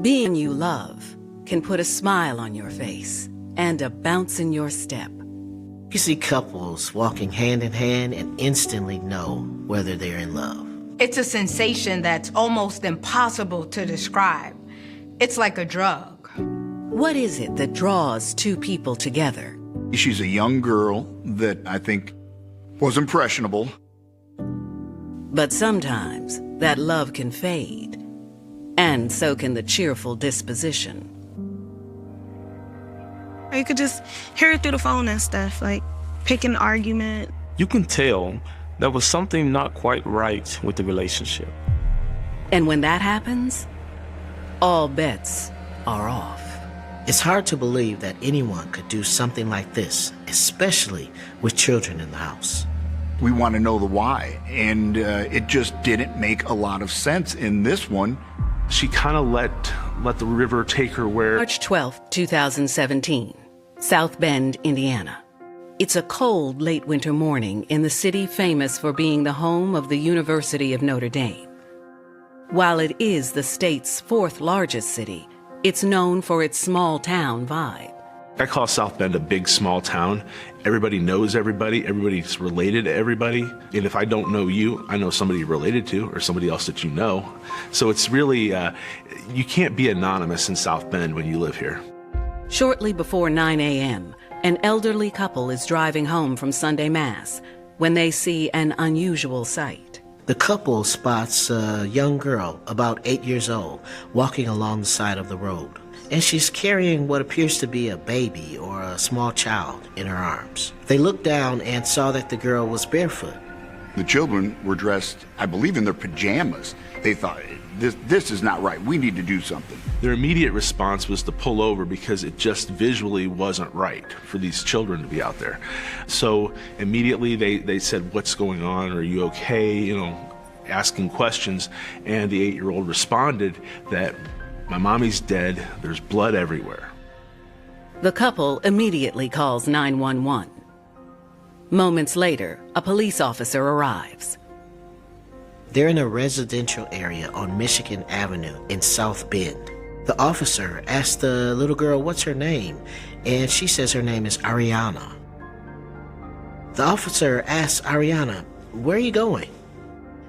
Being you love can put a smile on your face and a bounce in your step. You see couples walking hand in hand and instantly know whether they're in love. It's a sensation that's almost impossible to describe. It's like a drug. What is it that draws two people together? She's a young girl that I think was impressionable. But sometimes that love can fade, and so can the cheerful disposition. You could just hear it through the phone and stuff, like pick an argument. You can tell there was something not quite right with the relationship. And when that happens, all bets are off. It's hard to believe that anyone could do something like this, especially with children in the house. We want to know the why, and it just didn't make a lot of sense in this one. She kind of let the river take her where... March 12, 2017, South Bend, Indiana. It's a cold, late winter morning in the city famous for being the home of the University of Notre Dame. While it is the state's fourth largest city, it's known for its small-town vibe. I call South Bend a big, small town. Everybody knows everybody. Everybody's related to everybody. And if I don't know you, I know somebody you're related to or somebody else that you know. So it's really, you can't be anonymous in South Bend when you live here. Shortly before 9 a.m., an elderly couple is driving home from Sunday Mass when they see an unusual sight. The couple spots a young girl, about 8 years old, walking along the side of the road. And she's carrying what appears to be a baby or a small child in her arms. They looked down and saw that the girl was barefoot. The children were dressed, I believe, in their pajamas. They thought, this is not right. We need to do something. Their immediate response was to pull over because it just visually wasn't right for these children to be out there. So immediately they said, "What's going on? Are you okay?" You know, asking questions. And the 8-year-old responded that, "My mommy's dead. There's blood everywhere." The couple immediately calls 911. Moments later, a police officer arrives. They're in a residential area on Michigan Avenue in South Bend. The officer asks the little girl what's her name, and she says her name is Ariana. The officer asks Ariana, "Where are you going?"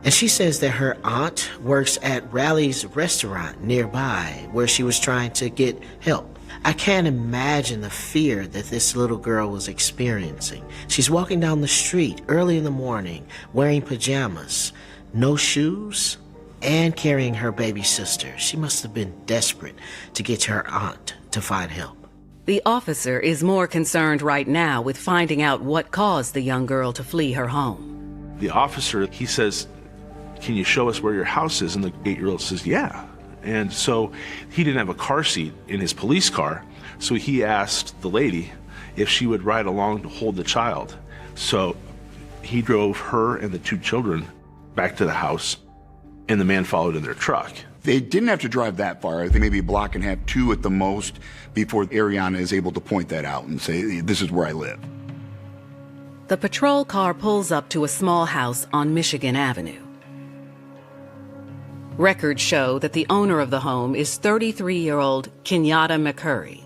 And she says that her aunt works at Rally's restaurant nearby where she was trying to get help. I can't imagine the fear that this little girl was experiencing. She's walking down the street early in the morning wearing pajamas, no shoes, and carrying her baby sister. She must have been desperate to get to her aunt to find help. The officer is more concerned right now with finding out what caused the young girl to flee her home. The officer, he says, "Can you show us where your house is?" And the 8-year-old says, "Yeah." And so he didn't have a car seat in his police car, so he asked the lady if she would ride along to hold the child. So he drove her and the 2 children back to the house, and the man followed in their truck. They didn't have to drive that far. I think maybe a block and a half, 2 at the most, before Ariana is able to point that out and say, "This is where I live." The patrol car pulls up to a small house on Michigan Avenue. Records show that the owner of the home is 33-year-old Kenyatta McCurry.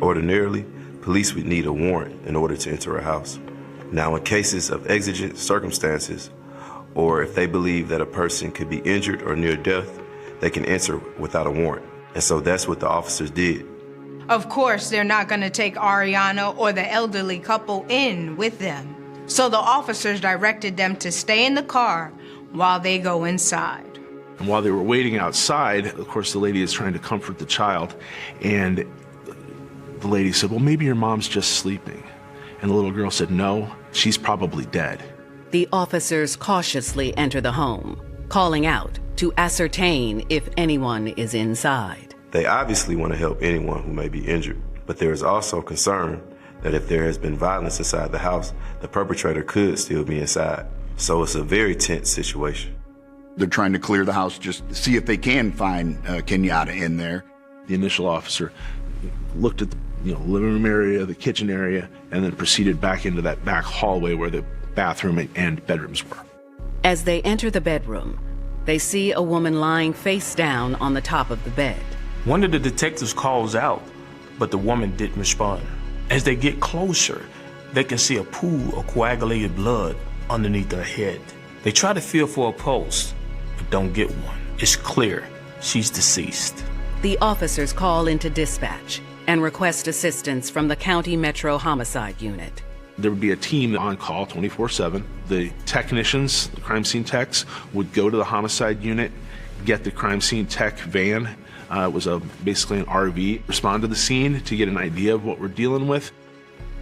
Ordinarily, police would need a warrant in order to enter a house. Now, in cases of exigent circumstances, or if they believe that a person could be injured or near death, they can enter without a warrant. And so that's what the officers did. Of course, they're not going to take Ariana or the elderly couple in with them. So the officers directed them to stay in the car while they go inside. And while they were waiting outside, of course, the lady is trying to comfort the child. And the lady said, "Well, maybe your mom's just sleeping." And the little girl said, "No, she's probably dead." The officers cautiously enter the home, calling out to ascertain if anyone is inside. They obviously want to help anyone who may be injured, but there is also concern that if there has been violence inside the house, the perpetrator could still be inside. So it's a very tense situation. They're trying to clear the house just to see if they can find Kenyatta in there. The initial officer looked at the living room area, the kitchen area, and then proceeded back into that back hallway where the bathroom and bedrooms were. As they enter the bedroom, They see a woman lying face down on the top of the bed. One of the detectives calls out, but the woman didn't respond. As they get closer, they can see a pool of coagulated blood underneath her head. They try to feel for a pulse, but don't get one. It's clear she's deceased. The officers call into dispatch and request assistance from the County Metro Homicide Unit. There would be a team on call 24/7. The technicians, the crime scene techs, would go to the homicide unit, get the crime scene tech van. It was basically an RV, respond to the scene to get an idea of what we're dealing with.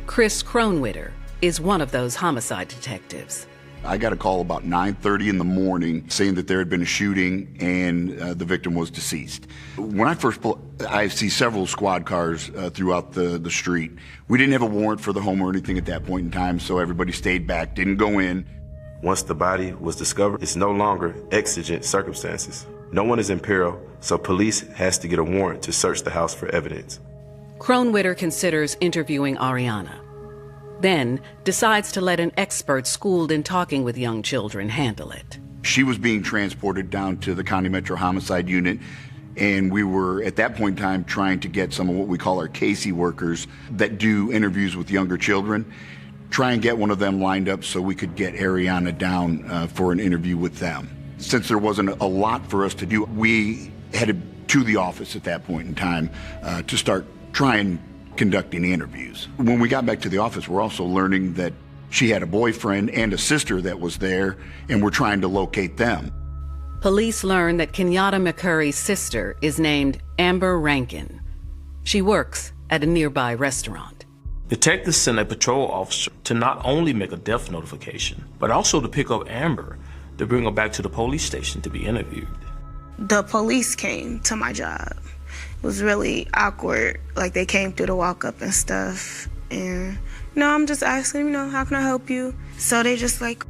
Chris Kronwitter is one of those homicide detectives. I got a call about 9:30 in the morning saying that there had been a shooting and the victim was deceased. When I first I see several squad cars throughout the street. We didn't have a warrant for the home or anything at that point in time, so everybody stayed back, didn't go in. Once the body was discovered, it's no longer exigent circumstances. No one is in peril, so police has to get a warrant to search the house for evidence. Kronwitter considers interviewing Ariana, then decides to let an expert schooled in talking with young children handle it. She was being transported down to the County Metro Homicide Unit, and we were, at that point in time, trying to get some of what we call our Casey workers that do interviews with younger children, try and get one of them lined up so we could get Ariana down for an interview with them. Since there wasn't a lot for us to do, we headed to the office at that point in time to start trying conducting interviews. When we got back to the office, we're also learning that she had a boyfriend and a sister that was there, and we're trying to locate them. Police learn that Kenyatta McCurry's sister is named Amber Rankin. She works at a nearby restaurant. Detectives sent a patrol officer to not only make a death notification, but also to pick up Amber to bring her back to the police station to be interviewed. The police came to my job. It was really awkward. Like, they came through the walk-up and stuff. And, I'm just asking, how can I help you? So they just like,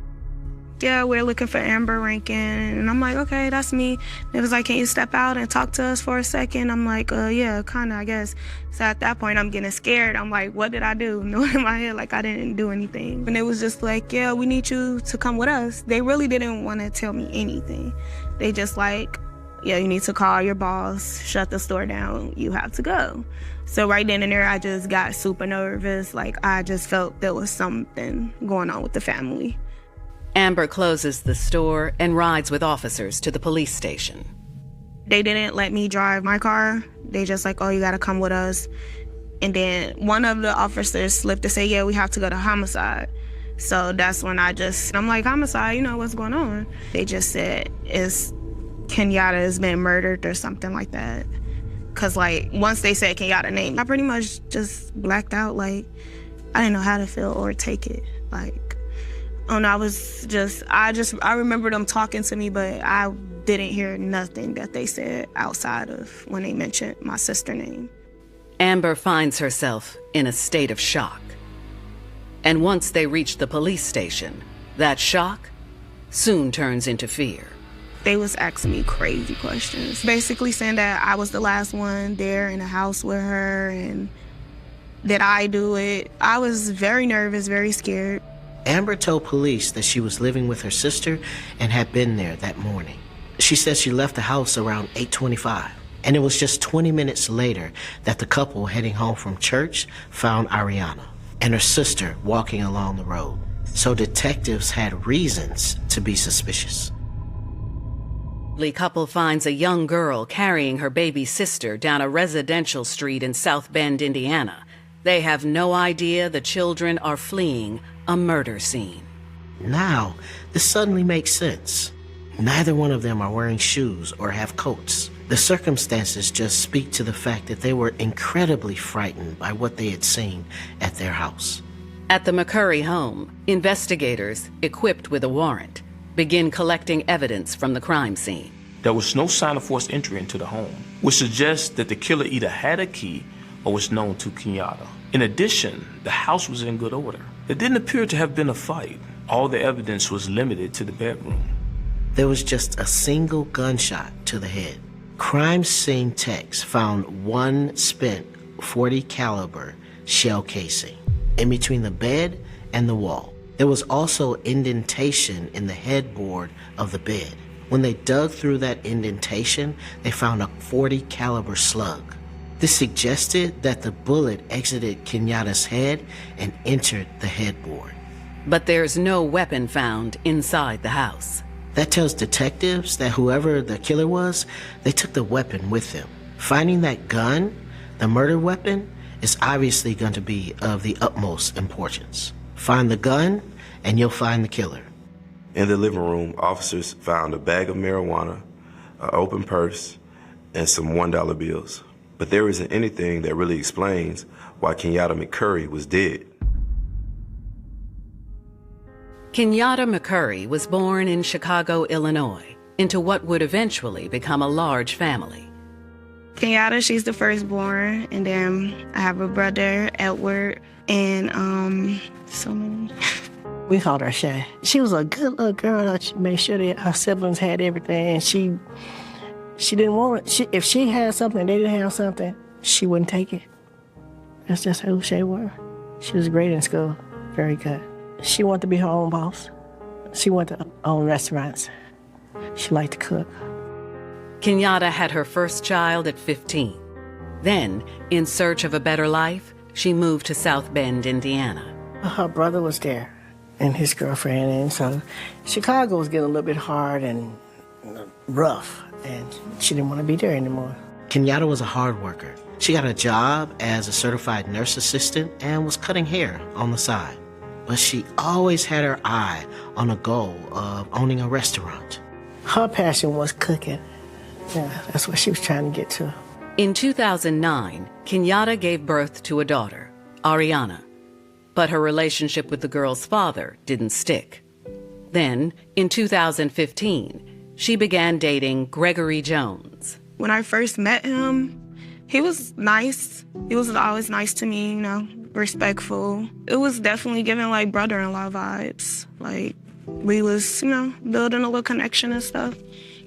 yeah, we're looking for Amber Rankin. And I'm like, okay, that's me. It was like, can you step out and talk to us for a second? I'm like, yeah, kind of, I guess. So at that point, I'm getting scared. I'm like, what did I do? Knowing in my head, like, I didn't do anything. And it was just like, yeah, we need you to come with us. They really didn't want to tell me anything. They just like, yeah, you need to call your boss, shut the store down, you have to go. So right then and there, I just got super nervous. Like, I just felt there was something going on with the family. Amber closes the store and rides with officers to the police station. They didn't let me drive my car. They just like, oh, you gotta come with us. And then one of the officers slipped to say, yeah, we have to go to homicide. So that's when I'm like, homicide, what's going on? They just said, Kenyatta has been murdered or something like that. Cause like, once they said Kenyatta's name, I pretty much just blacked out. Like, I didn't know how to feel or take it. Like, and I remember them talking to me, but I didn't hear nothing that they said outside of when they mentioned my sister's name. Amber finds herself in a state of shock. And once they reach the police station, that shock soon turns into fear. They was asking me crazy questions, basically saying that I was the last one there in the house with her and that I do it. I was very nervous, very scared. Amber told police that she was living with her sister and had been there that morning. She said she left the house around 8:25, and it was just 20 minutes later that the couple heading home from church found Ariana and her sister walking along the road. So detectives had reasons to be suspicious. The couple finds a young girl carrying her baby sister down a residential street in South Bend, Indiana. They have no idea the children are fleeing a murder scene. Now, this suddenly makes sense. Neither one of them are wearing shoes or have coats. The circumstances just speak to the fact that they were incredibly frightened by what they had seen at their house. At the McCurry home, investigators, equipped with a warrant, begin collecting evidence from the crime scene. There was no sign of forced entry into the home, which suggests that the killer either had a key or was known to Kenyatta. In addition, the house was in good order. There didn't appear to have been a fight. All the evidence was limited to the bedroom. There was just a single gunshot to the head. Crime scene techs found one spent .40 caliber shell casing in between the bed and the wall. There was also indentation in the headboard of the bed. When they dug through that indentation, they found a .40 caliber slug. This suggested that the bullet exited Kenyatta's head and entered the headboard. But there's no weapon found inside the house. That tells detectives that whoever the killer was, they took the weapon with them. Finding that gun, the murder weapon, is obviously going to be of the utmost importance. Find the gun, and you'll find the killer. In the living room, officers found a bag of marijuana, an open purse, and some $1 bills. But there isn't anything that really explains why Kenyatta McCurry was dead. Kenyatta McCurry was born in Chicago, Illinois, into what would eventually become a large family. Kenyatta, she's the firstborn, and then I have a brother, Edward, and so many. We called her Shay. She was a good little girl. She made sure that her siblings had everything. She didn't want it. If she had something and they didn't have something, she wouldn't take it. That's just who Shay was. She was great in school, very good. She wanted to be her own boss. She wanted to own restaurants. She liked to cook. Kenyatta had her first child at 15. Then, in search of a better life, she moved to South Bend, Indiana. Her brother was there and his girlfriend, and so Chicago was getting a little bit hard and rough, and she didn't want to be there anymore. Kenyatta was a hard worker. She got a job as a certified nurse assistant and was cutting hair on the side. But she always had her eye on a goal of owning a restaurant. Her passion was cooking. Yeah, that's what she was trying to get to. In 2009, Kenyatta gave birth to a daughter, Ariana. But her relationship with the girl's father didn't stick. Then, in 2015, she began dating Gregory Jones. When I first met him, he was nice. He was always nice to me, respectful. It was definitely giving like brother-in-law vibes. Like we was, building a little connection and stuff.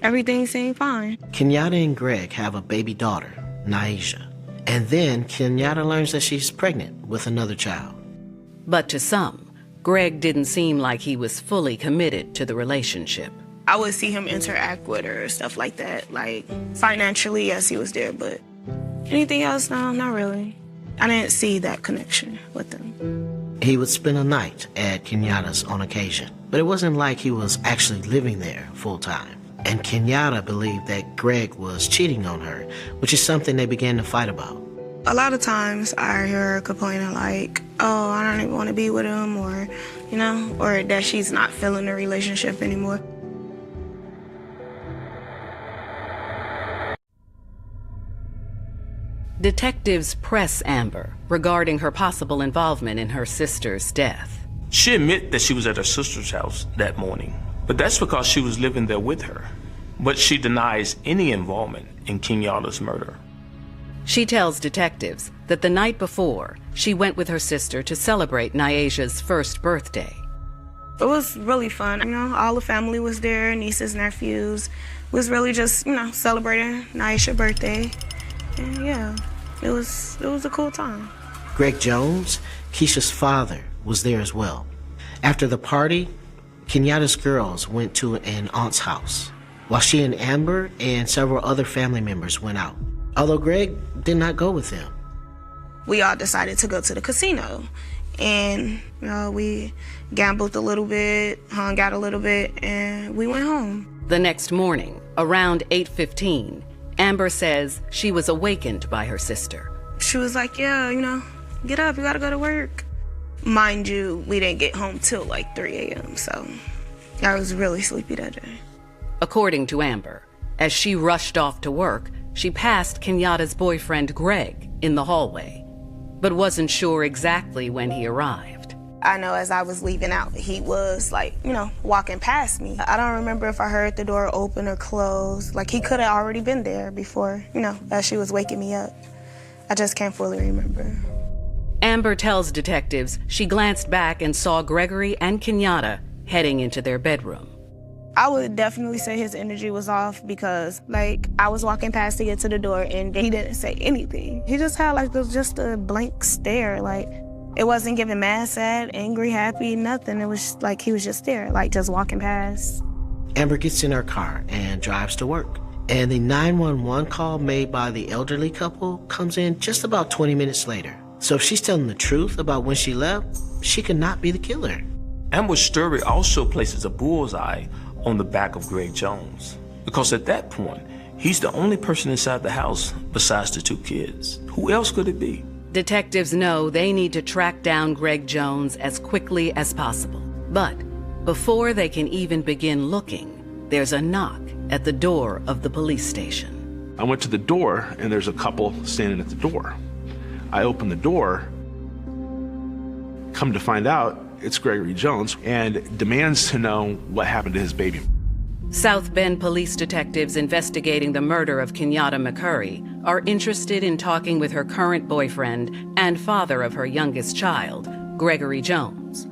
Everything seemed fine. Kenyatta and Greg have a baby daughter, Naisha. And then Kenyatta learns that she's pregnant with another child. But to some, Greg didn't seem like he was fully committed to the relationship. I would see him interact with her, stuff like that. Like financially, yes, he was there, but anything else, no, not really. I didn't see that connection with them. He would spend a night at Kenyatta's on occasion, but it wasn't like he was actually living there full time. And Kenyatta believed that Greg was cheating on her, which is something they began to fight about. A lot of times I hear her complaining like, oh, I don't even want to be with him, or, or that she's not feeling the relationship anymore. Detectives press Amber regarding her possible involvement in her sister's death. She admit that she was at her sister's house that morning, but that's because she was living there with her. But she denies any involvement in Kenyatta's murder. She tells detectives that the night before, she went with her sister to celebrate Naisha's first birthday. It was really fun. All the family was there, nieces, nephews. It was really just, celebrating Naisha's birthday. And yeah, it was a cool time. Greg Jones, Keisha's father, was there as well. After the party, Kenyatta's girls went to an aunt's house, while she and Amber and several other family members went out, although Greg did not go with them. We all decided to go to the casino, and we gambled a little bit, hung out a little bit, and we went home. The next morning, around 8:15, Amber says she was awakened by her sister. She was like, yeah, get up, you gotta go to work. Mind you, we didn't get home till like 3 a.m., so I was really sleepy that day. According to Amber, as she rushed off to work, she passed Kenyatta's boyfriend Greg in the hallway, but wasn't sure exactly when he arrived. I know as I was leaving out, he was walking past me. I don't remember if I heard the door open or close. Like he could have already been there before, as she was waking me up. I just can't fully remember. Amber tells detectives she glanced back and saw Gregory and Kenyatta heading into their bedroom. I would definitely say his energy was off because, I was walking past to get to the door and he didn't say anything. He just had, just a blank stare. It wasn't giving mad, sad, angry, happy, nothing. It was he was just there, just walking past. Amber gets in her car and drives to work. And the 911 call made by the elderly couple comes in just about 20 minutes later. So if she's telling the truth about when she left, she could not be the killer. Amber's story also places a bullseye on the back of Greg Jones, because at that point, he's the only person inside the house besides the two kids. Who else could it be? Detectives know they need to track down Greg Jones as quickly as possible. But before they can even begin looking, there's a knock at the door of the police station. I went to the door, and there's a couple standing at the door. I open the door, come to find out it's Gregory Jones, and demands to know what happened to his baby. South Bend police detectives investigating the murder of Kenyatta McCurry are interested in talking with her current boyfriend and father of her youngest child, Gregory Jones.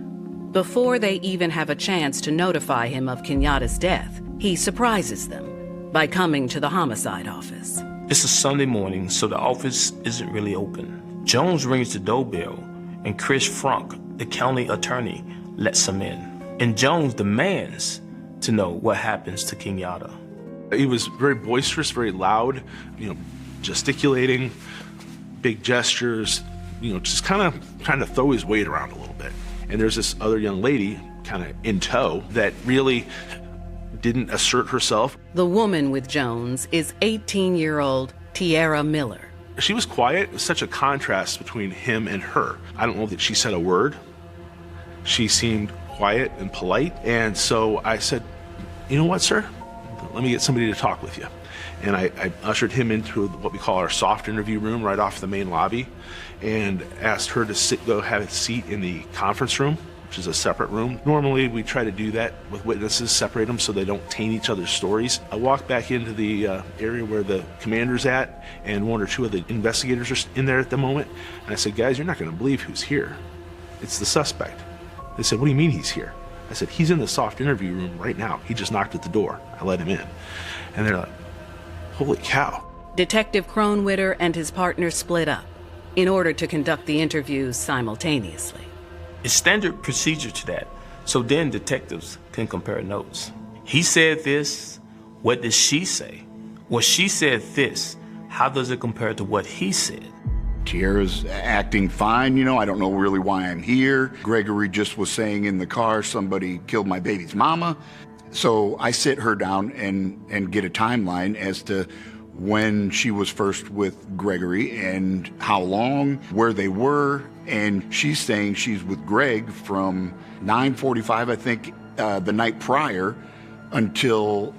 Before they even have a chance to notify him of Kenyatta's death, he surprises them by coming to the homicide office. It's a Sunday morning, so the office isn't really open. Jones rings the doorbell, and Chris Frank, the county attorney, lets him in. And Jones demands to know what happens to Kenyatta. He was very boisterous, very loud, gesticulating, big gestures, just kind of trying to throw his weight around a little bit. And there's this other young lady kind of in tow that really didn't assert herself. The woman with Jones is 18-year-old Tiara Miller. She was quiet. It was such a contrast between him and her. I don't know that she said a word. She seemed quiet and polite. And so I said, "You know what, sir? Let me get somebody to talk with you." And I ushered him into what we call our soft interview room right off the main lobby, and asked her to go have a seat in the conference room, which is a separate room. Normally, we try to do that with witnesses, separate them so they don't taint each other's stories. I walked back into the area where the commander's at, and one or two of the investigators are in there at the moment. And I said, "Guys, you're not going to believe who's here. It's the suspect." They said, "What do you mean he's here?" I said, "He's in the soft interview room right now. He just knocked at the door. I let him in." And they're like, "Holy cow." Detective Kronwitter and his partner split up in order to conduct the interviews simultaneously. It's standard procedure to that, so then detectives can compare notes. He said this, what did she say? Well, she said this, how does it compare to what he said? Tiara's acting fine, I don't know really why I'm here. Gregory just was saying in the car, somebody killed my baby's mama. So I sit her down and get a timeline as to when she was first with Gregory and how long, where they were. And she's saying she's with Greg from 9:45, I think, the night prior until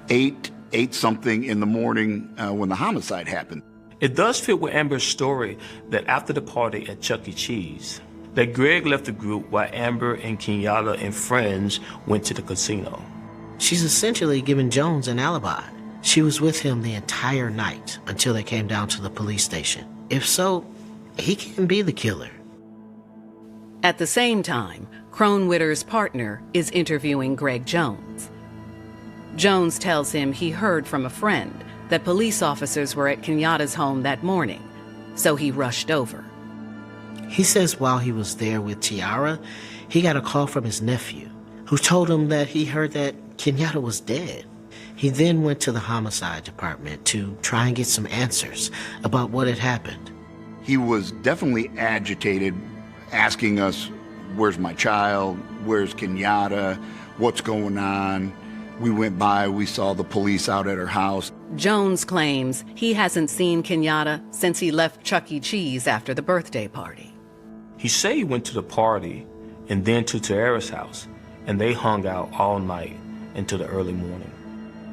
8 something in the morning when the homicide happened. It does fit with Amber's story that after the party at Chuck E. Cheese, that Greg left the group while Amber and Kenyatta and friends went to the casino. She's essentially given Jones an alibi. She was with him the entire night until they came down to the police station. If so, he can be the killer. At the same time, Kronwitter's partner is interviewing Greg Jones. Jones tells him he heard from a friend that police officers were at Kenyatta's home that morning, so he rushed over. He says while he was there with Tiara, he got a call from his nephew, who told him that he heard that Kenyatta was dead. He then went to the homicide department to try and get some answers about what had happened. He was definitely agitated, asking us, "Where's my child? Where's Kenyatta? What's going on?" We went by, we saw the police out at her house. Jones claims he hasn't seen Kenyatta since he left Chuck E. Cheese after the birthday party. He said he went to the party and then to Tiara's house, and they hung out all night into the early morning.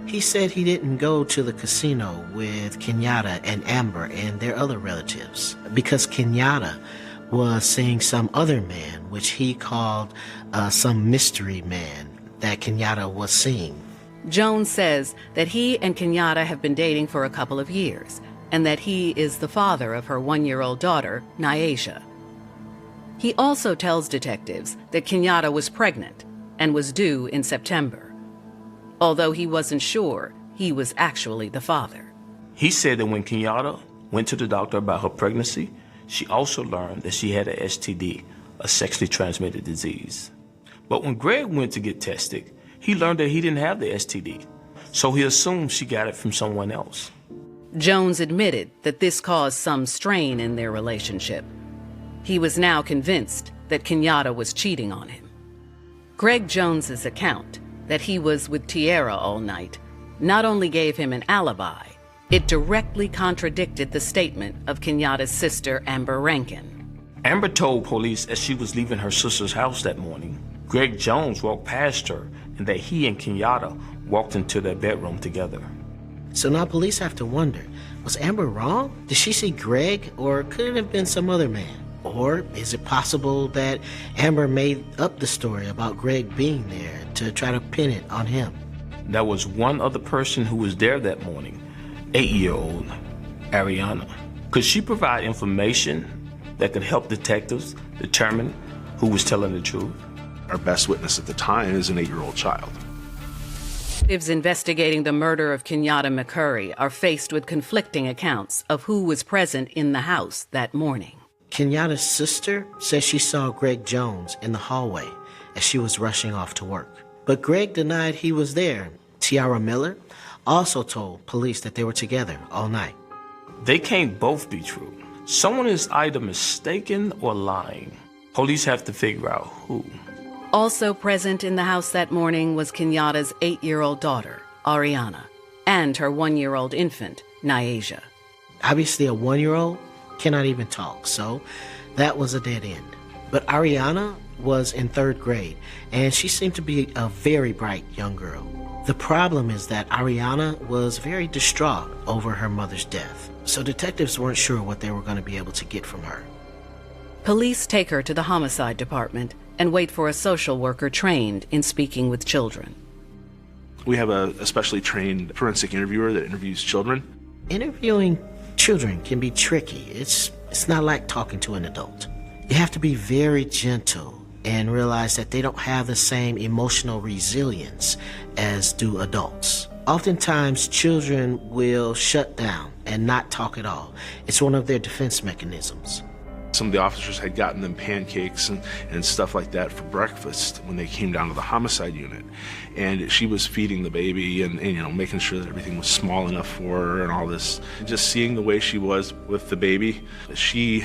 He said he didn't go to the casino with Kenyatta and Amber and their other relatives because Kenyatta was seeing some other man, which he called some mystery man that Kenyatta was seeing. Jones says that he and Kenyatta have been dating for a couple of years and that he is the father of her 1-year-old daughter, Nyasha. He also tells detectives that Kenyatta was pregnant and was due in September, although he wasn't sure he was actually the father. He said that when Kenyatta went to the doctor about her pregnancy, she also learned that she had a STD, a sexually transmitted disease. But when Greg went to get tested, He learned that he didn't have the STD, so he assumed she got it from someone else. Jones admitted that this caused some strain in their relationship. He was now convinced that Kenyatta was cheating on him. Greg Jones's account that he was with Tierra all night not only gave him an alibi, it directly contradicted the statement of Kenyatta's sister, Amber Rankin. Amber told police as she was leaving her sister's house that morning, Greg Jones walked past her and that he and Kenyatta walked into their bedroom together. So now police have to wonder, was Amber wrong? Did she see Greg, or could it have been some other man? Or is it possible that Amber made up the story about Greg being there to try to pin it on him? There was one other person who was there that morning, 8-year-old Ariana. Could she provide information that could help detectives determine who was telling the truth? Our best witness at the time is an 8-year-old child. Detectives investigating the murder of Kenyatta McCurry are faced with conflicting accounts of who was present in the house that morning. Kenyatta's sister says she saw Greg Jones in the hallway as she was rushing off to work. But Greg denied he was there. Tiara Miller also told police that they were together all night. They can't both be true. Someone is either mistaken or lying. Police have to figure out who. Also present in the house that morning was Kenyatta's 8-year-old daughter, Ariana, and her 1-year-old infant, Nyasia. Obviously, a 1-year-old cannot even talk, so that was a dead end. But Ariana was in 3rd grade, and she seemed to be a very bright young girl. The problem is that Ariana was very distraught over her mother's death, so detectives weren't sure what they were going to be able to get from her. Police take her to the homicide department and wait for a social worker trained in speaking with children. We have a specially trained forensic interviewer that interviews children. Interviewing children can be tricky. It's not like talking to an adult. You have to be very gentle and realize that they don't have the same emotional resilience as do adults. Oftentimes, children will shut down and not talk at all. It's one of their defense mechanisms. Some of the officers had gotten them pancakes and stuff like that for breakfast when they came down to the homicide unit. And she was feeding the baby and you know, making sure that everything was small enough for her and all this. Just seeing the way she was with the baby, she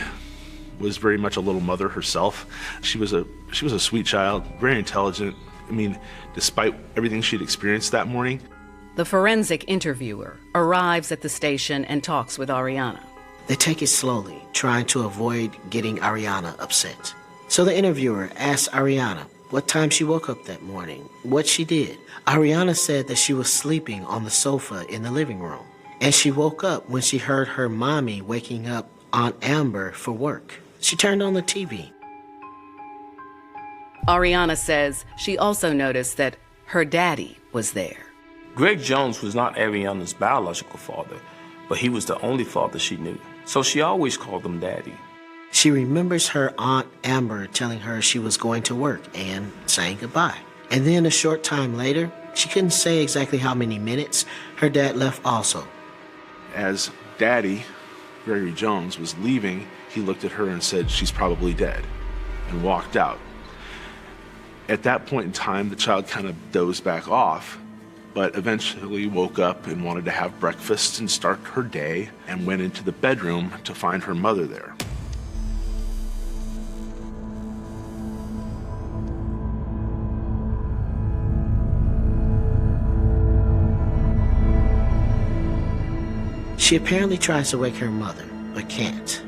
was very much a little mother herself. She was a sweet child, very intelligent. I mean, despite everything she'd experienced that morning. The forensic interviewer arrives at the station and talks with Ariana. They take it slowly, trying to avoid getting Ariana upset. So the interviewer asks Ariana what time she woke up that morning, what she did. Ariana said that she was sleeping on the sofa in the living room, and she woke up when she heard her mommy waking up Aunt Amber for work. She turned on the TV. Ariana says she also noticed that her daddy was there. Greg Jones was not Ariana's biological father, but he was the only father she knew. So she always called him Daddy. She remembers her Aunt Amber telling her she was going to work and saying goodbye. And then a short time later, she couldn't say exactly how many minutes, her dad left also. As Daddy, Gregory Jones, was leaving, he looked at her and said, "She's probably dead," and walked out. At that point in time, the child kind of dozed back off, but eventually woke up and wanted to have breakfast and start her day, and went into the bedroom to find her mother there. She apparently tries to wake her mother, but can't.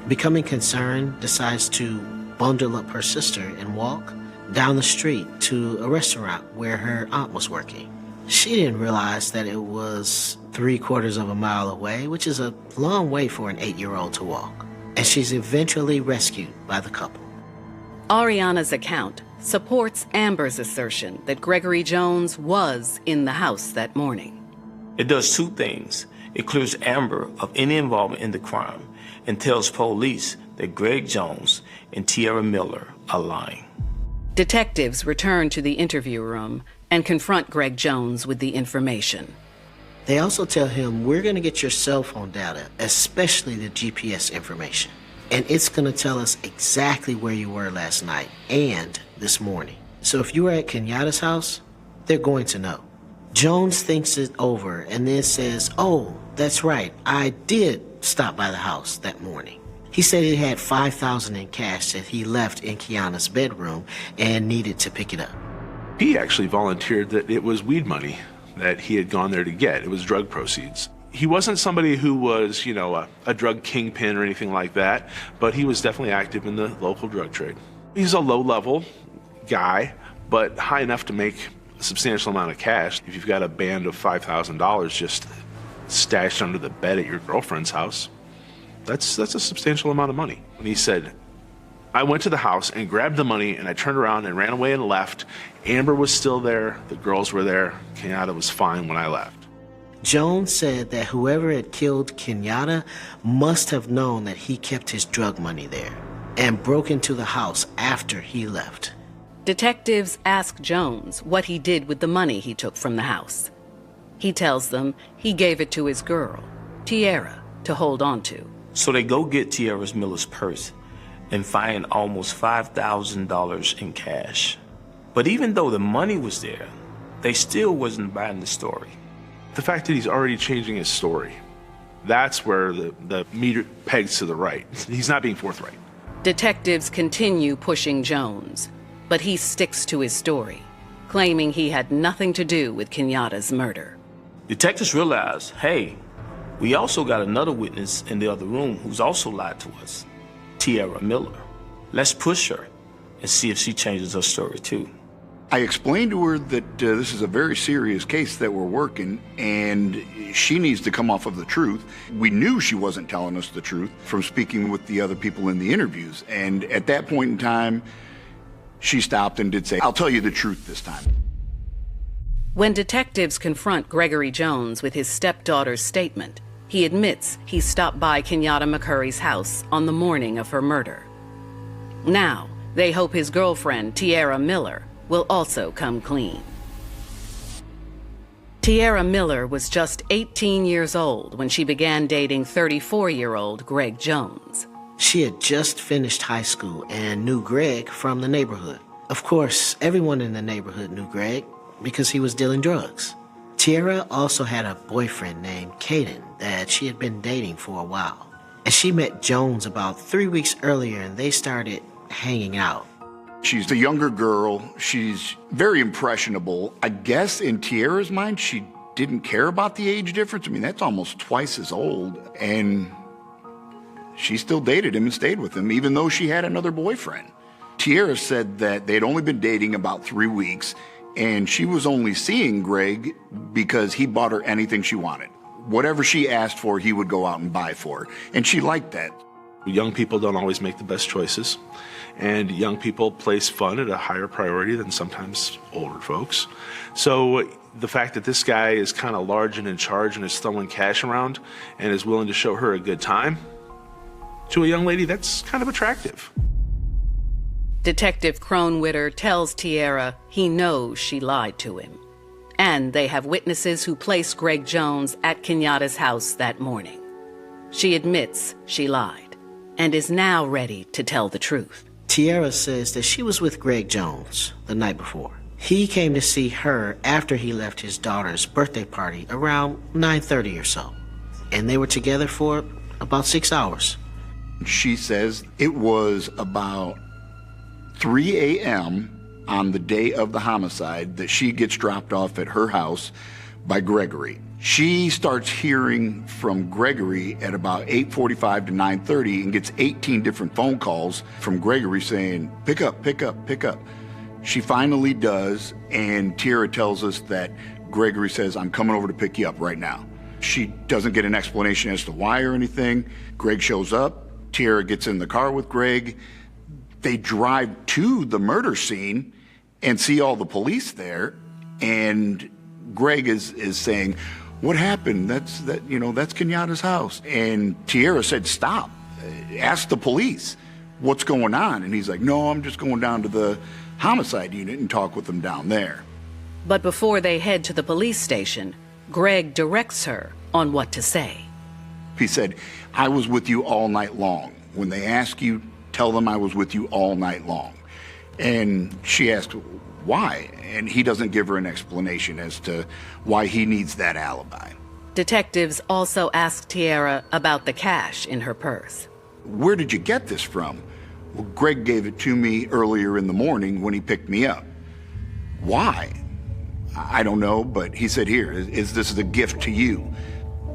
Becoming concerned, decides to bundle up her sister and walk down the street to a restaurant where her aunt was working. She didn't realize that it was 3/4 of a mile away, which is a long way for an 8-year-old to walk. And she's eventually rescued by the couple. Ariana's account supports Amber's assertion that Gregory Jones was in the house that morning. It does two things. It clears Amber of any involvement in the crime and tells police that Greg Jones and Tiara Miller are lying. Detectives return to the interview room and confront Greg Jones with the information. They also tell him, "We're going to get your cell phone data, especially the GPS information. And it's going to tell us exactly where you were last night and this morning. So if you were at Kenyatta's house, they're going to know. Jones thinks it over and then says, oh, that's right, I did stop by the house that morning. He said he had $5,000 in cash that he left in Kiana's bedroom and needed to pick it up. He actually volunteered that it was weed money that he had gone there to get. It was drug proceeds. He wasn't somebody who was, a drug kingpin or anything like that, but he was definitely active in the local drug trade. He's a low-level guy, but high enough to make a substantial amount of cash. If you've got a band of $5,000 just stashed under the bed at your girlfriend's house, that's a substantial amount of money. And he said, I went to the house and grabbed the money and I turned around and ran away and left. Amber was still there, the girls were there, Kenyatta was fine when I left. Jones said that whoever had killed Kenyatta must have known that he kept his drug money there and broke into the house after he left. Detectives ask Jones what he did with the money he took from the house. He tells them he gave it to his girl, Tierra, to hold on to. So they go get Tierra Miller's purse and find almost $5,000 in cash. But even though the money was there, they still wasn't buying the story. The fact that he's already changing his story, that's where the meter pegs to the right. He's not being forthright. Detectives continue pushing Jones, but he sticks to his story, claiming he had nothing to do with Kenyatta's murder. Detectives realize, hey, we also got another witness in the other room who's also lied to us, Tierra Miller. Let's push her and see if she changes her story too. I explained to her that this is a very serious case that we're working, and she needs to come off of the truth. We knew she wasn't telling us the truth from speaking with the other people in the interviews. And at that point in time, she stopped and did say, I'll tell you the truth this time. When detectives confront Gregory Jones with his stepdaughter's statement, he admits he stopped by Kenyatta McCurry's house on the morning of her murder. Now, they hope his girlfriend, Tierra Miller, will also come clean. Tierra Miller was just 18 years old when she began dating 34-year-old Greg Jones. She had just finished high school and knew Greg from the neighborhood. Of course, everyone in the neighborhood knew Greg because he was dealing drugs. Tierra also had a boyfriend named Caden that she had been dating for a while. And she met Jones about 3 weeks earlier and they started hanging out. She's the younger girl. She's very impressionable. I guess in Tierra's mind, she didn't care about the age difference. I mean, that's almost twice as old. And she still dated him and stayed with him, even though she had another boyfriend. Tierra said that they'd only been dating about 3 weeks, and she was only seeing Greg because he bought her anything she wanted. Whatever she asked for, he would go out and buy for her. And she liked that. Young people don't always make the best choices, and young people place fun at a higher priority than sometimes older folks. So the fact that this guy is kind of large and in charge and is throwing cash around and is willing to show her a good time, to a young lady, that's kind of attractive. Detective Kronwitter tells Tierra he knows she lied to him, and they have witnesses who placed Greg Jones at Kenyatta's house that morning. She admits she lied and is now ready to tell the truth. Tierra says that she was with Greg Jones the night before. He came to see her after he left his daughter's birthday party around 9:30 or so, and they were together for about 6 hours. She says it was about 3 a.m. on the day of the homicide that she gets dropped off at her house by Gregory. She starts hearing from Gregory at about 8:45 to 9:30 and gets 18 different phone calls from Gregory saying, pick up, pick up, pick up. She finally does, and Tierra tells us that Gregory says, I'm coming over to pick you up right now. She doesn't get an explanation as to why or anything. Greg shows up. Tierra gets in the car with Greg. They drive to the murder scene and see all the police there, and Greg is saying, what happened? That's Kenyatta's house. And Tierra said, stop, ask the police what's going on. And he's like, no, I'm just going down to the homicide unit and talk with them down there. But before they head to the police station, Greg directs her on what to say. He said, I was with you all night long. When they ask you, tell them I was with you all night long. And she asked, why? And he doesn't give her an explanation as to why he needs that alibi. Detectives also ask Tierra about the cash in her purse. Where did you get this from? Well, Greg gave it to me earlier in the morning when he picked me up. Why? I don't know, but he said, here, is this a gift to you?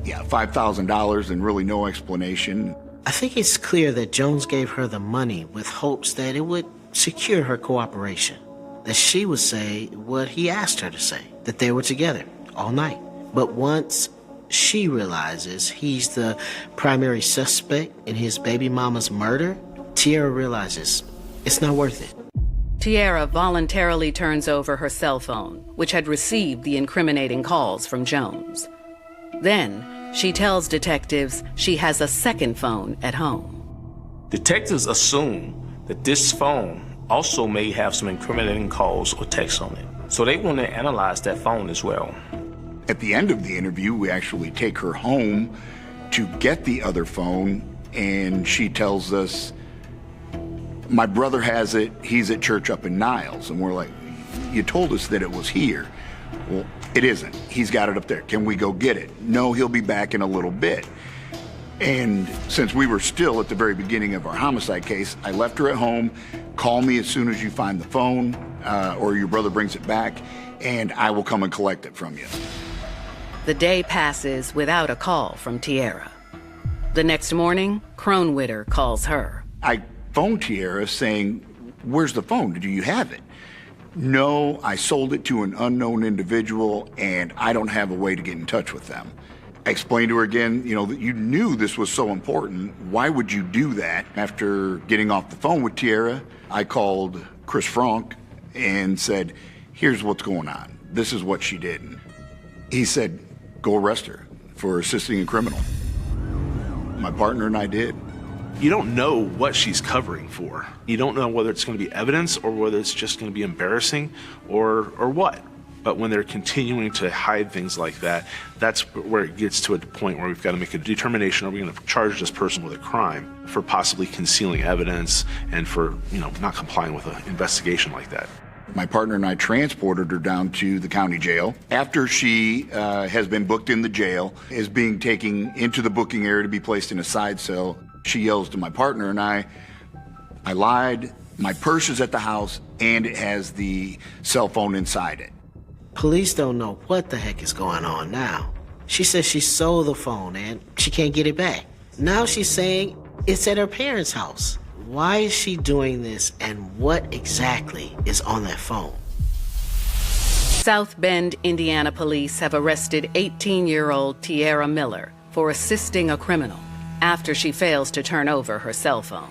Yeah, $5,000 and really no explanation. I think it's clear that Jones gave her the money with hopes that it would secure her cooperation, that she would say what he asked her to say, that they were together all night. But once she realizes he's the primary suspect in his baby mama's murder, Tierra realizes it's not worth it. Tierra voluntarily turns over her cell phone, which had received the incriminating calls from Jones. Then, she tells detectives she has a second phone at home. Detectives assume that this phone also may have some incriminating calls or texts on it, so they want to analyze that phone as well. At the end of the interview, we actually take her home to get the other phone, and she tells us, my brother has it, he's at church up in Niles. And we're like, you told us that it was here. Well, it isn't. He's got it up there. Can we go get it? No, he'll be back in a little bit. And since we were still at the very beginning of our homicide case, I left her at home. Call me as soon as you find the phone or your brother brings it back, and I will come and collect it from you. The day passes without a call from Tierra. The next morning, Kronwitter calls her. I phoned Tierra saying, where's the phone? Do you have it? No, I sold it to an unknown individual, and I don't have a way to get in touch with them. I explained to her again, that you knew this was so important. Why would you do that? After getting off the phone with Tierra, I called Chris Frank and said, here's what's going on. This is what she did. He said, go arrest her for assisting a criminal. My partner and I did. You don't know what she's covering for. You don't know whether it's going to be evidence or whether it's just going to be embarrassing or what. But when they're continuing to hide things like that, that's where it gets to a point where we've got to make a determination: are we going to charge this person with a crime for possibly concealing evidence and for, not complying with an investigation like that? My partner and I transported her down to the county jail. After she has been booked in the jail, is being taken into the booking area to be placed in a side cell, she yells to my partner and I lied, my purse is at the house, and it has the cell phone inside it. Police don't know what the heck is going on now. She says she sold the phone and she can't get it back. Now she's saying it's at her parents' house. Why is she doing this, and what exactly is on that phone? South Bend, Indiana police have arrested 18-year-old Tierra Miller for assisting a criminal after she fails to turn over her cell phone.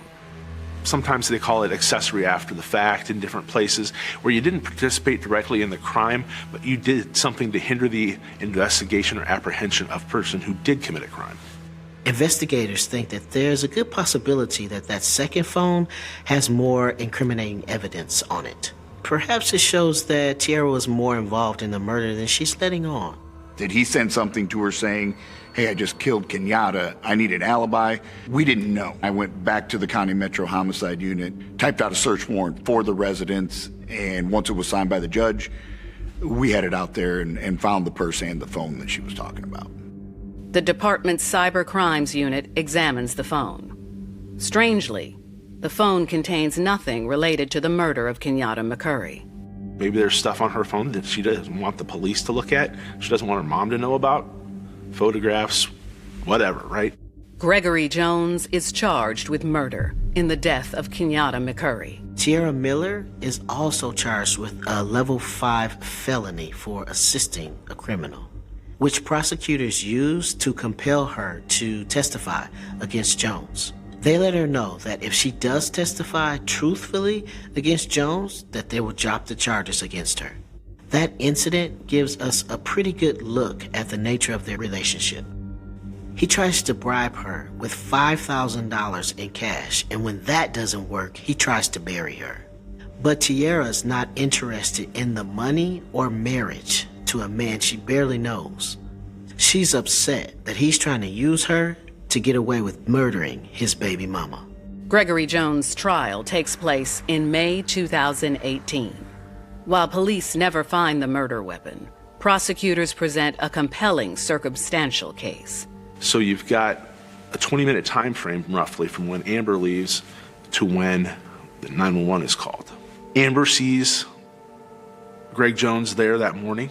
Sometimes they call it accessory after the fact in different places, where you didn't participate directly in the crime, but you did something to hinder the investigation or apprehension of a person who did commit a crime. Investigators think that there's a good possibility that that second phone has more incriminating evidence on it. Perhaps it shows that Tierra was more involved in the murder than she's letting on. Did he send something to her saying, hey, I just killed Kenyatta, I need an alibi? We didn't know. I went back to the County Metro Homicide Unit, typed out a search warrant for the residence, and once it was signed by the judge, we headed out there and found the purse and the phone that she was talking about. The department's cyber crimes unit examines the phone. Strangely, the phone contains nothing related to the murder of Kenyatta McCurry. Maybe there's stuff on her phone that she doesn't want the police to look at, she doesn't want her mom to know about, photographs, whatever, right? Gregory Jones is charged with murder in the death of Kenyatta McCurry. Tierra Miller is also charged with a level 5 felony for assisting a criminal, which prosecutors used to compel her to testify against Jones. They let her know that if she does testify truthfully against Jones, that they will drop the charges against her. That incident gives us a pretty good look at the nature of their relationship. He tries to bribe her with $5,000 in cash, and when that doesn't work, he tries to bury her. But Tierra's not interested in the money or marriage to a man she barely knows. She's upset that he's trying to use her to get away with murdering his baby mama. Gregory Jones' trial takes place in May 2018. While police never find the murder weapon, prosecutors present a compelling circumstantial case. So you've got a 20-minute time frame, roughly, from when Amber leaves to when the 911 is called. Amber sees Greg Jones there that morning.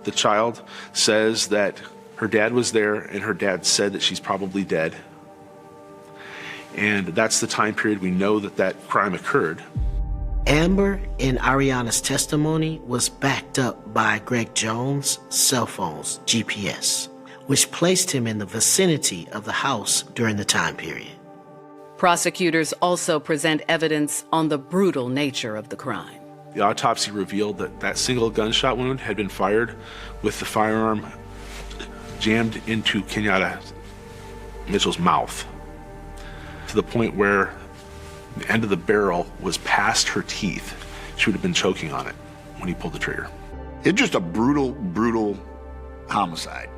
The child says that her dad was there, and her dad said that she's probably dead. And that's the time period we know that that crime occurred. Amber and Ariana's testimony was backed up by Greg Jones' cell phone's GPS, which placed him in the vicinity of the house during the time period. Prosecutors also present evidence on the brutal nature of the crime. The autopsy revealed that that single gunshot wound had been fired with the firearm jammed into Kenyatta Mitchell's mouth, to the point where the end of the barrel was past her teeth. She would have been choking on it when he pulled the trigger. It's just a brutal, brutal homicide.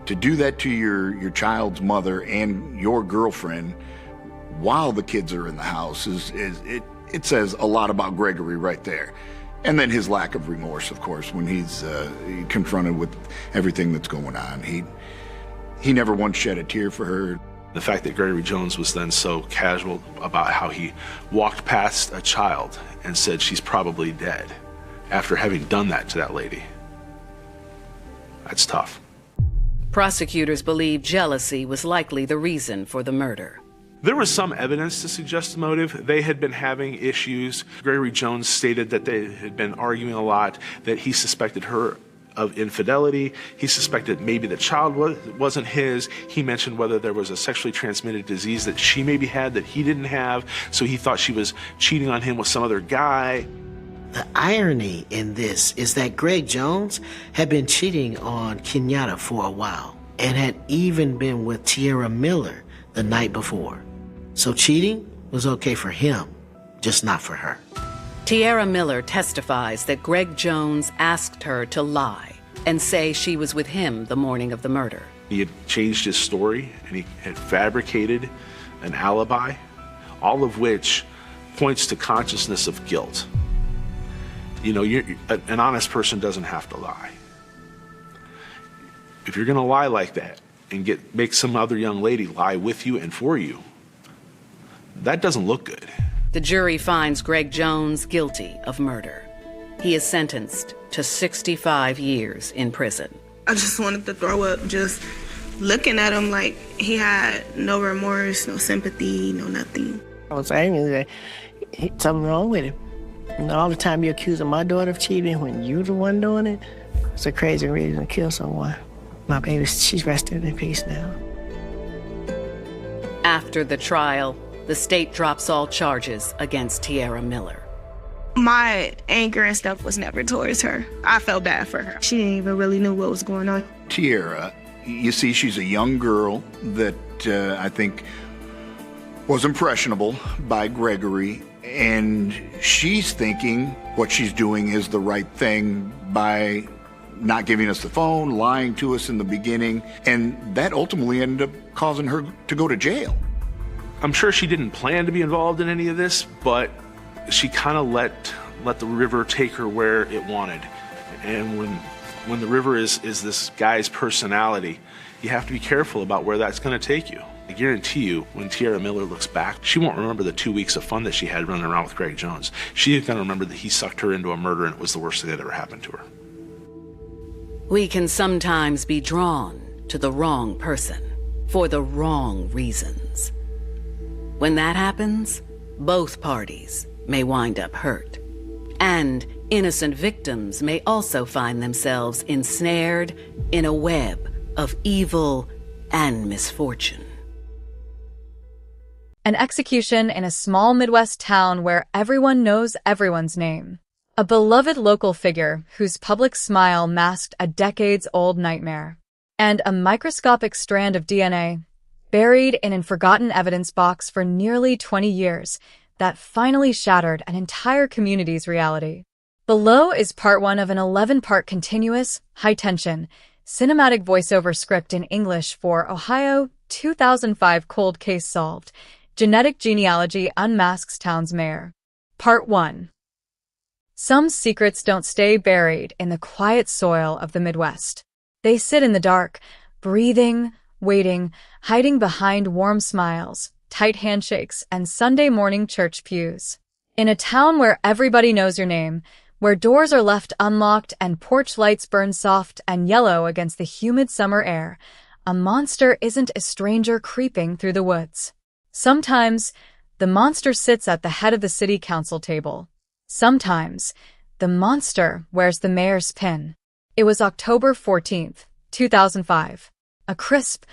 To do that to your child's mother and your girlfriend while the kids are in the house it says a lot about Gregory right there. And then his lack of remorse, of course, when he's confronted with everything that's going on. He never once shed a tear for her. The fact that Gregory Jones was then so casual about how he walked past a child and said she's probably dead after having done that to that lady. That's tough. Prosecutors believe jealousy was likely the reason for the murder. There was some evidence to suggest a motive. They had been having issues. Gregory Jones stated that they had been arguing a lot, that he suspected her of infidelity. He suspected maybe the child wasn't his. He mentioned whether there was a sexually transmitted disease that she maybe had that he didn't have, so he thought she was cheating on him with some other guy. The irony in this is that Greg Jones had been cheating on Kenyatta for a while and had even been with Tierra Miller the night before. So cheating was okay for him, just not for her. Tierra Miller testifies that Greg Jones asked her to lie and say she was with him the morning of the murder. He had changed his story, and he had fabricated an alibi, all of which points to consciousness of guilt. You know, an honest person doesn't have to lie. If you're going to lie like that and make some other young lady lie with you and for you, that doesn't look good. The jury finds Greg Jones guilty of murder. He is sentenced to 65 years in prison. I just wanted to throw up just looking at him like he had no remorse, no sympathy, no nothing. I was angry that something wrong with him. And all the time you're accusing my daughter of cheating when you're the one doing it, it's a crazy reason to kill someone. My baby, she's resting in peace now. After the trial, the state drops all charges against Tierra Miller. My anger and stuff was never towards her. I felt bad for her. She didn't even really know what was going on. Tierra, you see, she's a young girl that I think was impressionable by Gregory, and she's thinking what she's doing is the right thing by not giving us the phone, lying to us in the beginning, and that ultimately ended up causing her to go to jail. I'm sure she didn't plan to be involved in any of this, but she kind of let the river take her where it wanted. And when the river is this guy's personality, you have to be careful about where that's going to take you. I guarantee you, when Tierra Miller looks back, she won't remember the 2 weeks of fun that she had running around with Greg Jones. She's going to remember that he sucked her into a murder and it was the worst thing that ever happened to her. We can sometimes be drawn to the wrong person for the wrong reasons. When that happens, both parties may wind up hurt, and innocent victims may also find themselves ensnared in a web of evil and misfortune. An execution in a small Midwest town where everyone knows everyone's name. A beloved local figure whose public smile masked a decades-old nightmare. And a microscopic strand of DNA buried in a forgotten evidence box for nearly 20 years that finally shattered an entire community's reality. Below is part 1 of an 11-part continuous, high-tension, cinematic voiceover script in English for Ohio 2005 Cold Case Solved. Genetic Genealogy Unmasks Town's Mayor. Part 1. Some secrets don't stay buried in the quiet soil of the Midwest. They sit in the dark, breathing, waiting, hiding behind warm smiles, tight handshakes, and Sunday morning church pews. In a town where everybody knows your name, where doors are left unlocked and porch lights burn soft and yellow against the humid summer air, a monster isn't a stranger creeping through the woods. Sometimes, the monster sits at the head of the city council table. Sometimes, the monster wears the mayor's pin. It was October 14th, 2005, a crisp,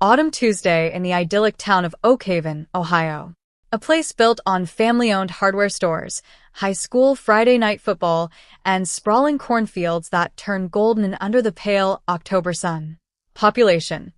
autumn Tuesday in the idyllic town of Oak Haven, Ohio. A place built on family-owned hardware stores, high school Friday night football, and sprawling cornfields that turn golden under the pale October sun. Population: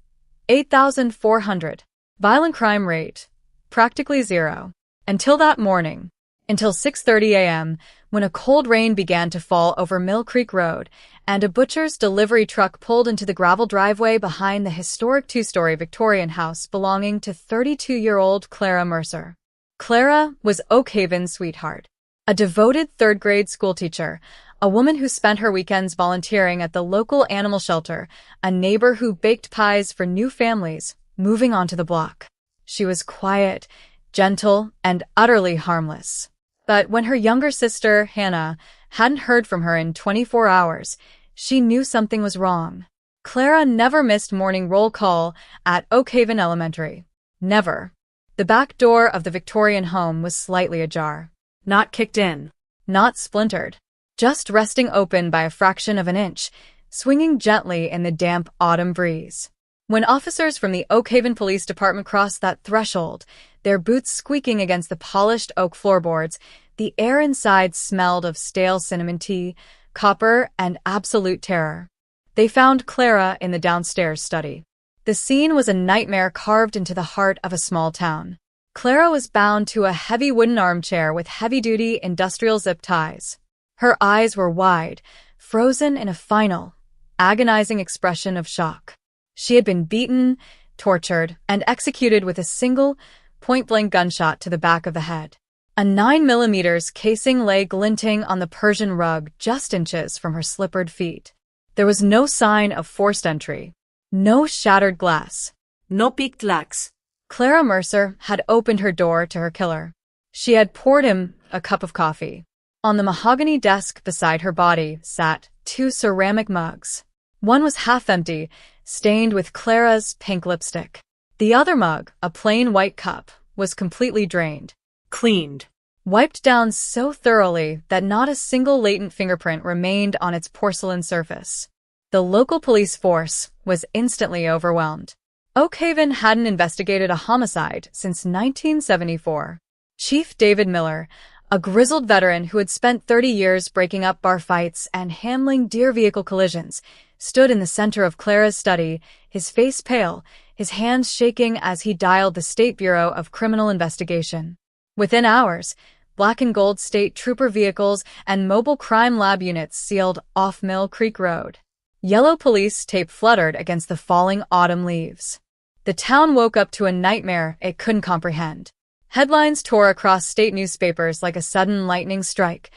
8,400. Violent crime rate: practically zero. Until that morning. Until 6:30 a.m., when a cold rain began to fall over Mill Creek Road, and a butcher's delivery truck pulled into the gravel driveway behind the historic two-story Victorian house belonging to 32-year-old Clara Mercer. Clara was Oak Haven's sweetheart, a devoted third-grade schoolteacher, a woman who spent her weekends volunteering at the local animal shelter, a neighbor who baked pies for new families moving onto the block. She was quiet, gentle, and utterly harmless. But when her younger sister, Hannah, hadn't heard from her in 24 hours, she knew something was wrong. Clara never missed morning roll call at Oak Haven Elementary. Never. The back door of the Victorian home was slightly ajar. Not kicked in. Not splintered. Just resting open by a fraction of an inch, swinging gently in the damp autumn breeze. When officers from the Oak Haven Police Department crossed that threshold, their boots squeaking against the polished oak floorboards, the air inside smelled of stale cinnamon tea, copper, and absolute terror. They found Clara in the downstairs study. The scene was a nightmare carved into the heart of a small town. Clara was bound to a heavy wooden armchair with heavy-duty industrial zip ties. Her eyes were wide, frozen in a final, agonizing expression of shock. She had been beaten, tortured, and executed with a single, point-blank gunshot to the back of the head. A 9mm casing lay glinting on the Persian rug just inches from her slippered feet. There was no sign of forced entry. No shattered glass. No peaked locks. Clara Mercer had opened her door to her killer. She had poured him a cup of coffee. On the mahogany desk beside her body sat 2 ceramic mugs. One was half empty, stained with Clara's pink lipstick. The other mug, a plain white cup, was completely drained. Cleaned. Wiped down so thoroughly that not a single latent fingerprint remained on its porcelain surface. The local police force was instantly overwhelmed. Oak Haven hadn't investigated a homicide since 1974. Chief David Miller, a grizzled veteran who had spent 30 years breaking up bar fights and handling deer vehicle collisions, stood in the center of Clara's study, his face pale, his hands shaking as he dialed the State Bureau of Criminal Investigation. Within hours, black and gold state trooper vehicles and mobile crime lab units sealed off Mill Creek Road. Yellow police tape fluttered against the falling autumn leaves. The town woke up to a nightmare it couldn't comprehend. Headlines tore across state newspapers like a sudden lightning strike.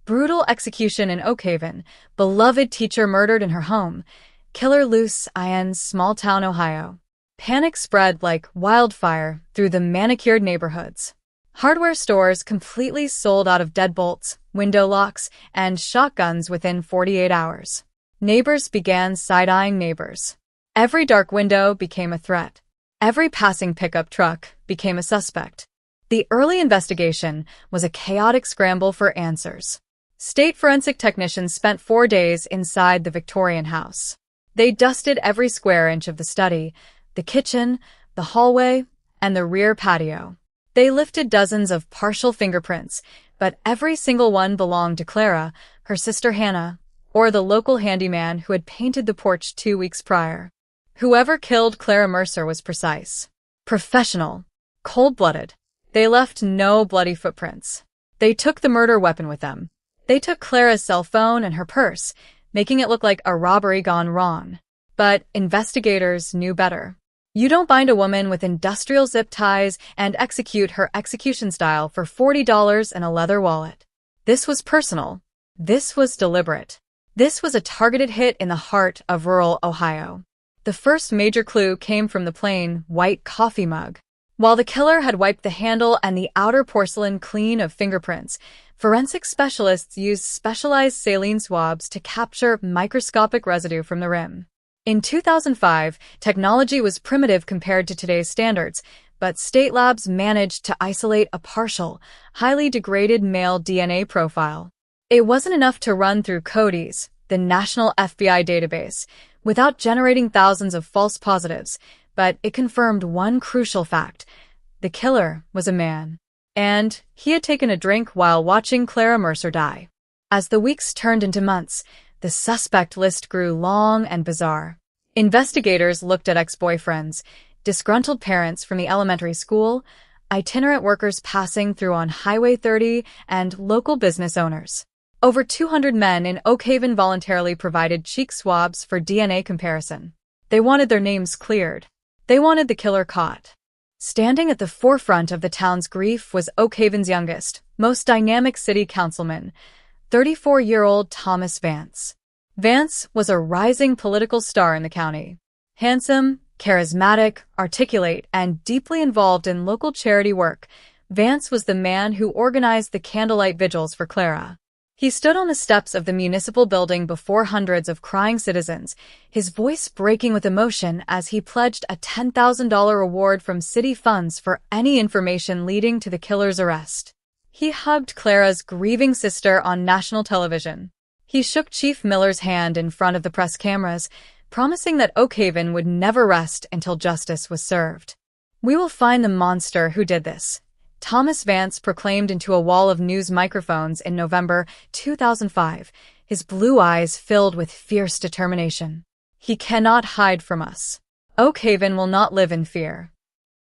Brutal execution in Oak Haven, beloved teacher murdered in her home, killer loose in small-town Ohio. Panic spread like wildfire through the manicured neighborhoods. Hardware stores completely sold out of deadbolts, window locks, and shotguns within 48 hours. Neighbors began side-eyeing neighbors. Every dark window became a threat. Every passing pickup truck became a suspect. The early investigation was a chaotic scramble for answers. State forensic technicians spent 4 days inside the Victorian house. They dusted every square inch of the study, the kitchen, the hallway, and the rear patio. They lifted dozens of partial fingerprints, but every single one belonged to Clara, her sister Hannah, or the local handyman who had painted the porch 2 weeks prior. Whoever killed Clara Mercer was precise, professional, cold-blooded. They left no bloody footprints. They took the murder weapon with them. They took Clara's cell phone and her purse, making it look like a robbery gone wrong. But investigators knew better. You don't bind a woman with industrial zip ties and execute her execution style for $40 and a leather wallet. This was personal. This was deliberate. This was a targeted hit in the heart of rural Ohio. The first major clue came from the plain, white coffee mug. While the killer had wiped the handle and the outer porcelain clean of fingerprints, forensic specialists used specialized saline swabs to capture microscopic residue from the rim. In 2005, technology was primitive compared to today's standards, but state labs managed to isolate a partial, highly degraded male DNA profile. It wasn't enough to run through CODIS, the National FBI database, without generating thousands of false positives, but it confirmed one crucial fact. The killer was a man. And he had taken a drink while watching Clara Mercer die. As the weeks turned into months, the suspect list grew long and bizarre. Investigators looked at ex-boyfriends, disgruntled parents from the elementary school, itinerant workers passing through on Highway 30, and local business owners. Over 200 men in Oak Haven voluntarily provided cheek swabs for DNA comparison. They wanted their names cleared. They wanted the killer caught. Standing at the forefront of the town's grief was Oak Haven's youngest, most dynamic city councilman, 34-year-old Thomas Vance. Vance was a rising political star in the county. Handsome, charismatic, articulate, and deeply involved in local charity work, Vance was the man who organized the candlelight vigils for Clara. He stood on the steps of the municipal building before hundreds of crying citizens, his voice breaking with emotion as he pledged a $10,000 reward from city funds for any information leading to the killer's arrest. He hugged Clara's grieving sister on national television. He shook Chief Miller's hand in front of the press cameras, promising that Oak Haven would never rest until justice was served. "We will find the monster who did this," Thomas Vance proclaimed into a wall of news microphones in November 2005, his blue eyes filled with fierce determination. "He cannot hide from us. Oak Haven will not live in fear."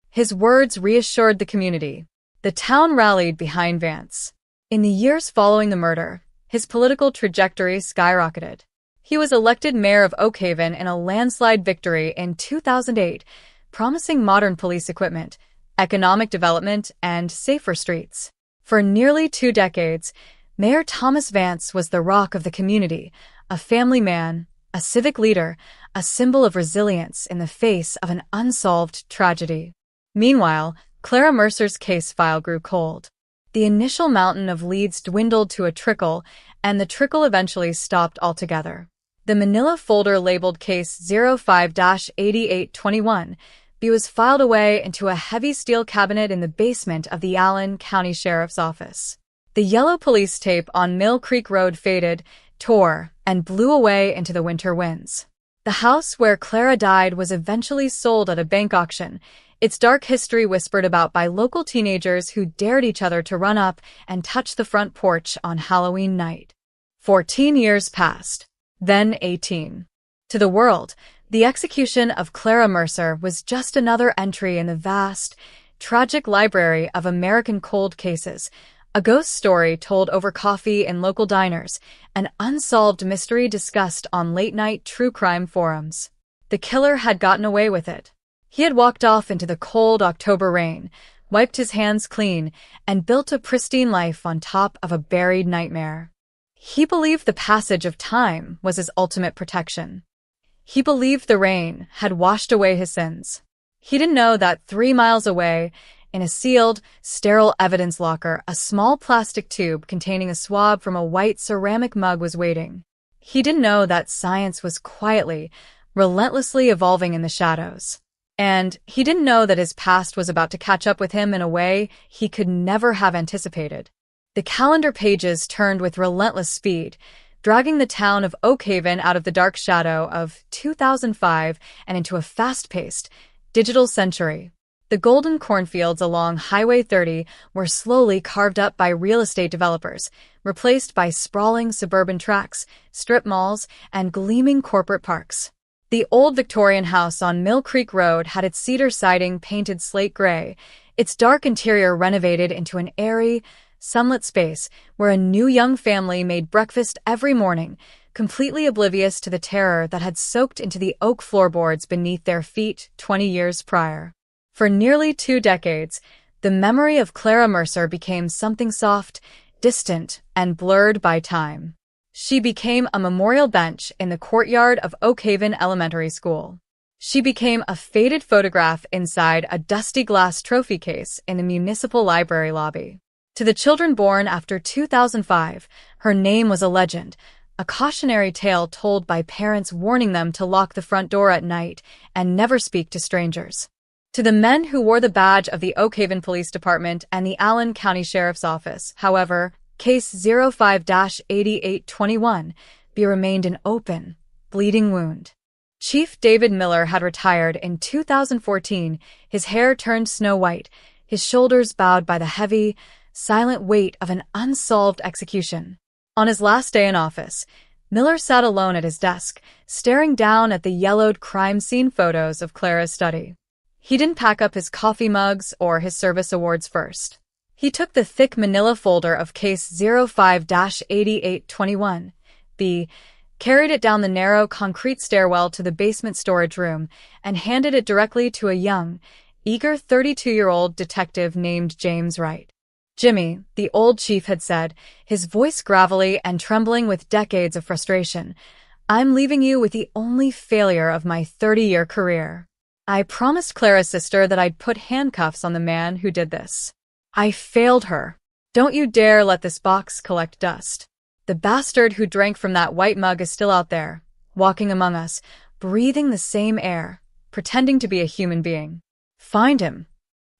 His words reassured the community. The town rallied behind Vance. In the years following the murder, his political trajectory skyrocketed. He was elected mayor of Oak Haven in a landslide victory in 2008, promising modern police equipment, economic development, and safer streets. For nearly 2 decades, Mayor Thomas Vance was the rock of the community, a family man, a civic leader, a symbol of resilience in the face of an unsolved tragedy. Meanwhile, Clara Mercer's case file grew cold. The initial mountain of leads dwindled to a trickle, and the trickle eventually stopped altogether. The manila folder labeled Case 05-8821 was filed away into a heavy steel cabinet in the basement of the Allen County Sheriff's Office. The yellow police tape on Mill Creek Road faded, tore, and blew away into the winter winds. The house where Clara died was eventually sold at a bank auction, its dark history whispered about by local teenagers who dared each other to run up and touch the front porch on Halloween night. 14 years passed, then 18. To the world, the execution of Clara Mercer was just another entry in the vast, tragic library of American cold cases, a ghost story told over coffee in local diners, an unsolved mystery discussed on late-night true crime forums. The killer had gotten away with it. He had walked off into the cold October rain, wiped his hands clean, and built a pristine life on top of a buried nightmare. He believed the passage of time was his ultimate protection. He believed the rain had washed away his sins. He didn't know that 3 miles away, in a sealed, sterile evidence locker, a small plastic tube containing a swab from a white ceramic mug was waiting. He didn't know that science was quietly, relentlessly evolving in the shadows. And he didn't know that his past was about to catch up with him in a way he could never have anticipated. The calendar pages turned with relentless speed, dragging the town of Oak Haven out of the dark shadow of 2005 and into a fast-paced, digital century. The golden cornfields along Highway 30 were slowly carved up by real estate developers, replaced by sprawling suburban tracts, strip malls, and gleaming corporate parks. The old Victorian house on Mill Creek Road had its cedar siding painted slate gray, its dark interior renovated into an airy, sunlit space where a new young family made breakfast every morning, completely oblivious to the terror that had soaked into the oak floorboards beneath their feet 20 years prior. For nearly 2 decades, the memory of Clara Mercer became something soft, distant and blurred by time. She became a memorial bench in the courtyard of Oak Haven Elementary School. She became a faded photograph inside a dusty glass trophy case in the municipal library lobby. To the children born after 2005, her name was a legend, a cautionary tale told by parents warning them to lock the front door at night and never speak to strangers. To the men who wore the badge of the Oak Haven Police Department and the Allen County Sheriff's Office, however, Case 05-8821 remained an open, bleeding wound. Chief David Miller had retired in 2014, his hair turned snow white, his shoulders bowed by the heavy, silent weight of an unsolved execution. On his last day in office, Miller sat alone at his desk, staring down at the yellowed crime scene photos of Clara's study. He didn't pack up his coffee mugs or his service awards first. He took the thick manila folder of Case 05-8821, carried it down the narrow concrete stairwell to the basement storage room, and handed it directly to a young, eager 32-year-old detective named James Wright. Jimmy, the old chief had said, his voice gravelly and trembling with decades of frustration, "I'm leaving you with the only failure of my 30-year career. I promised Clara's sister that I'd put handcuffs on the man who did this. I failed her. Don't you dare let this box collect dust. The bastard who drank from that white mug is still out there, walking among us, breathing the same air, pretending to be a human being. Find him."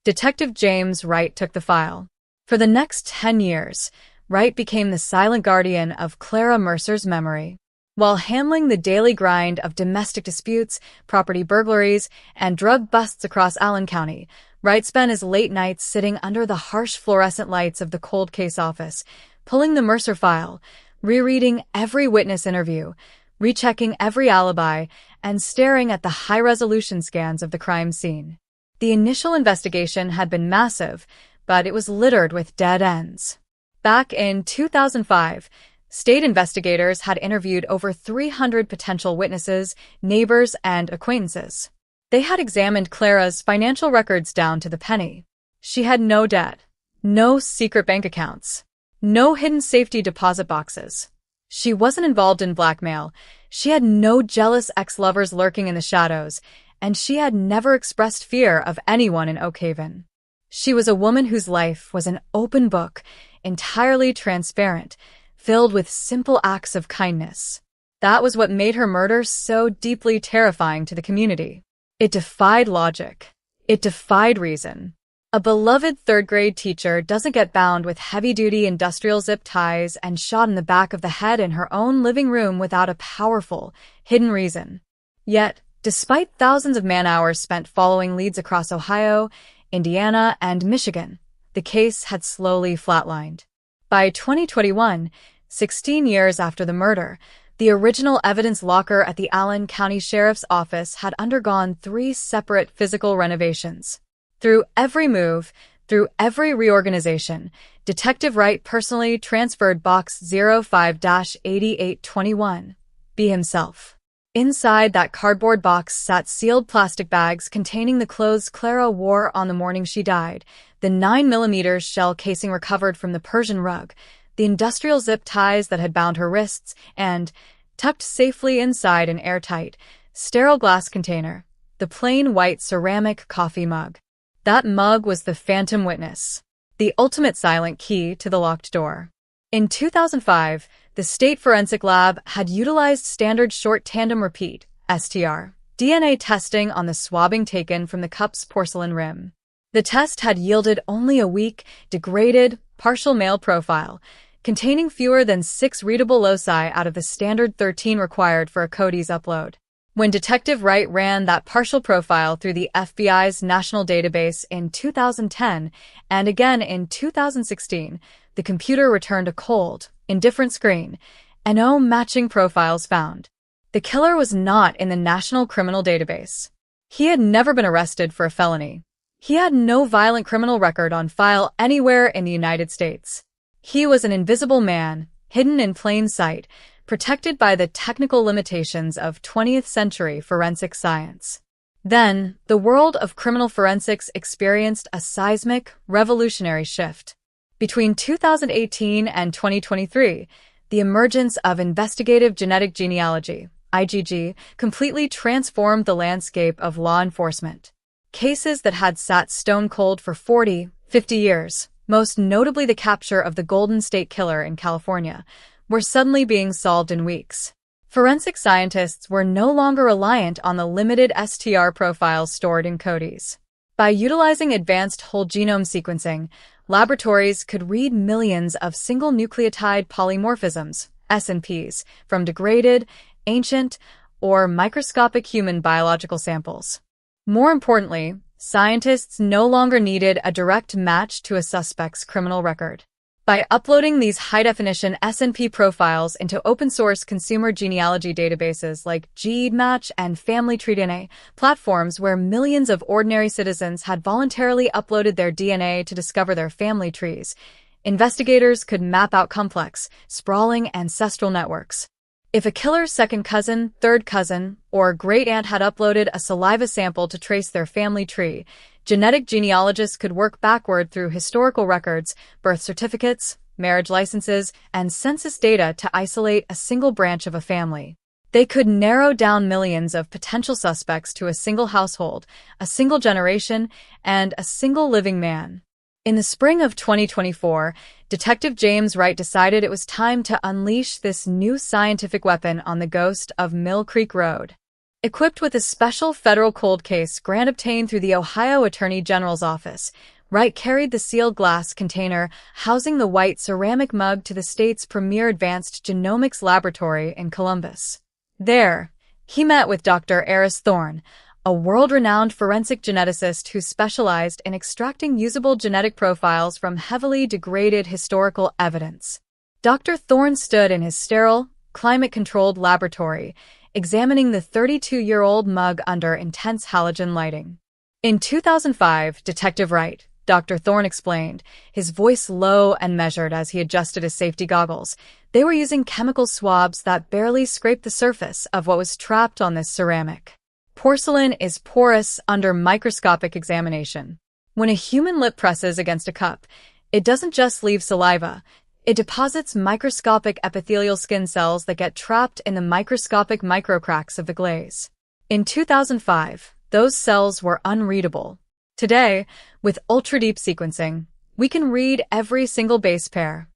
Detective James Wright took the file. For the next 10 years, Wright became the silent guardian of Clara Mercer's memory. While handling the daily grind of domestic disputes, property burglaries, and drug busts across Allen County, Wright spent his late nights sitting under the harsh fluorescent lights of the cold case office, pulling the Mercer file, rereading every witness interview, rechecking every alibi, and staring at the high-resolution scans of the crime scene. The initial investigation had been massive, but it was littered with dead ends. Back in 2005, state investigators had interviewed over 300 potential witnesses, neighbors, and acquaintances. They had examined Clara's financial records down to the penny. She had no debt, no secret bank accounts, no hidden safety deposit boxes. She wasn't involved in blackmail, she had no jealous ex-lovers lurking in the shadows, and she had never expressed fear of anyone in Oak Haven. She was a woman whose life was an open book, entirely transparent, filled with simple acts of kindness. That was what made her murder so deeply terrifying to the community. It defied logic. It defied reason. A beloved third-grade teacher doesn't get bound with heavy-duty industrial zip ties and shot in the back of the head in her own living room without a powerful, hidden reason. Yet, despite thousands of man-hours spent following leads across Ohio, Indiana, and Michigan, the case had slowly flatlined. By 2021, 16 years after the murder, the original evidence locker at the Allen County Sheriff's Office had undergone 3 separate physical renovations. Through every move, through every reorganization, Detective Wright personally transferred Box 05-8821, himself. Inside that cardboard box sat sealed plastic bags containing the clothes Clara wore on the morning she died, the 9mm shell casing recovered from the Persian rug, the industrial zip ties that had bound her wrists, and, tucked safely inside an airtight, sterile glass container, the plain white ceramic coffee mug. That mug was the phantom witness, the ultimate silent key to the locked door. In 2005, the State Forensic Lab had utilized standard short tandem repeat, STR, DNA testing on the swabbing taken from the cup's porcelain rim. The test had yielded only a weak, degraded, partial male profile, containing fewer than 6 readable loci out of the standard 13 required for a Cody's upload. When Detective Wright ran that partial profile through the FBI's national database in 2010 and again in 2016, the computer returned a cold, indifferent screen, and no matching profiles found. The killer was not in the National Criminal Database. He had never been arrested for a felony. He had no violent criminal record on file anywhere in the United States. He was an invisible man, hidden in plain sight, protected by the technical limitations of 20th century forensic science. Then, the world of criminal forensics experienced a seismic, revolutionary shift. Between 2018 and 2023, the emergence of investigative genetic genealogy, IgG, completely transformed the landscape of law enforcement. Cases that had sat stone cold for 40, 50 years, most notably the capture of the Golden State Killer in California, were suddenly being solved in weeks. Forensic scientists were no longer reliant on the limited STR profiles stored in CODIS. By utilizing advanced whole genome sequencing, laboratories could read millions of single nucleotide polymorphisms, SNPs, from degraded, ancient, or microscopic human biological samples. More importantly, scientists no longer needed a direct match to a suspect's criminal record. By uploading these high-definition SNP profiles into open-source consumer genealogy databases like GeneMatch and FamilyTreeDNA, platforms where millions of ordinary citizens had voluntarily uploaded their DNA to discover their family trees, investigators could map out complex, sprawling ancestral networks. If a killer's second cousin, third cousin, or great-aunt had uploaded a saliva sample to trace their family tree, genetic genealogists could work backward through historical records, birth certificates, marriage licenses, and census data to isolate a single branch of a family. They could narrow down millions of potential suspects to a single household, a single generation, and a single living man. In the spring of 2024, Detective James Wright decided it was time to unleash this new scientific weapon on the ghost of Mill Creek Road. Equipped with a special federal cold case grant obtained through the Ohio Attorney General's office, Wright carried the sealed glass container housing the white ceramic mug to the state's premier advanced genomics laboratory in Columbus. There, he met with Dr. Eris Thorne, a world-renowned forensic geneticist who specialized in extracting usable genetic profiles from heavily degraded historical evidence. Dr. Thorne stood in his sterile, climate-controlled laboratory, examining the 32-year-old mug under intense halogen lighting. In 2005, Detective Wright, Dr. Thorne explained, his voice low and measured as he adjusted his safety goggles, they were using chemical swabs that barely scraped the surface of what was trapped on this ceramic. Porcelain is porous under microscopic examination. When a human lip presses against a cup, it doesn't just leave saliva, it deposits microscopic epithelial skin cells that get trapped in the microscopic microcracks of the glaze. In 2005, those cells were unreadable. Today, with ultra-deep sequencing, we can read every single base pair.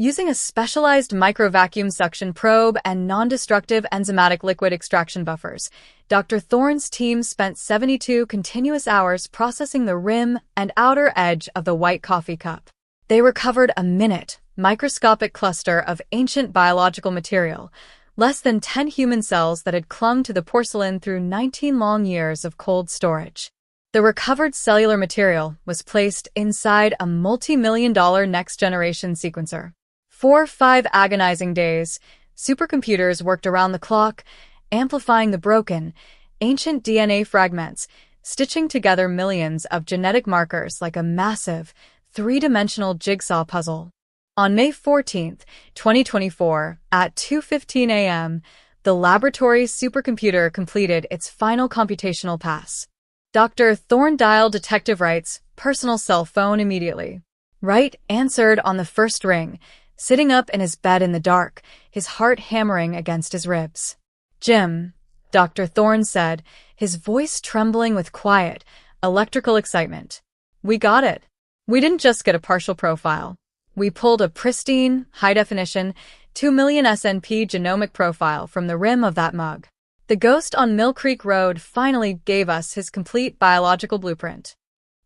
Using a specialized microvacuum suction probe and non-destructive enzymatic liquid extraction buffers, Dr. Thorne's team spent 72 continuous hours processing the rim and outer edge of the white coffee cup. They recovered a minute, microscopic cluster of ancient biological material, less than 10 human cells that had clung to the porcelain through 19 long years of cold storage. The recovered cellular material was placed inside a multi-million-dollar next-generation sequencer. For 5 agonizing days, supercomputers worked around the clock, amplifying the broken, ancient DNA fragments, stitching together millions of genetic markers like a massive, three-dimensional jigsaw puzzle. On May 14, 2024, at 2:15 a.m., the laboratory's supercomputer completed its final computational pass. Dr. Thorne dialed Detective Wright's personal cell phone immediately. Wright answered on the first ring, sitting up in his bed in the dark, his heart hammering against his ribs. "Jim," Dr. Thorne said, his voice trembling with quiet, electrical excitement. "We got it. We didn't just get a partial profile. We pulled a pristine, high-definition, 2 million SNP genomic profile from the rim of that mug. The ghost on Mill Creek Road finally gave us his complete biological blueprint."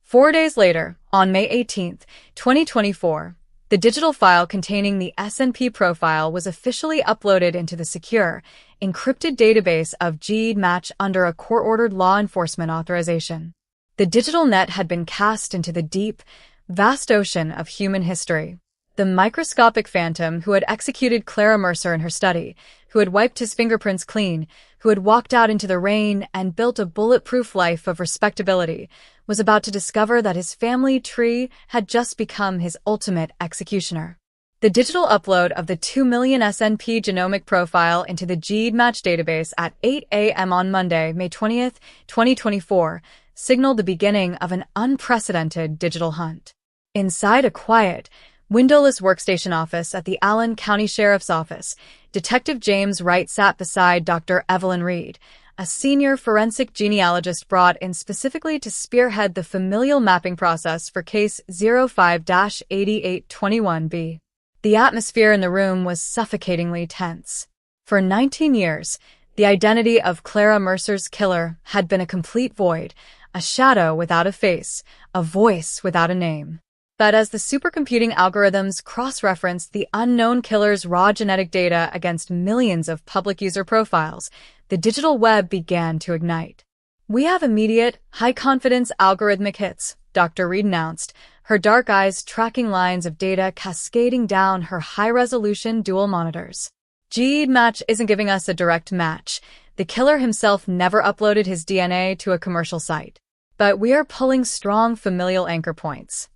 4 days later, on May 18, 2024, the digital file containing the SNP profile was officially uploaded into the secure, encrypted database of GeneMatch under a court-ordered law enforcement authorization. The digital net had been cast into the deep, vast ocean of human history. The microscopic phantom who had executed Clara Mercer in her study, who had wiped his fingerprints clean, who had walked out into the rain and built a bulletproof life of respectability, was about to discover that his family tree had just become his ultimate executioner. The digital upload of the 2 million SNP genomic profile into the GeneMatch database at 8 a.m. on Monday, May 20, 2024, signaled the beginning of an unprecedented digital hunt. Inside a quiet, windowless workstation office at the Allen County Sheriff's Office, Detective James Wright sat beside Dr. Evelyn Reed, a senior forensic genealogist brought in specifically to spearhead the familial mapping process for Case 05-8821B. The atmosphere in the room was suffocatingly tense. For 19 years, the identity of Clara Mercer's killer had been a complete void, a shadow without a face, a voice without a name. But as the supercomputing algorithms cross-referenced the unknown killer's raw genetic data against millions of public user profiles, the digital web began to ignite. "We have immediate, high-confidence algorithmic hits," Dr. Reed announced, her dark eyes tracking lines of data cascading down her high-resolution dual monitors. "GED match isn't giving us a direct match. The killer himself never uploaded his DNA to a commercial site. But we are pulling strong familial anchor points."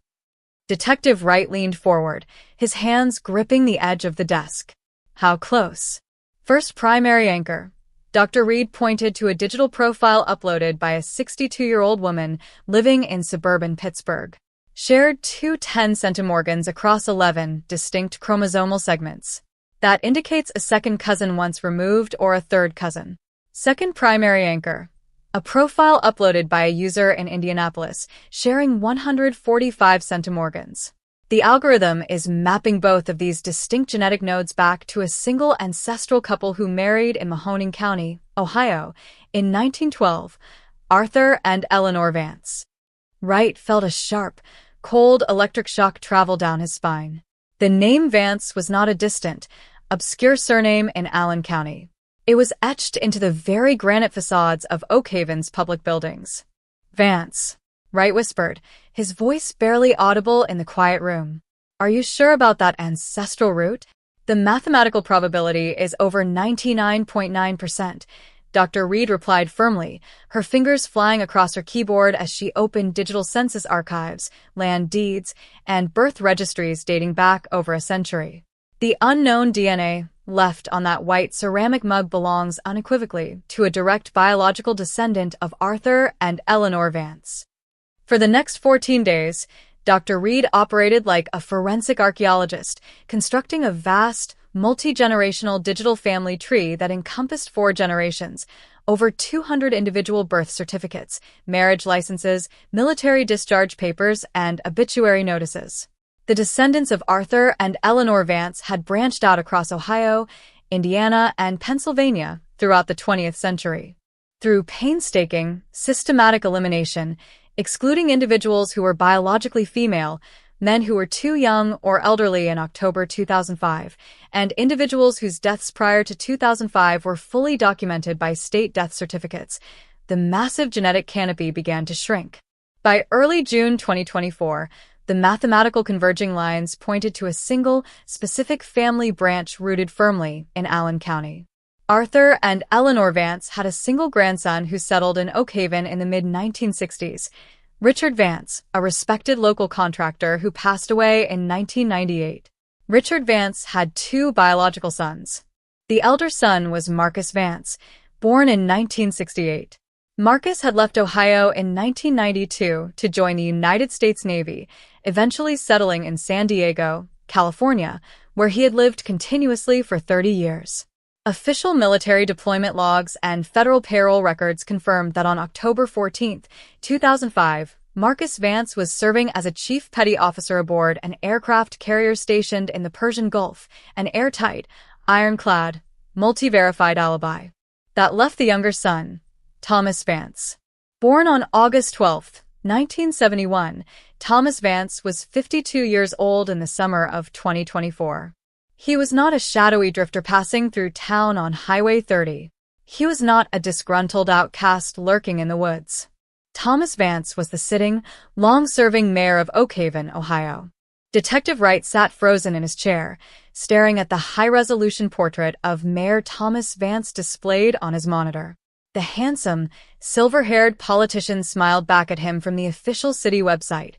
Detective Wright leaned forward, his hands gripping the edge of the desk. "How close?" "First primary anchor." Dr. Reed pointed to a digital profile uploaded by a 62-year-old woman living in suburban Pittsburgh. Shared 2 10 centimorgans across 11 distinct chromosomal segments. That indicates a second cousin once removed or a third cousin. Second primary anchor. A profile uploaded by a user in Indianapolis, sharing 145 centimorgans. The algorithm is mapping both of these distinct genetic nodes back to a single ancestral couple who married in Mahoning County, Ohio, in 1912, Arthur and Eleanor Vance. Wright felt a sharp, cold electric shock travel down his spine. The name Vance was not a distant, obscure surname in Allen County. It was etched into the very granite facades of Oak Haven's public buildings. "Vance," Wright whispered, his voice barely audible in the quiet room. "Are you sure about that ancestral root?" "The mathematical probability is over 99.9%, Dr. Reed replied firmly, her fingers flying across her keyboard as she opened digital census archives, land deeds, and birth registries dating back over a century. The unknown DNA left on that white ceramic mug belongs unequivocally to a direct biological descendant of Arthur and Eleanor Vance. For the next 14 days, Dr. Reed operated like a forensic archaeologist, constructing a vast, multi-generational digital family tree that encompassed 4 generations, over 200 individual birth certificates, marriage licenses, military discharge papers, and obituary notices. The descendants of Arthur and Eleanor Vance had branched out across Ohio, Indiana, and Pennsylvania throughout the 20th century. Through painstaking, systematic elimination, excluding individuals who were biologically female, men who were too young or elderly in October 2005, and individuals whose deaths prior to 2005 were fully documented by state death certificates, the massive genetic canopy began to shrink. By early June 2024, the mathematical converging lines pointed to a single, specific family branch rooted firmly in Allen County. Arthur and Eleanor Vance had a single grandson who settled in Oak Haven in the mid-1960s, Richard Vance, a respected local contractor who passed away in 1998. Richard Vance had 2 biological sons. The elder son was Marcus Vance, born in 1968. Marcus had left Ohio in 1992 to join the United States Navy, eventually settling in San Diego, California, where he had lived continuously for 30 years. Official military deployment logs and federal payroll records confirmed that on October 14, 2005, Marcus Vance was serving as a chief petty officer aboard an aircraft carrier stationed in the Persian Gulf, an airtight, ironclad, multi-verified alibi. That left the younger son, Thomas Vance. Born on August 12, 1971, Thomas Vance was 52 years old in the summer of 2024. He was not a shadowy drifter passing through town on Highway 30. He was not a disgruntled outcast lurking in the woods. Thomas Vance was the sitting, long-serving mayor of Oak Haven, Ohio. Detective Wright sat frozen in his chair, staring at the high-resolution portrait of Mayor Thomas Vance displayed on his monitor. The handsome, silver-haired politician smiled back at him from the official city website,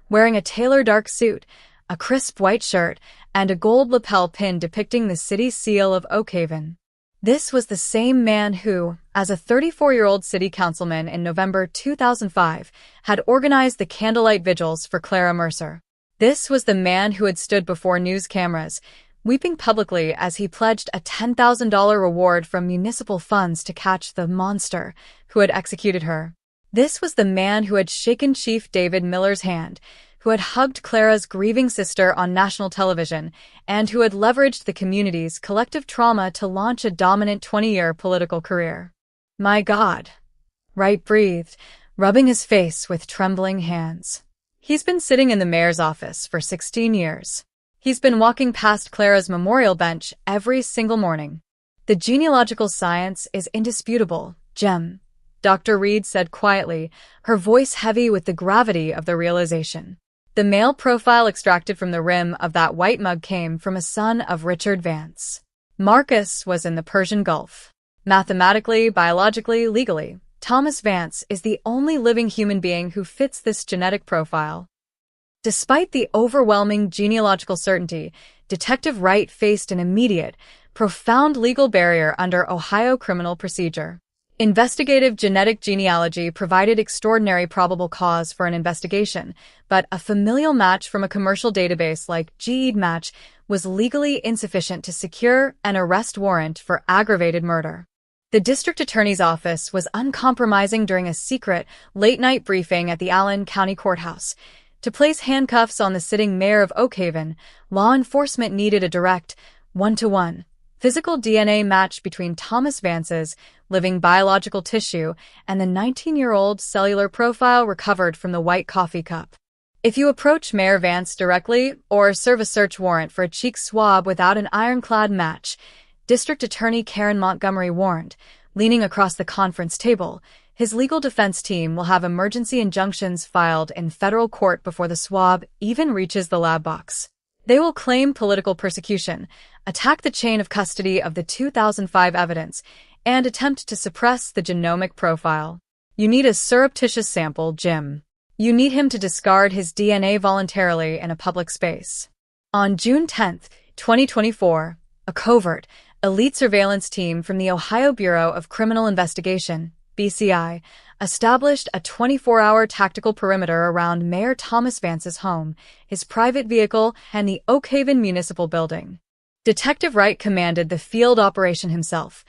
wearing a tailored dark suit, a crisp white shirt, and a gold lapel pin depicting the city seal of Oak Haven. This was the same man who, as a 34-year-old city councilman in November 2005, had organized the candlelight vigils for Clara Mercer. This was the man who had stood before news cameras, weeping publicly as he pledged a $10,000 reward from municipal funds to catch the monster who had executed her. This was the man who had shaken Chief David Miller's hand, who had hugged Clara's grieving sister on national television, and who had leveraged the community's collective trauma to launch a dominant 20-year political career. My God, Wright breathed, rubbing his face with trembling hands. He's been sitting in the mayor's office for 16 years. He's been walking past Clara's memorial bench every single morning. The genealogical science is indisputable, Jem, Dr. Reed said quietly, her voice heavy with the gravity of the realization. The male profile extracted from the rim of that white mug came from a son of Richard Vance. Marcus was in the Persian Gulf. Mathematically, biologically, legally, Thomas Vance is the only living human being who fits this genetic profile. Despite the overwhelming genealogical certainty, Detective Wright faced an immediate, profound legal barrier under Ohio criminal procedure. Investigative genetic genealogy provided extraordinary probable cause for an investigation, but a familial match from a commercial database like GEDmatch was legally insufficient to secure an arrest warrant for aggravated murder. The district attorney's office was uncompromising during a secret, late-night briefing at the Allen County Courthouse. To place handcuffs on the sitting mayor of Oak Haven, law enforcement needed a direct, one-to-one, physical DNA match between Thomas Vance's living biological tissue and the 19-year-old cellular profile recovered from the white coffee cup. If you approach Mayor Vance directly or serve a search warrant for a cheek swab without an ironclad match, District Attorney Karen Montgomery warned, leaning across the conference table, his legal defense team will have emergency injunctions filed in federal court before the swab even reaches the lab box. They will claim political persecution, attack the chain of custody of the 2005 evidence, and attempt to suppress the genomic profile. You need a surreptitious sample, Jim. You need him to discard his DNA voluntarily in a public space. On June 10, 2024, a covert, elite surveillance team from the Ohio Bureau of Criminal Investigation, BCI, established a 24-hour tactical perimeter around Mayor Thomas Vance's home, his private vehicle, and the Oak Haven Municipal Building. Detective Wright commanded the field operation himself,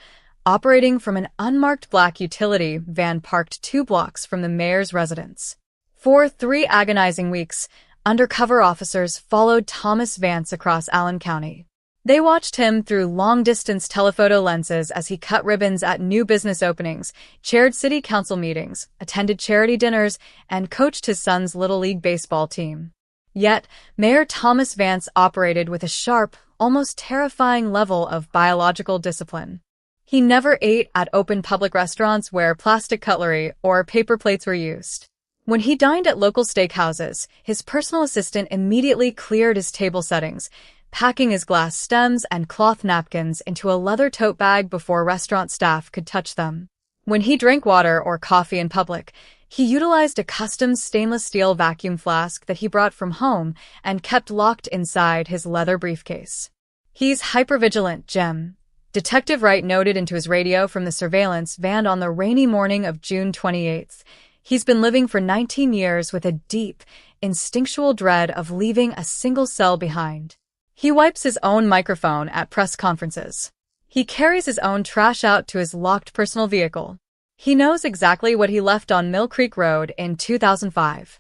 operating from an unmarked black utility van parked 2 blocks from the mayor's residence. For 3 agonizing weeks, undercover officers followed Thomas Vance across Allen County. They watched him through long-distance telephoto lenses as he cut ribbons at new business openings, chaired city council meetings, attended charity dinners, and coached his son's Little League baseball team. Yet, Mayor Thomas Vance operated with a sharp, almost terrifying level of biological discipline. He never ate at open public restaurants where plastic cutlery or paper plates were used. When he dined at local steakhouses, his personal assistant immediately cleared his table settings, packing his glass stems and cloth napkins into a leather tote bag before restaurant staff could touch them. When he drank water or coffee in public, he utilized a custom stainless steel vacuum flask that he brought from home and kept locked inside his leather briefcase. He's hypervigilant, Jim, Detective Wright noted into his radio from the surveillance van on the rainy morning of June 28th. He's been living for 19 years with a deep, instinctual dread of leaving a single cell behind. He wipes his own microphone at press conferences. He carries his own trash out to his locked personal vehicle. He knows exactly what he left on Mill Creek Road in 2005.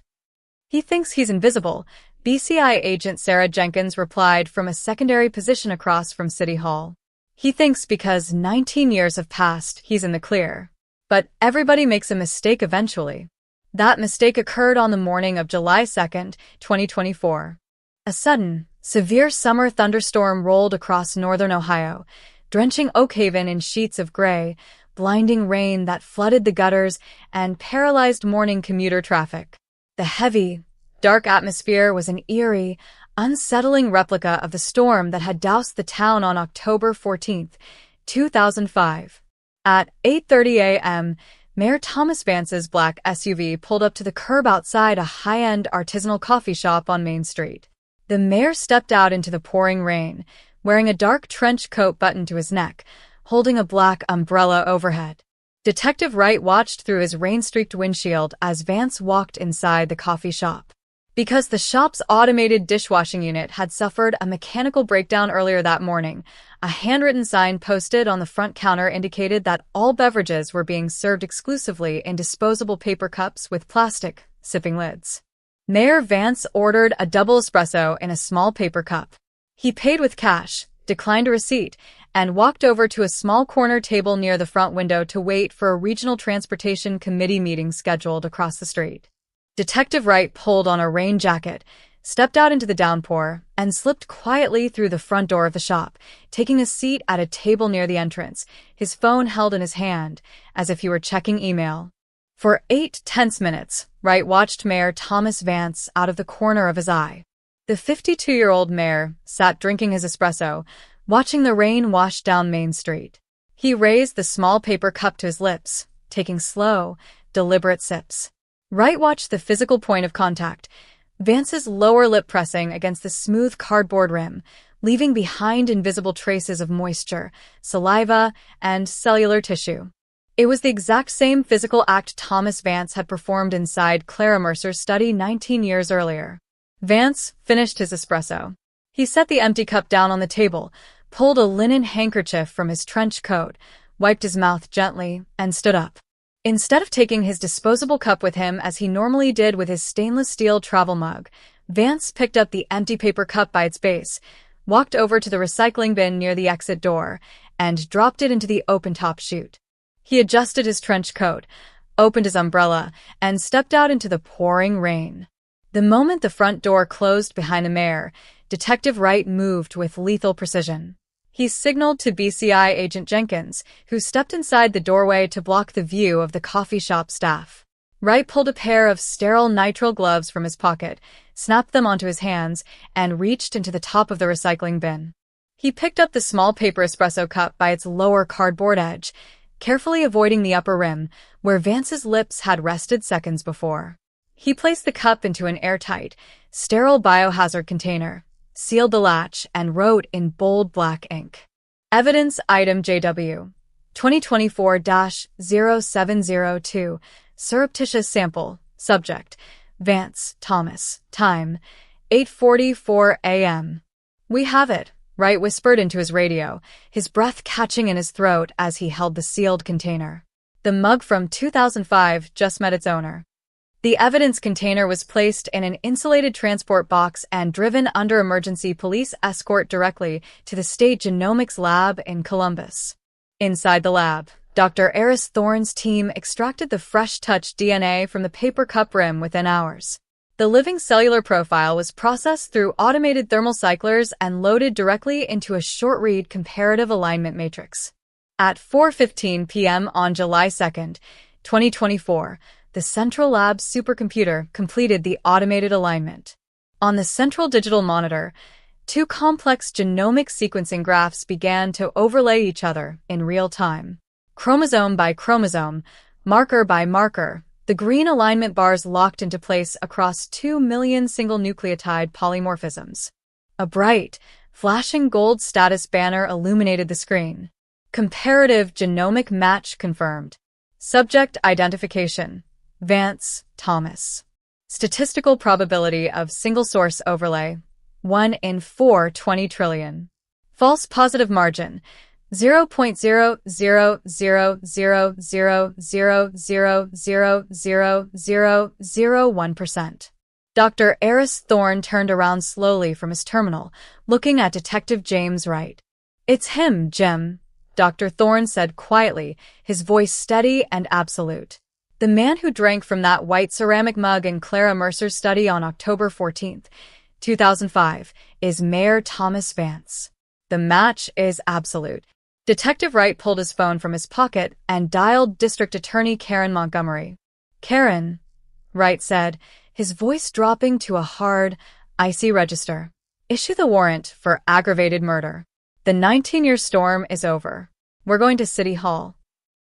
He thinks he's invisible, BCI agent Sarah Jenkins replied from a secondary position across from City Hall. He thinks because 19 years have passed, he's in the clear. But everybody makes a mistake eventually. That mistake occurred on the morning of July 2nd, 2024. A sudden, severe summer thunderstorm rolled across northern Ohio, drenching Oak Haven in sheets of gray, blinding rain that flooded the gutters and paralyzed morning commuter traffic. The heavy, dark atmosphere was an eerie, unsettling replica of the storm that had doused the town on October 14, 2005. At 8:30 a.m., Mayor Thomas Vance's black SUV pulled up to the curb outside a high-end artisanal coffee shop on Main Street. The mayor stepped out into the pouring rain, wearing a dark trench coat buttoned to his neck, holding a black umbrella overhead. Detective Wright watched through his rain-streaked windshield as Vance walked inside the coffee shop. Because the shop's automated dishwashing unit had suffered a mechanical breakdown earlier that morning, a handwritten sign posted on the front counter indicated that all beverages were being served exclusively in disposable paper cups with plastic sipping lids. Mayor Vance ordered a double espresso in a small paper cup. He paid with cash, declined a receipt, and walked over to a small corner table near the front window to wait for a regional transportation committee meeting scheduled across the street. Detective Wright pulled on a rain jacket, stepped out into the downpour, and slipped quietly through the front door of the shop, taking a seat at a table near the entrance, his phone held in his hand, as if he were checking email. For 8 tense minutes, Wright watched Mayor Thomas Vance out of the corner of his eye. The 52-year-old mayor sat drinking his espresso, watching the rain wash down Main Street. He raised the small paper cup to his lips, taking slow, deliberate sips. Wright watched the physical point of contact, Vance's lower lip pressing against the smooth cardboard rim, leaving behind invisible traces of moisture, saliva, and cellular tissue. It was the exact same physical act Thomas Vance had performed inside Clara Mercer's study 19 years earlier. Vance finished his espresso. He set the empty cup down on the table, pulled a linen handkerchief from his trench coat, wiped his mouth gently, and stood up. Instead of taking his disposable cup with him as he normally did with his stainless steel travel mug, Vance picked up the empty paper cup by its base, walked over to the recycling bin near the exit door, and dropped it into the open-top chute. He adjusted his trench coat, opened his umbrella, and stepped out into the pouring rain. The moment the front door closed behind the mayor, Detective Wright moved with lethal precision. He signaled to BCI Agent Jenkins, who stepped inside the doorway to block the view of the coffee shop staff. Wright pulled a pair of sterile nitrile gloves from his pocket, snapped them onto his hands, and reached into the top of the recycling bin. He picked up the small paper espresso cup by its lower cardboard edge, carefully avoiding the upper rim, where Vance's lips had rested seconds before. He placed the cup into an airtight, sterile biohazard container, sealed the latch, and wrote in bold black ink. Evidence Item JW 2024-0702 Surreptitious Sample Subject Vance Thomas Time 8:44 a.m. We have it, Wright whispered into his radio, his breath catching in his throat as he held the sealed container. The mug from 2005 just met its owner. The evidence container was placed in an insulated transport box and driven under emergency police escort directly to the State Genomics Lab in Columbus. Inside the lab, Dr. Eris Thorne's team extracted the fresh-touch DNA from the paper cup rim within hours. The living cellular profile was processed through automated thermal cyclers and loaded directly into a short-read comparative alignment matrix. At 4:15 p.m. on July 2, 2024, the Central Lab supercomputer completed the automated alignment. On the central digital monitor, 2 complex genomic sequencing graphs began to overlay each other in real time. Chromosome by chromosome, marker by marker, the green alignment bars locked into place across 2 million single nucleotide polymorphisms. A bright, flashing gold status banner illuminated the screen. Comparative genomic match confirmed. Subject identification: Vance Thomas. Statistical probability of single-source overlay: 1 in 420 trillion. False positive margin: 0.00000000001%. Dr. Eris Thorne turned around slowly from his terminal, looking at Detective James Wright. "It's him, Jim," Dr. Thorne said quietly, his voice steady and absolute. "The man who drank from that white ceramic mug in Clara Mercer's study on October 14, 2005, is Mayor Thomas Vance. The match is absolute." Detective Wright pulled his phone from his pocket and dialed District Attorney Karen Montgomery. "Karen," Wright said, his voice dropping to a hard, icy register. "Issue the warrant for aggravated murder. The 19-year storm is over. We're going to City Hall."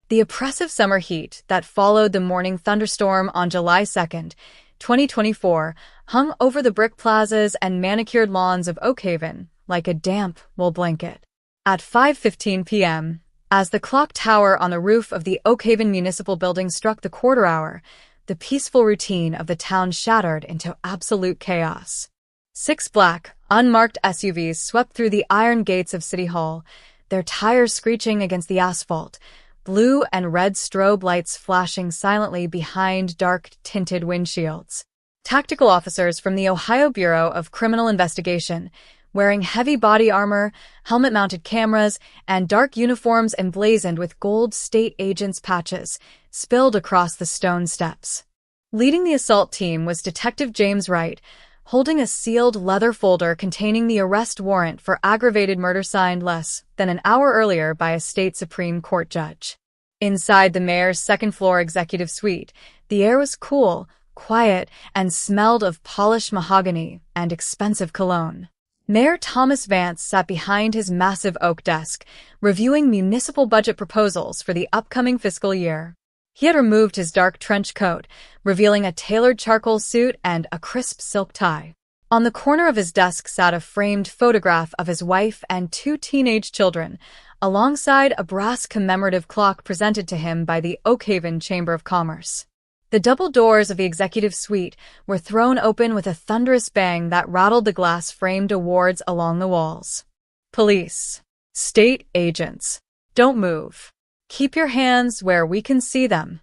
The oppressive summer heat that followed the morning thunderstorm on July 2, 2024, hung over the brick plazas and manicured lawns of Oak Haven like a damp wool blanket. At 5:15 p.m., as the clock tower on the roof of the Oak Haven Municipal Building struck the quarter hour, the peaceful routine of the town shattered into absolute chaos. 6 black, unmarked SUVs swept through the iron gates of City Hall, their tires screeching against the asphalt, blue and red strobe lights flashing silently behind dark-tinted windshields. Tactical officers from the Ohio Bureau of Criminal Investigation, wearing heavy body armor, helmet-mounted cameras, and dark uniforms emblazoned with gold state agents' patches, spilled across the stone steps. Leading the assault team was Detective James Wright, holding a sealed leather folder containing the arrest warrant for aggravated murder signed less than an hour earlier by a state Supreme Court judge. Inside the mayor's second-floor executive suite, the air was cool, quiet, and smelled of polished mahogany and expensive cologne. Mayor Thomas Vance sat behind his massive oak desk, reviewing municipal budget proposals for the upcoming fiscal year. He had removed his dark trench coat, revealing a tailored charcoal suit and a crisp silk tie. On the corner of his desk sat a framed photograph of his wife and 2 teenage children, alongside a brass commemorative clock presented to him by the Oakhaven Chamber of Commerce. The double doors of the executive suite were thrown open with a thunderous bang that rattled the glass-framed awards along the walls. Police. State agents. Don't move. Keep your hands where we can see them.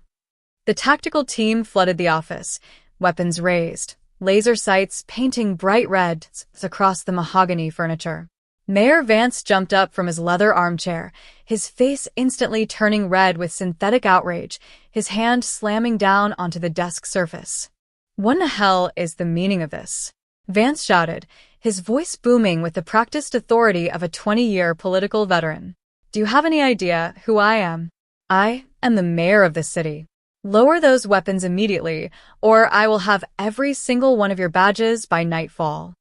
The tactical team flooded the office, weapons raised, laser sights painting bright reds across the mahogany furniture. Mayor Vance jumped up from his leather armchair, his face instantly turning red with synthetic outrage, his hand slamming down onto the desk surface. "What in the hell is the meaning of this?" Vance shouted, his voice booming with the practiced authority of a 20-year political veteran. "Do you have any idea who I am? I am the mayor of this city. Lower those weapons immediately, or I will have every single one of your badges by nightfall."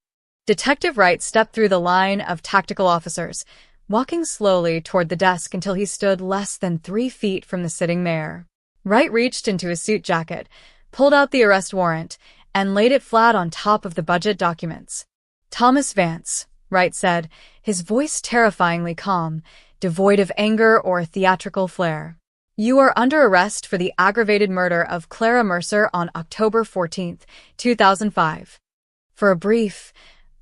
Detective Wright stepped through the line of tactical officers, walking slowly toward the desk until he stood less than 3 feet from the sitting mayor. Wright reached into his suit jacket, pulled out the arrest warrant, and laid it flat on top of the budget documents. "Thomas Vance," Wright said, his voice terrifyingly calm, devoid of anger or theatrical flair. "You are under arrest for the aggravated murder of Clara Mercer on October 14th, 2005. For a brief,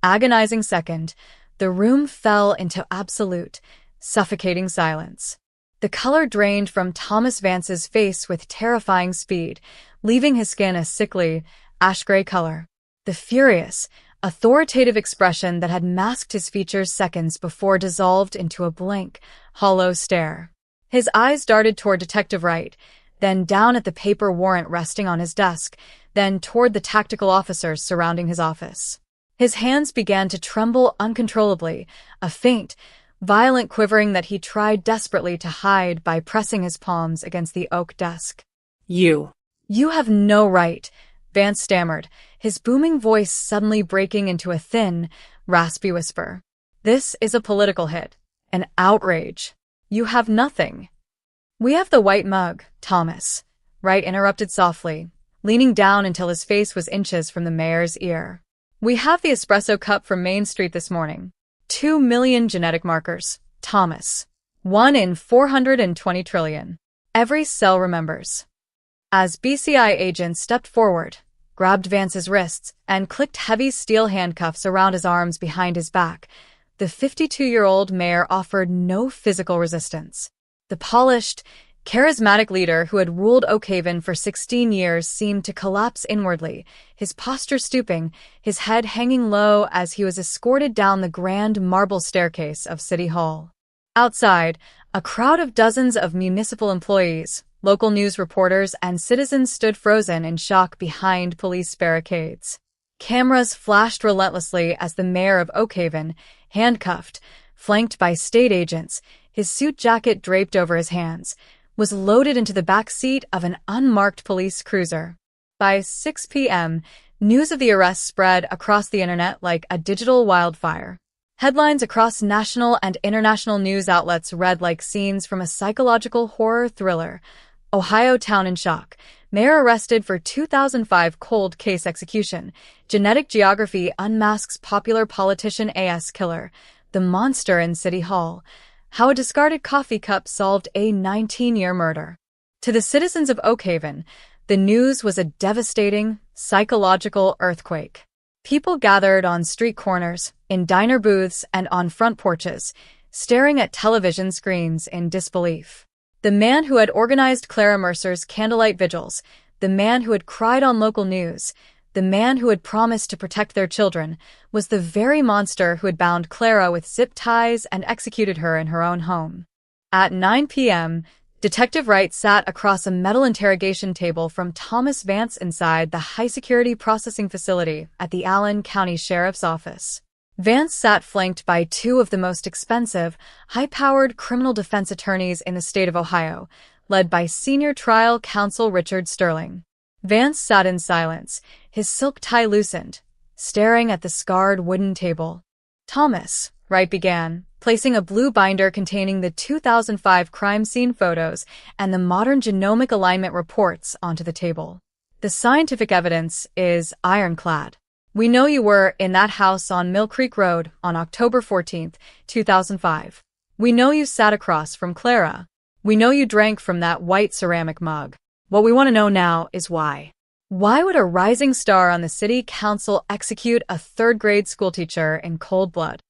agonizing second, the room fell into absolute, suffocating silence. The color drained from Thomas Vance's face with terrifying speed, leaving his skin a sickly, ash-gray color. The furious, authoritative expression that had masked his features seconds before dissolved into a blank, hollow stare. His eyes darted toward Detective Wright, then down at the paper warrant resting on his desk, then toward the tactical officers surrounding his office. His hands began to tremble uncontrollably, a faint, violent quivering that he tried desperately to hide by pressing his palms against the oak desk. You have no right," Vance stammered, his booming voice suddenly breaking into a thin, raspy whisper. "This is a political hit, an outrage. You have nothing." "We have the white mug, Thomas," Wright interrupted softly, leaning down until his face was inches from the mayor's ear. "We have the espresso cup from Main Street this morning. 2 million genetic markers, Thomas. 1 in 420 trillion. Every cell remembers." As BCI agents stepped forward, grabbed Vance's wrists, and clicked heavy steel handcuffs around his arms behind his back, the 52-year-old mayor offered no physical resistance. The polished, charismatic leader who had ruled Oakhaven for 16 years seemed to collapse inwardly, his posture stooping, his head hanging low as he was escorted down the grand marble staircase of City Hall. Outside, a crowd of dozens of municipal employees, local news reporters, and citizens stood frozen in shock behind police barricades. Cameras flashed relentlessly as the mayor of Oakhaven, handcuffed, flanked by state agents, his suit jacket draped over his hands, was loaded into the back seat of an unmarked police cruiser. By 6 p.m., news of the arrest spread across the internet like a digital wildfire. Headlines across national and international news outlets read like scenes from a psychological horror thriller. Ohio town in shock. Mayor arrested for 2005 cold case execution. Genetic geography unmasks popular politician AS killer. The monster in City Hall. How a discarded coffee cup solved a 19-year murder. To the citizens of Oakhaven, The news was a devastating, psychological earthquake. People gathered on street corners, in diner booths, and on front porches, staring at television screens in disbelief. The man who had organized Clara Mercer's candlelight vigils, the man who had cried on local news, the man who had promised to protect their children, was the very monster who had bound Clara with zip ties and executed her in her own home. At 9 p.m., Detective Wright sat across a metal interrogation table from Thomas Vance inside the high-security processing facility at the Allen County Sheriff's Office. Vance sat flanked by two of the most expensive, high-powered criminal defense attorneys in the state of Ohio, led by senior trial counsel Richard Sterling. Vance sat in silence, his silk tie loosened, staring at the scarred wooden table. "Thomas," Wright began, placing a blue binder containing the 2005 crime scene photos and the modern genomic alignment reports onto the table. "The scientific evidence is ironclad. We know you were in that house on Mill Creek Road on October 14, 2005. We know you sat across from Clara. We know you drank from that white ceramic mug. What we want to know now is why. Why would a rising star on the city council execute a third-grade schoolteacher in cold blood?"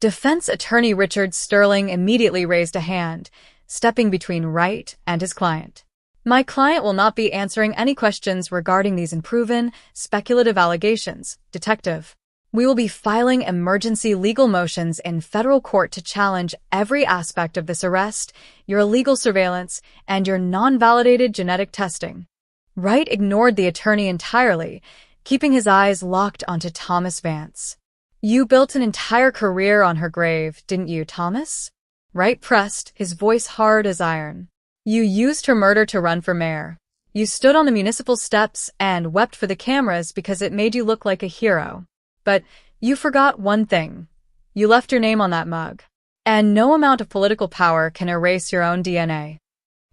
Defense attorney Richard Sterling immediately raised a hand, stepping between Wright and his client. "My client will not be answering any questions regarding these unproven, speculative allegations, Detective. We will be filing emergency legal motions in federal court to challenge every aspect of this arrest, your illegal surveillance, and your non-validated genetic testing." Wright ignored the attorney entirely, keeping his eyes locked onto Thomas Vance. "You built an entire career on her grave, didn't you, Thomas?" Wright pressed, his voice hard as iron. "You used her murder to run for mayor. You stood on the municipal steps and wept for the cameras because it made you look like a hero. But you forgot one thing. You left your name on that mug. And no amount of political power can erase your own DNA."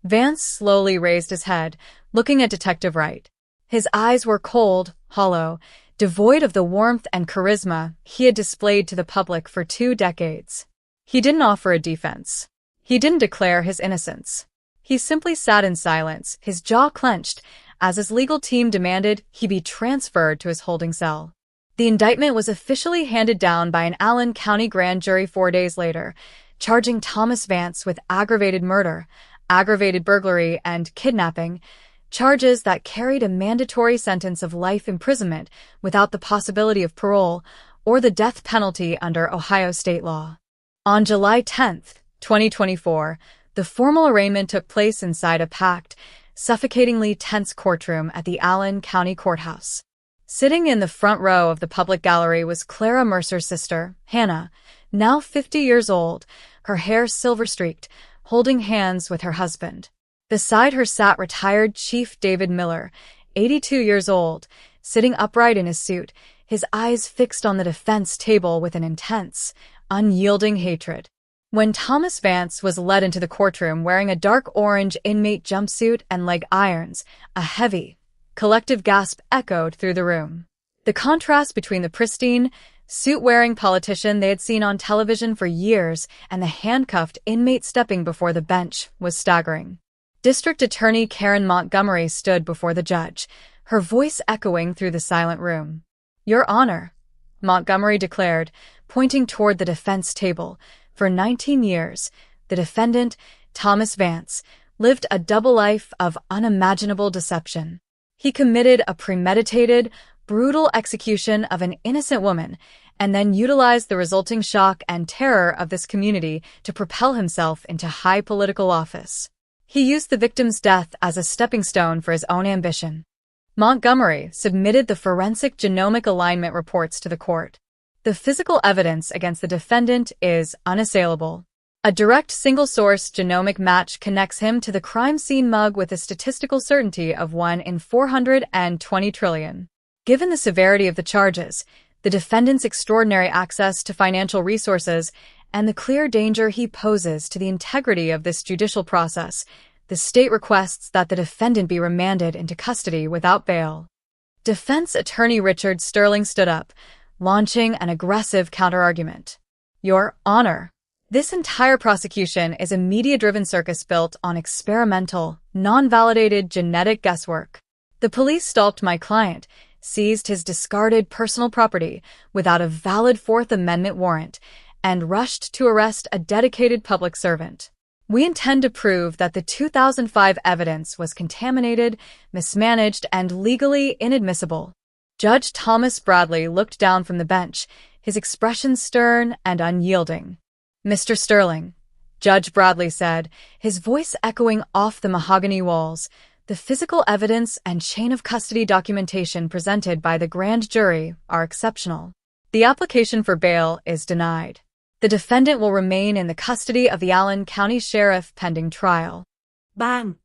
Vance slowly raised his head, looking at Detective Wright. His eyes were cold, hollow, devoid of the warmth and charisma he had displayed to the public for 2 decades. He didn't offer a defense. He didn't declare his innocence. He simply sat in silence, his jaw clenched, as his legal team demanded he be transferred to his holding cell. The indictment was officially handed down by an Allen County grand jury 4 days later, charging Thomas Vance with aggravated murder, aggravated burglary, and kidnapping, charges that carried a mandatory sentence of life imprisonment without the possibility of parole or the death penalty under Ohio state law. On July 10, 2024, the formal arraignment took place inside a packed, suffocatingly tense courtroom at the Allen County Courthouse. Sitting in the front row of the public gallery was Clara Mercer's sister, Hannah, now 50 years old, her hair silver-streaked, holding hands with her husband. Beside her sat retired Chief David Miller, 82 years old, sitting upright in his suit, his eyes fixed on the defense table with an intense, unyielding hatred. When Thomas Vance was led into the courtroom wearing a dark orange inmate jumpsuit and leg irons, a heavy, collective gasp echoed through the room. The contrast between the pristine, suit-wearing politician they had seen on television for years and the handcuffed inmate stepping before the bench was staggering. District Attorney Karen Montgomery stood before the judge, her voice echoing through the silent room. "Your Honor," Montgomery declared, pointing toward the defense table, "for 19 years, the defendant, Thomas Vance, lived a double life of unimaginable deception. He committed a premeditated, brutal execution of an innocent woman and then utilized the resulting shock and terror of this community to propel himself into high political office. He used the victim's death as a stepping stone for his own ambition." Montgomery submitted the forensic genomic alignment reports to the court. The physical evidence against the defendant is unassailable. A direct single-source genomic match connects him to the crime scene mug with a statistical certainty of 1 in 420 trillion. Given the severity of the charges, the defendant's extraordinary access to financial resources, and the clear danger he poses to the integrity of this judicial process, the state requests that the defendant be remanded into custody without bail. Defense attorney Richard Sterling stood up, launching an aggressive counterargument. "Your Honor, this entire prosecution is a media-driven circus built on experimental, non-validated genetic guesswork. The police stalked my client, seized his discarded personal property without a valid Fourth Amendment warrant, and rushed to arrest a dedicated public servant. We intend to prove that the 2005 evidence was contaminated, mismanaged, and legally inadmissible. Judge Thomas Bradley looked down from the bench, his expression stern and unyielding. "Mr. Sterling," Judge Bradley said, his voice echoing off the mahogany walls, "the physical evidence and chain of custody documentation presented by the grand jury are exceptional. The application for bail is denied. The defendant will remain in the custody of the Allen County Sheriff pending trial." Bang!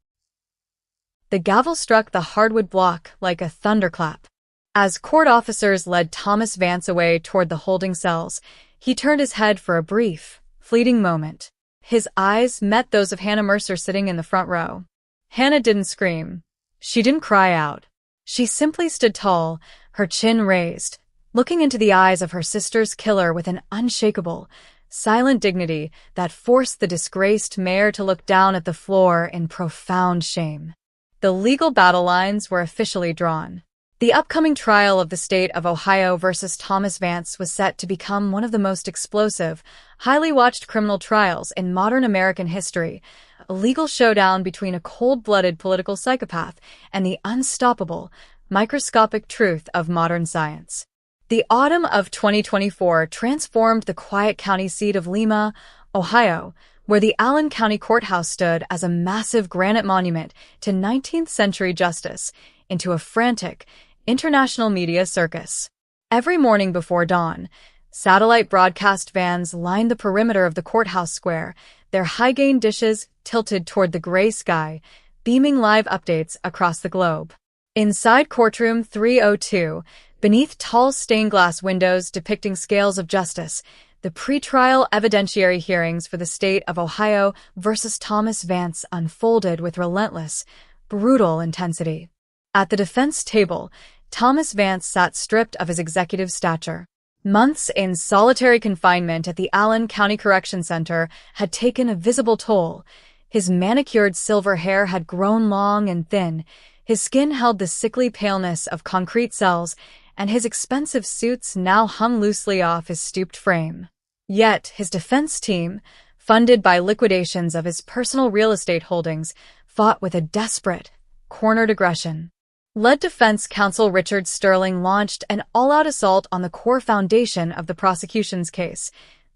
The gavel struck the hardwood block like a thunderclap. As court officers led Thomas Vance away toward the holding cells, he turned his head for a brief, fleeting moment. His eyes met those of Hannah Mercer sitting in the front row. Hannah didn't scream. She didn't cry out. She simply stood tall, her chin raised, looking into the eyes of her sister's killer with an unshakable, silent dignity that forced the disgraced mayor to look down at the floor in profound shame. The legal battle lines were officially drawn. The upcoming trial of the state of Ohio versus Thomas Vance was set to become one of the most explosive, highly watched criminal trials in modern American history, a legal showdown between a cold-blooded political psychopath and the unstoppable, microscopic truth of modern science. The autumn of 2024 transformed the quiet county seat of Lima, Ohio, where the Allen County Courthouse stood as a massive granite monument to 19th-century justice, into a frantic, international media circus. Every morning before dawn, satellite broadcast vans lined the perimeter of the courthouse square, their high-gain dishes tilted toward the gray sky, beaming live updates across the globe. Inside courtroom 302, beneath tall stained-glass windows depicting scales of justice, the pretrial evidentiary hearings for the state of Ohio versus Thomas Vance unfolded with relentless, brutal intensity. At the defense table, Thomas Vance sat stripped of his executive stature. Months in solitary confinement at the Allen County Correction Center had taken a visible toll. His manicured silver hair had grown long and thin, his skin held the sickly paleness of concrete cells, and his expensive suits now hung loosely off his stooped frame. Yet his defense team, funded by liquidations of his personal real estate holdings, fought with a desperate, cornered aggression. Lead defense counsel Richard Sterling launched an all-out assault on the core foundation of the prosecution's case,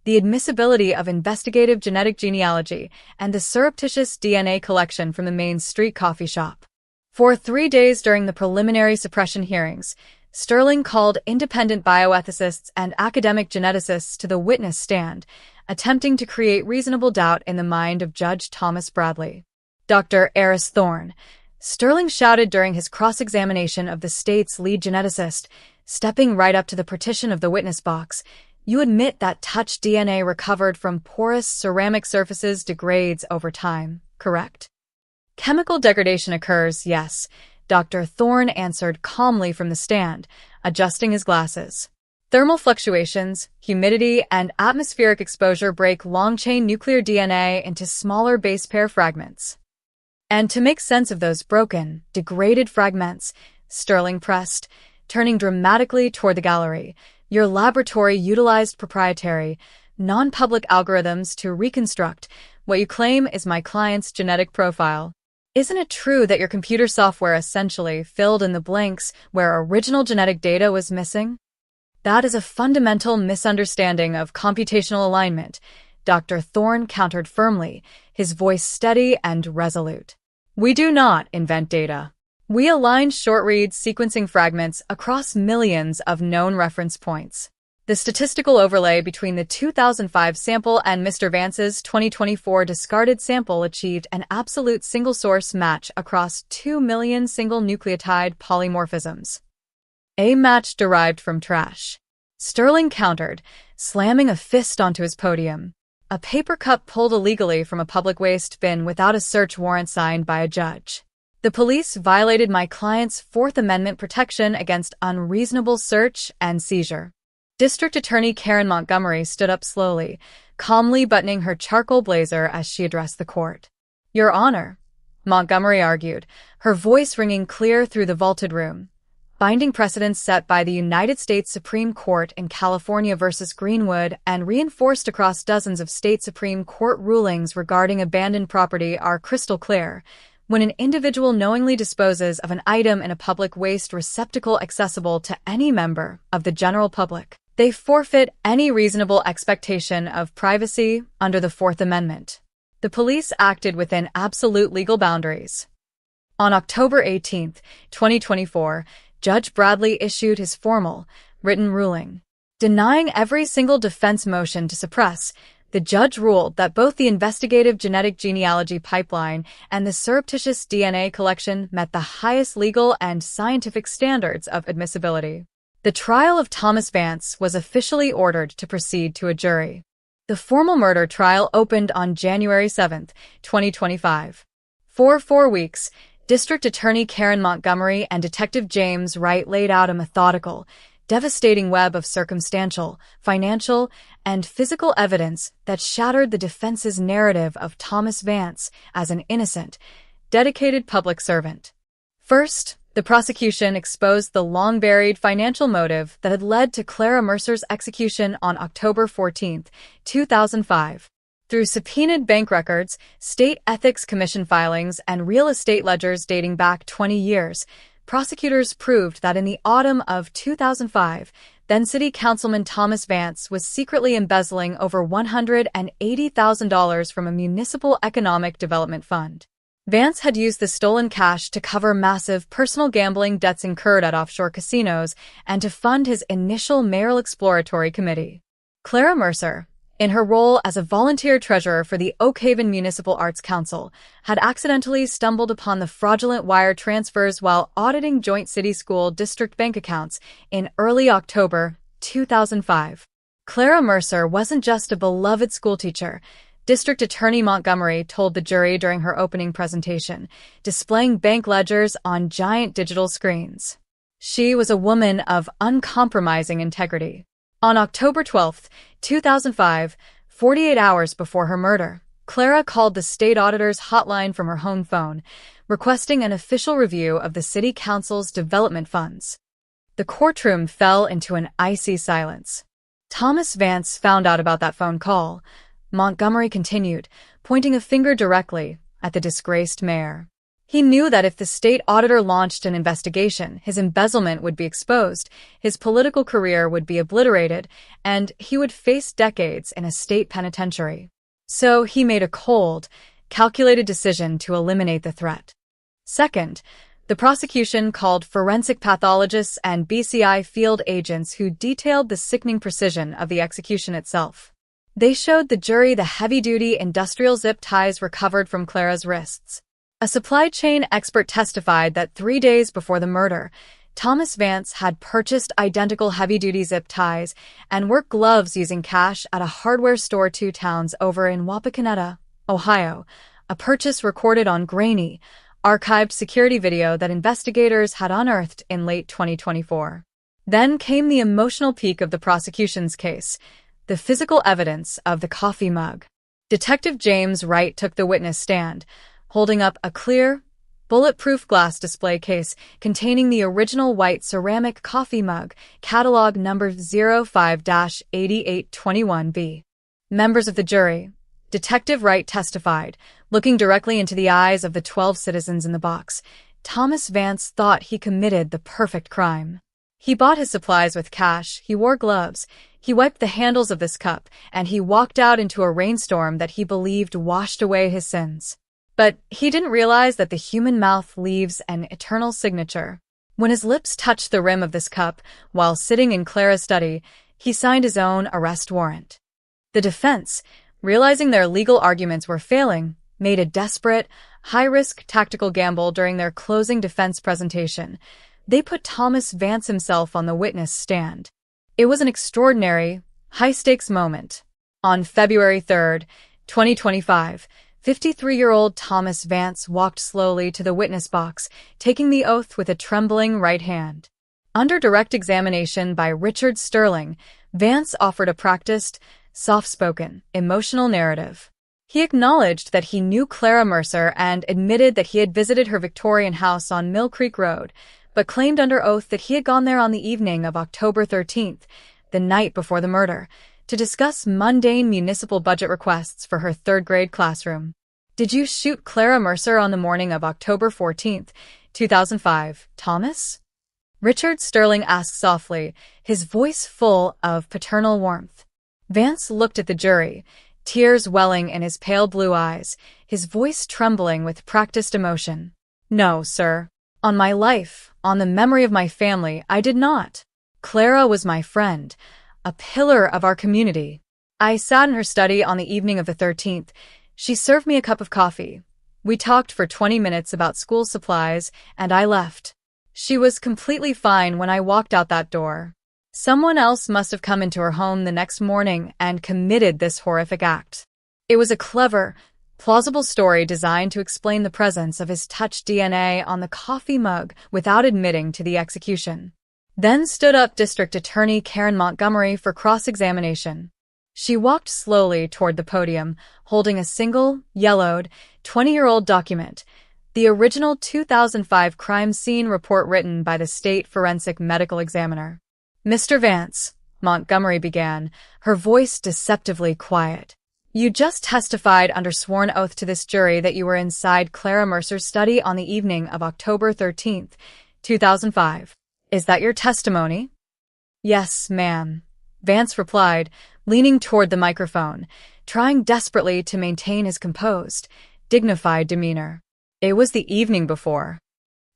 the admissibility of investigative genetic genealogy and the surreptitious DNA collection from the Main Street coffee shop. For 3 days during the preliminary suppression hearings, Sterling called independent bioethicists and academic geneticists to the witness stand, attempting to create reasonable doubt in the mind of Judge Thomas Bradley. Dr. Eris Thorne, Sterling shouted during his cross-examination of the state's lead geneticist, stepping right up to the partition of the witness box, "You admit that touch DNA recovered from porous ceramic surfaces degrades over time, correct?" "Chemical degradation occurs, yes," Dr. Thorne answered calmly from the stand, adjusting his glasses. "Thermal fluctuations, humidity, and atmospheric exposure break long-chain nuclear DNA into smaller base pair fragments. And to make sense of those broken, degraded fragments," Sterling pressed, turning dramatically toward the gallery, "your laboratory utilized proprietary, non-public algorithms to reconstruct what you claim is my client's genetic profile. Isn't it true that your computer software essentially filled in the blanks where original genetic data was missing?" "That is a fundamental misunderstanding of computational alignment," Dr. Thorne countered firmly, his voice steady and resolute. "We do not invent data. We align short-read sequencing fragments across millions of known reference points. The statistical overlay between the 2005 sample and Mr. Vance's 2024 discarded sample achieved an absolute single-source match across 2 million single nucleotide polymorphisms. A match derived from trash," Sterling countered, slamming a fist onto his podium. "A paper cup pulled illegally from a public waste bin without a search warrant signed by a judge. The police violated my client's Fourth Amendment protection against unreasonable search and seizure." District Attorney Karen Montgomery stood up slowly, calmly buttoning her charcoal blazer as she addressed the court. "Your Honor, Montgomery argued, her voice ringing clear through the vaulted room. Binding precedents set by the United States Supreme Court in California versus Greenwood and reinforced across dozens of state Supreme Court rulings regarding abandoned property are crystal clear. When an individual knowingly disposes of an item in a public waste receptacle accessible to any member of the general public, they forfeit any reasonable expectation of privacy under the Fourth Amendment. The police acted within absolute legal boundaries. On October 18, 2024, Judge Bradley issued his formal, written ruling. Denying every single defense motion to suppress, the judge ruled that both the investigative genetic genealogy pipeline and the surreptitious DNA collection met the highest legal and scientific standards of admissibility. The trial of Thomas Vance was officially ordered to proceed to a jury. The formal murder trial opened on January 7, 2025. For 4 weeks, District Attorney Karen Montgomery and Detective James Wright laid out a methodical, devastating web of circumstantial, financial, and physical evidence that shattered the defense's narrative of Thomas Vance as an innocent, dedicated public servant. First, the prosecution exposed the long-buried financial motive that had led to Clara Mercer's execution on October 14, 2005. Through subpoenaed bank records, state ethics commission filings, and real estate ledgers dating back 20 years, prosecutors proved that in the autumn of 2005, then City Councilman Thomas Vance was secretly embezzling over $180,000 from a municipal economic development fund. Vance had used the stolen cash to cover massive personal gambling debts incurred at offshore casinos and to fund his initial mayoral exploratory committee. Clara Mercer, in her role as a volunteer treasurer for the Oak Haven Municipal Arts Council, had accidentally stumbled upon the fraudulent wire transfers while auditing joint city school district bank accounts in early October 2005. Clara Mercer wasn't just a beloved schoolteacher, District Attorney Montgomery told the jury during her opening presentation, displaying bank ledgers on giant digital screens. She was a woman of uncompromising integrity. On October 12, 2005, 48 hours before her murder, Clara called the state auditor's hotline from her home phone, requesting an official review of the city council's development funds. The courtroom fell into an icy silence. Thomas Vance found out about that phone call, Montgomery continued, pointing a finger directly at the disgraced mayor. He knew that if the state auditor launched an investigation, his embezzlement would be exposed, his political career would be obliterated, and he would face decades in a state penitentiary. So he made a cold, calculated decision to eliminate the threat. Second, the prosecution called forensic pathologists and BCI field agents who detailed the sickening precision of the execution itself. They showed the jury the heavy-duty industrial zip ties recovered from Clara's wrists. A supply chain expert testified that 3 days before the murder, Thomas Vance had purchased identical heavy-duty zip ties and work gloves using cash at a hardware store 2 towns over in Wapakoneta, Ohio, a purchase recorded on grainy, archived security video that investigators had unearthed in late 2024. Then came the emotional peak of the prosecution's case, the physical evidence of the coffee mug. Detective James Wright took the witness stand, holding up a clear, bulletproof glass display case containing the original white ceramic coffee mug, catalog number 05-8821B. Members of the jury, Detective Wright testified, looking directly into the eyes of the 12 citizens in the box. Thomas Vance thought he committed the perfect crime. He bought his supplies with cash, he wore gloves, he wiped the handles of this cup, and he walked out into a rainstorm that he believed washed away his sins. But he didn't realize that the human mouth leaves an eternal signature. When his lips touched the rim of this cup, while sitting in Clara's study, he signed his own arrest warrant. The defense, realizing their legal arguments were failing, made a desperate, high-risk tactical gamble during their closing defense presentation. They put Thomas Vance himself on the witness stand. It was an extraordinary, high-stakes moment. On February 3, 2025, 53-year-old Thomas Vance walked slowly to the witness box, taking the oath with a trembling right hand. Under direct examination by Richard Sterling, Vance offered a practiced, soft-spoken, emotional narrative. He acknowledged that he knew Clara Mercer and admitted that he had visited her Victorian house on Mill Creek Road, but claimed under oath that he had gone there on the evening of October 13th, the night before the murder, to discuss mundane municipal budget requests for her third-grade classroom. Did you shoot Clara Mercer on the morning of October 14th, 2005, Thomas? Richard Sterling asked softly, his voice full of paternal warmth. Vance looked at the jury, tears welling in his pale blue eyes, his voice trembling with practiced emotion. No, sir. On my life, on the memory of my family, I did not. Clara was my friend, a pillar of our community. I sat in her study on the evening of the 13th. She served me a cup of coffee. We talked for 20 minutes about school supplies, and I left. She was completely fine when I walked out that door. Someone else must have come into her home the next morning and committed this horrific act. It was a clever, plausible story designed to explain the presence of his touch DNA on the coffee mug without admitting to the execution. Then stood up District Attorney Karen Montgomery for cross-examination. She walked slowly toward the podium, holding a single, yellowed, 20-year-old document, the original 2005 crime scene report written by the state forensic medical examiner. Mr. Vance, Montgomery began, her voice deceptively quiet. You just testified under sworn oath to this jury that you were inside Clara Mercer's study on the evening of October 13th, 2005. Is that your testimony? Yes, ma'am, Vance replied, leaning toward the microphone, trying desperately to maintain his composed, dignified demeanor. It was the evening before.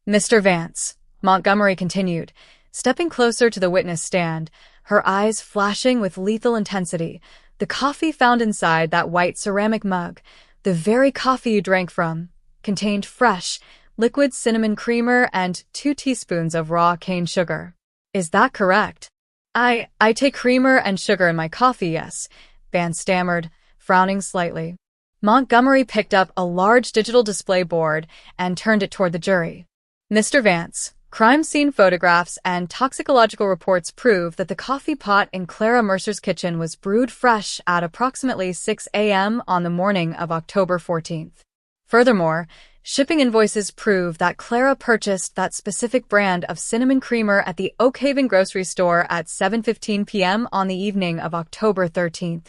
Mr. Vance, Montgomery continued, stepping closer to the witness stand, her eyes flashing with lethal intensity. The coffee found inside that white ceramic mug, the very coffee you drank from, contained fresh, liquid cinnamon creamer and 2 teaspoons of raw cane sugar. Is that correct? I take creamer and sugar in my coffee, yes, Vance stammered, frowning slightly. Montgomery picked up a large digital display board and turned it toward the jury. Mr. Vance, crime scene photographs and toxicological reports prove that the coffee pot in Clara Mercer's kitchen was brewed fresh at approximately 6 a.m. on the morning of October 14th. Furthermore, shipping invoices prove that Clara purchased that specific brand of cinnamon creamer at the Oak Haven grocery store at 7:15 p.m. on the evening of October 13th,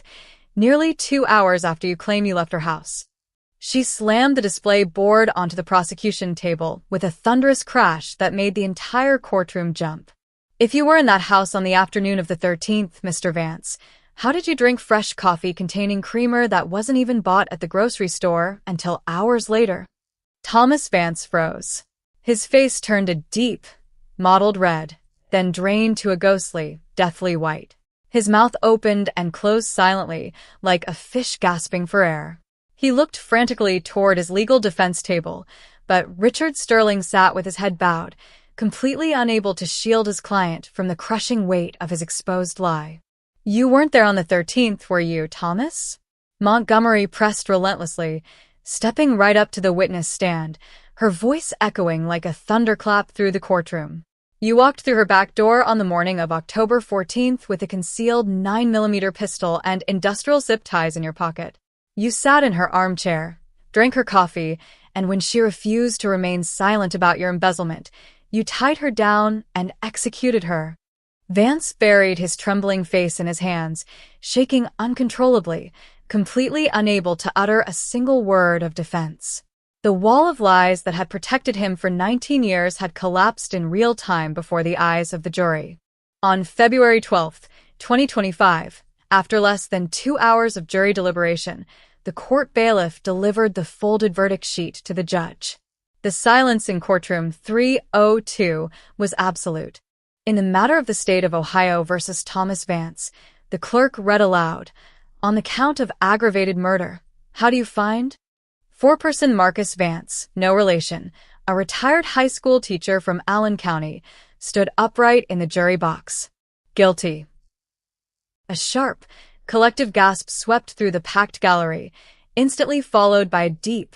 nearly 2 hours after you claim you left her house. She slammed the display board onto the prosecution table with a thunderous crash that made the entire courtroom jump. If you were in that house on the afternoon of the 13th, Mr. Vance, how did you drink fresh coffee containing creamer that wasn't even bought at the grocery store until hours later? Thomas Vance froze. His face turned a deep, mottled red, then drained to a ghostly, deathly white. His mouth opened and closed silently, like a fish gasping for air. He looked frantically toward his legal defense table, but Richard Sterling sat with his head bowed, completely unable to shield his client from the crushing weight of his exposed lie. You weren't there on the 13th, were you, Thomas? Montgomery pressed relentlessly, stepping right up to the witness stand, her voice echoing like a thunderclap through the courtroom. You walked through her back door on the morning of October 14th with a concealed 9mm pistol and industrial zip ties in your pocket. You sat in her armchair, drank her coffee, and when she refused to remain silent about your embezzlement, you tied her down and executed her. Vance buried his trembling face in his hands, shaking uncontrollably, completely unable to utter a single word of defense. The wall of lies that had protected him for 19 years had collapsed in real time before the eyes of the jury. On February 12, 2025, after less than 2 hours of jury deliberation, the court bailiff delivered the folded verdict sheet to the judge. The silence in courtroom 302 was absolute. In the matter of the state of Ohio versus Thomas Vance, the clerk read aloud, on the count of aggravated murder, how do you find? Foreperson Marcus Vance, no relation, a retired high school teacher from Allen County, stood upright in the jury box. Guilty. A sharp, collective gasp swept through the packed gallery, instantly followed by a deep,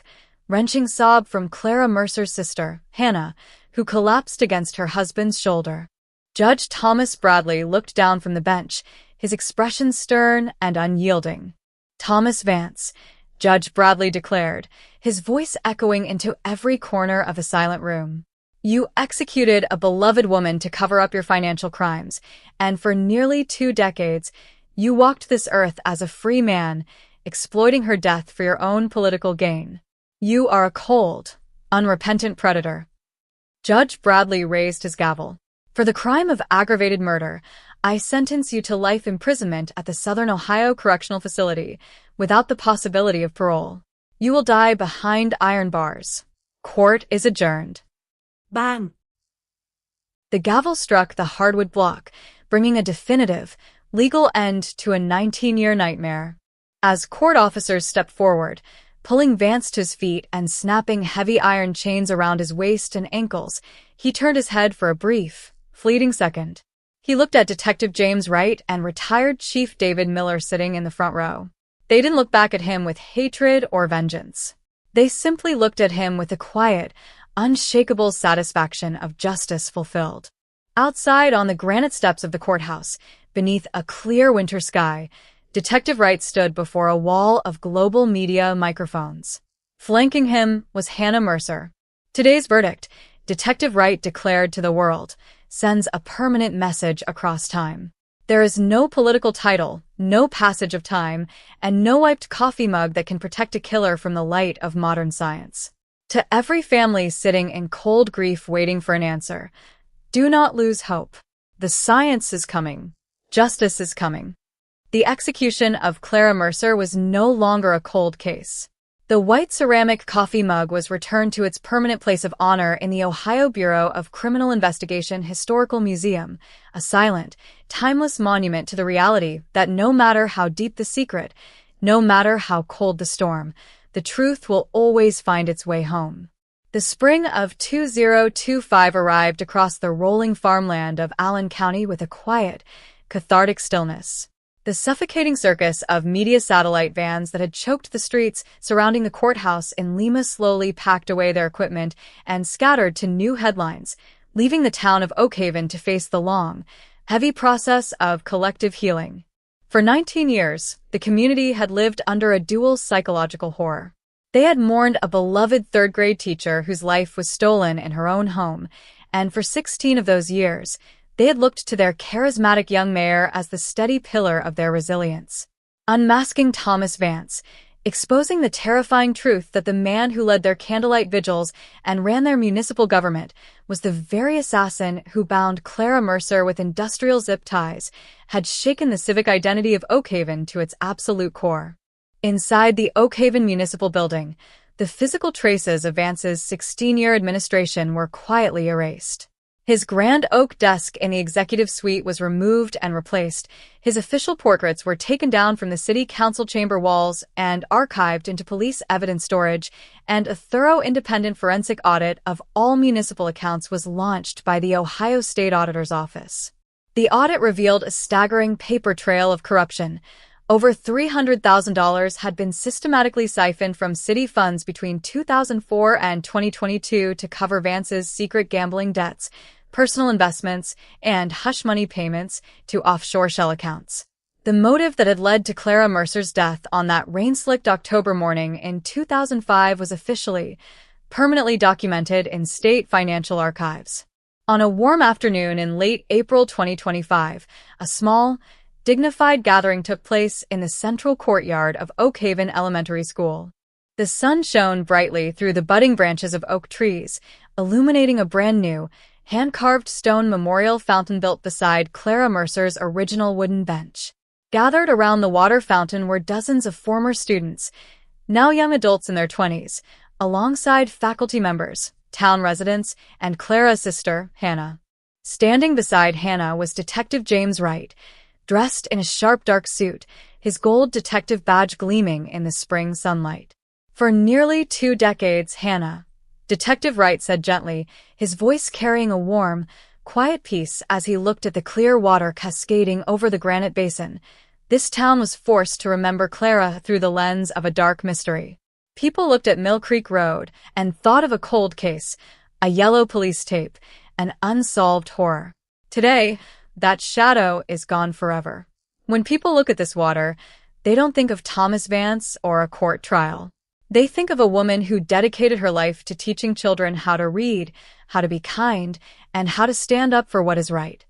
wrenching sob from Clara Mercer's sister, Hannah, who collapsed against her husband's shoulder. Judge Thomas Bradley looked down from the bench, his expression stern and unyielding. Thomas Vance, Judge Bradley declared, his voice echoing into every corner of the silent room. You executed a beloved woman to cover up your financial crimes, and for nearly 2 decades, you walked this earth as a free man, exploiting her death for your own political gain. You are a cold, unrepentant predator. Judge Bradley raised his gavel. For the crime of aggravated murder, I sentence you to life imprisonment at the Southern Ohio Correctional Facility, without the possibility of parole. You will die behind iron bars. Court is adjourned. Bang! The gavel struck the hardwood block, bringing a definitive, legal end to a 19-year nightmare. As court officers stepped forward, pulling Vance to his feet and snapping heavy iron chains around his waist and ankles, he turned his head for a brief, fleeting second. He looked at Detective James Wright and retired Chief David Miller sitting in the front row. They didn't look back at him with hatred or vengeance. They simply looked at him with the quiet, unshakable satisfaction of justice fulfilled. Outside on the granite steps of the courthouse, beneath a clear winter sky, Detective Wright stood before a wall of global media microphones. Flanking him was Hannah Mercer. Today's verdict, Detective Wright declared to the world, sends a permanent message across time. There is no political title, no passage of time, and no wiped coffee mug that can protect a killer from the light of modern science. To every family sitting in cold grief waiting for an answer, do not lose hope. The science is coming. Justice is coming. The execution of Clara Mercer was no longer a cold case. The white ceramic coffee mug was returned to its permanent place of honor in the Ohio Bureau of Criminal Investigation Historical Museum, a silent, timeless monument to the reality that no matter how deep the secret, no matter how cold the storm, the truth will always find its way home. The spring of 2025 arrived across the rolling farmland of Allen County with a quiet, cathartic stillness. The suffocating circus of media satellite vans that had choked the streets surrounding the courthouse in Lima slowly packed away their equipment and scattered to new headlines, leaving the town of Oak Haven to face the long, heavy process of collective healing. For 19 years, the community had lived under a dual psychological horror. They had mourned a beloved third-grade teacher whose life was stolen in her own home, and for 16 of those years, they had looked to their charismatic young mayor as the steady pillar of their resilience. Unmasking Thomas Vance, exposing the terrifying truth that the man who led their candlelight vigils and ran their municipal government was the very assassin who bound Clara Mercer with industrial zip ties, had shaken the civic identity of Oak Haven to its absolute core. Inside the Oak Haven Municipal Building, the physical traces of Vance's 16-year administration were quietly erased. His grand oak desk in the executive suite was removed and replaced. His official portraits were taken down from the city council chamber walls and archived into police evidence storage, and a thorough independent forensic audit of all municipal accounts was launched by the Ohio State Auditor's Office. The audit revealed a staggering paper trail of corruption. Over $300,000 had been systematically siphoned from city funds between 2004 and 2022 to cover Vance's secret gambling debts, personal investments, and hush money payments to offshore shell accounts. The motive that had led to Clara Mercer's death on that rain-slicked October morning in 2005 was officially, permanently documented in state financial archives. On a warm afternoon in late April 2025, a small, dignified gathering took place in the central courtyard of Oak Haven Elementary School. The sun shone brightly through the budding branches of oak trees, illuminating a brand-new, hand-carved stone memorial fountain built beside Clara Mercer's original wooden bench. Gathered around the water fountain were dozens of former students, now young adults in their 20s, alongside faculty members, town residents, and Clara's sister, Hannah. Standing beside Hannah was Detective James Wright, dressed in a sharp dark suit, his gold detective badge gleaming in the spring sunlight. For nearly 2 decades, Hannah, Detective Wright said gently, his voice carrying a warm, quiet peace as he looked at the clear water cascading over the granite basin, this town was forced to remember Clara through the lens of a dark mystery. People looked at Mill Creek Road and thought of a cold case, a yellow police tape, an unsolved horror. Today, that shadow is gone forever. When people look at this water, they don't think of Thomas Vance or a court trial. They think of a woman who dedicated her life to teaching children how to read, how to be kind, and how to stand up for what is right.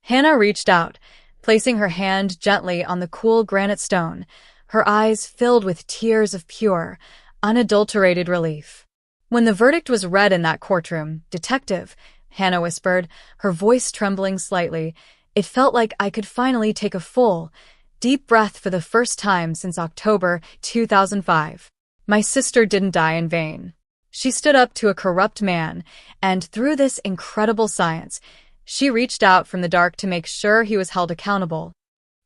Hannah reached out, placing her hand gently on the cool granite stone, her eyes filled with tears of pure, unadulterated relief. When the verdict was read in that courtroom, "Detective," Hannah whispered, her voice trembling slightly, "it felt like I could finally take a full, deep breath for the first time since October 2005. My sister didn't die in vain. She stood up to a corrupt man, and through this incredible science, she reached out from the dark to make sure he was held accountable."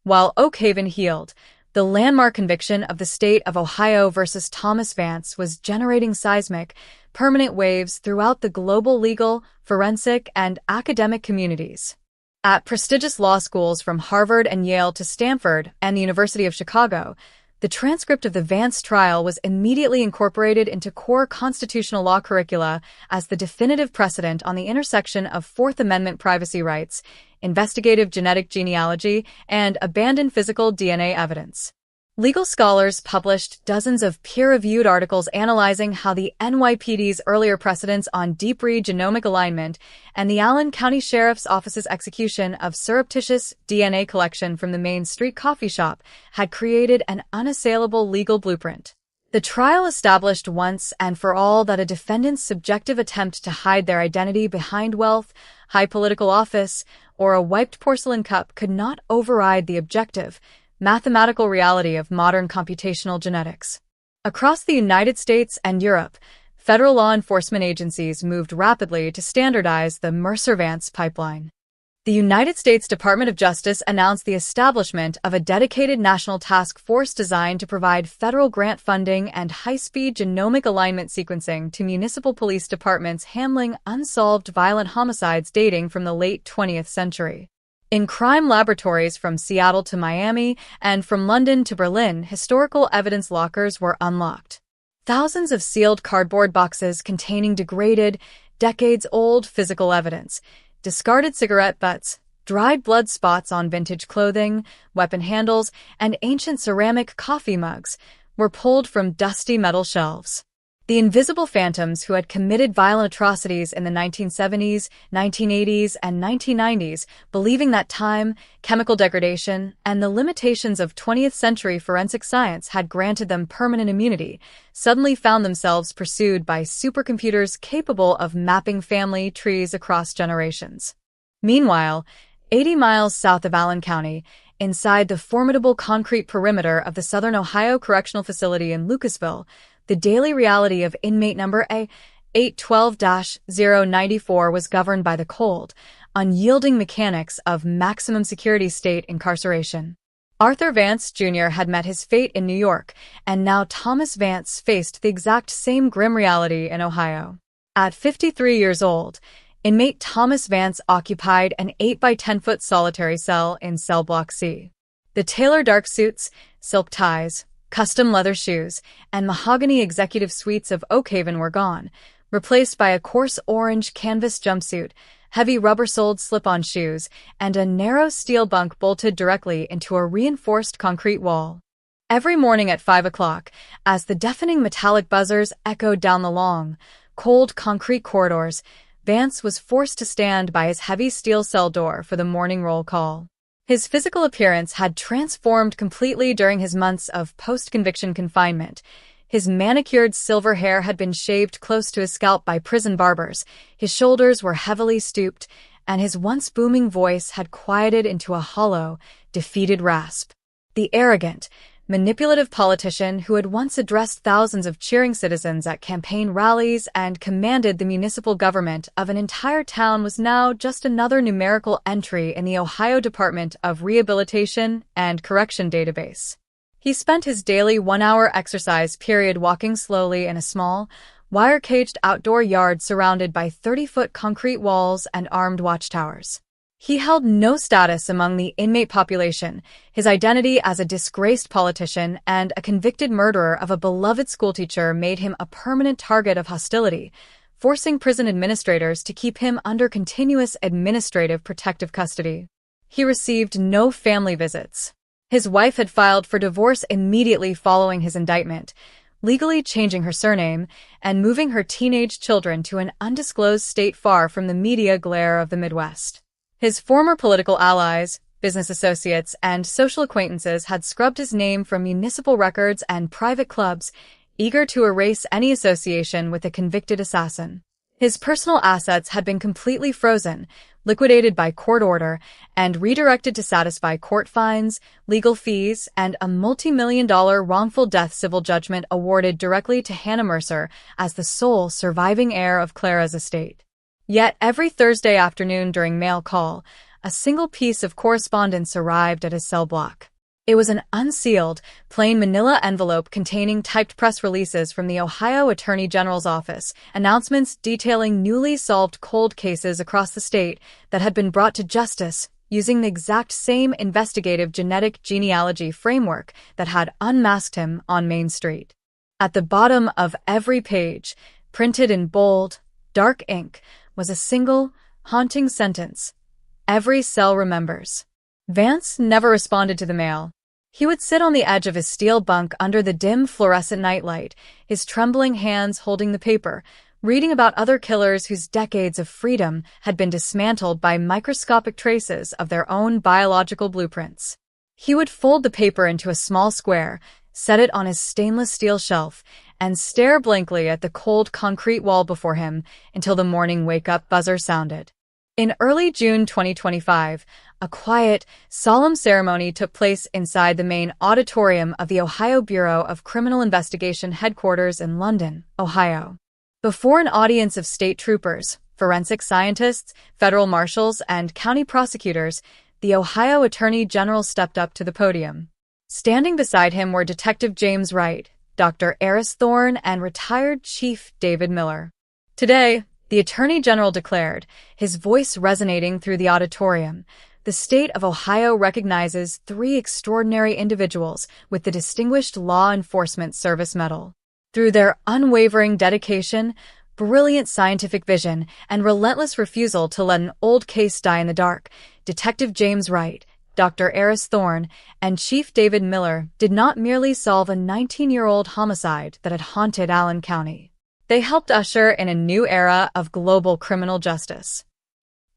While Oak Haven healed, the landmark conviction of the state of Ohio versus Thomas Vance was generating seismic, permanent waves throughout the global legal, forensic, and academic communities. At prestigious law schools from Harvard and Yale to Stanford and the University of Chicago, the transcript of the Vance trial was immediately incorporated into core constitutional law curricula as the definitive precedent on the intersection of Fourth Amendment privacy rights, investigative genetic genealogy, and abandoned physical DNA evidence. Legal scholars published dozens of peer-reviewed articles analyzing how the NYPD's earlier precedents on deep-read genomic alignment and the Allen County Sheriff's Office's execution of surreptitious DNA collection from the Main Street coffee shop had created an unassailable legal blueprint. The trial established once and for all that a defendant's subjective attempt to hide their identity behind wealth, high political office, or a wiped porcelain cup could not override the objective, mathematical reality of modern computational genetics. Across the United States and Europe, federal law enforcement agencies moved rapidly to standardize the Mercer-Vance pipeline. The United States Department of Justice announced the establishment of a dedicated national task force designed to provide federal grant funding and high-speed genomic alignment sequencing to municipal police departments handling unsolved violent homicides dating from the late 20th century. In crime laboratories from Seattle to Miami and from London to Berlin, historical evidence lockers were unlocked. Thousands of sealed cardboard boxes containing degraded, decades-old physical evidence, discarded cigarette butts, dried blood spots on vintage clothing, weapon handles, and ancient ceramic coffee mugs were pulled from dusty metal shelves. The invisible phantoms who had committed violent atrocities in the 1970s, 1980s, and 1990s, believing that time, chemical degradation, and the limitations of 20th century forensic science had granted them permanent immunity, suddenly found themselves pursued by supercomputers capable of mapping family trees across generations. Meanwhile, 80 miles south of Allen County, inside the formidable concrete perimeter of the Southern Ohio Correctional Facility in Lucasville, the daily reality of inmate number A812-094 was governed by the cold, unyielding mechanics of maximum security state incarceration. Arthur Vance Jr. had met his fate in New York, and now Thomas Vance faced the exact same grim reality in Ohio. At 53 years old, inmate Thomas Vance occupied an 8-by-10-foot solitary cell in Cell Block C. The tailor dark suits, silk ties, custom leather shoes, and mahogany executive suites of Oak Haven were gone, replaced by a coarse orange canvas jumpsuit, heavy rubber-soled slip-on shoes, and a narrow steel bunk bolted directly into a reinforced concrete wall. Every morning at 5 o'clock, as the deafening metallic buzzers echoed down the long, cold concrete corridors, Vance was forced to stand by his heavy steel cell door for the morning roll call. His physical appearance had transformed completely during his months of post-conviction confinement. His manicured silver hair had been shaved close to his scalp by prison barbers, his shoulders were heavily stooped, and his once booming voice had quieted into a hollow, defeated rasp. The arrogant, manipulative politician who had once addressed thousands of cheering citizens at campaign rallies and commanded the municipal government of an entire town was now just another numerical entry in the Ohio Department of Rehabilitation and Correction database. He spent his daily 1-hour exercise period walking slowly in a small, wire-caged outdoor yard surrounded by 30-foot concrete walls and armed watchtowers. He held no status among the inmate population. His identity as a disgraced politician and a convicted murderer of a beloved schoolteacher made him a permanent target of hostility, forcing prison administrators to keep him under continuous administrative protective custody. He received no family visits. His wife had filed for divorce immediately following his indictment, legally changing her surname and moving her teenage children to an undisclosed state far from the media glare of the Midwest. His former political allies, business associates, and social acquaintances had scrubbed his name from municipal records and private clubs, eager to erase any association with a convicted assassin. His personal assets had been completely frozen, liquidated by court order, and redirected to satisfy court fines, legal fees, and a multi-million-dollar wrongful death civil judgment awarded directly to Hannah Mercer as the sole surviving heir of Clara's estate. Yet every Thursday afternoon during mail call, a single piece of correspondence arrived at his cell block. It was an unsealed, plain manila envelope containing typed press releases from the Ohio Attorney General's office, announcements detailing newly solved cold cases across the state that had been brought to justice using the exact same investigative genetic genealogy framework that had unmasked him on Main Street. At the bottom of every page, printed in bold, dark ink, was a single, haunting sentence. Every cell remembers. Vance never responded to the mail. He would sit on the edge of his steel bunk under the dim fluorescent nightlight, his trembling hands holding the paper, reading about other killers whose decades of freedom had been dismantled by microscopic traces of their own biological blueprints. He would fold the paper into a small square, set it on his stainless steel shelf, and stare blankly at the cold concrete wall before him until the morning wake-up buzzer sounded. In early June 2025, a quiet, solemn ceremony took place inside the main auditorium of the Ohio Bureau of Criminal Investigation headquarters in London, Ohio. Before an audience of state troopers, forensic scientists, federal marshals, and county prosecutors, the Ohio Attorney General stepped up to the podium. Standing beside him were Detective James Wright, Dr. Eris Thorne, and retired Chief David Miller. Today, the Attorney General declared, his voice resonating through the auditorium, the state of Ohio recognizes 3 extraordinary individuals with the Distinguished Law Enforcement Service Medal. Through their unwavering dedication, brilliant scientific vision, and relentless refusal to let an old case die in the dark, Detective James Wright, Dr. Eris Thorne, and Chief David Miller did not merely solve a 19-year-old homicide that had haunted Allen County. They helped usher in a new era of global criminal justice.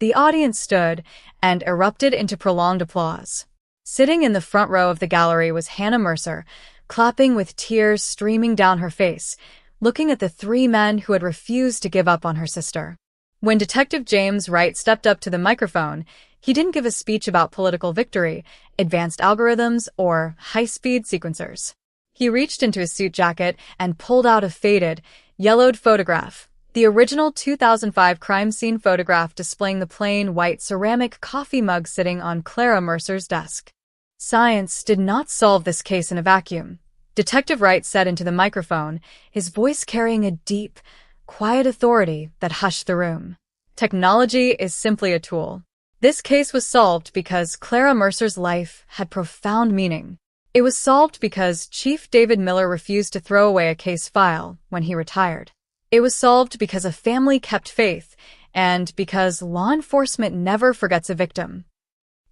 The audience stood and erupted into prolonged applause. Sitting in the front row of the gallery was Hannah Mercer, clapping with tears streaming down her face, looking at the 3 men who had refused to give up on her sister. When Detective James Wright stepped up to the microphone, he didn't give a speech about political victory, advanced algorithms, or high-speed sequencers. He reached into his suit jacket and pulled out a faded, yellowed photograph, the original 2005 crime scene photograph displaying the plain white ceramic coffee mug sitting on Clara Mercer's desk. Science did not solve this case in a vacuum, Detective Wright said into the microphone, his voice carrying a deep, quiet authority that hushed the room. Technology is simply a tool. This case was solved because Clara Mercer's life had profound meaning. It was solved because Chief David Miller refused to throw away a case file when he retired. It was solved because a family kept faith, and because law enforcement never forgets a victim.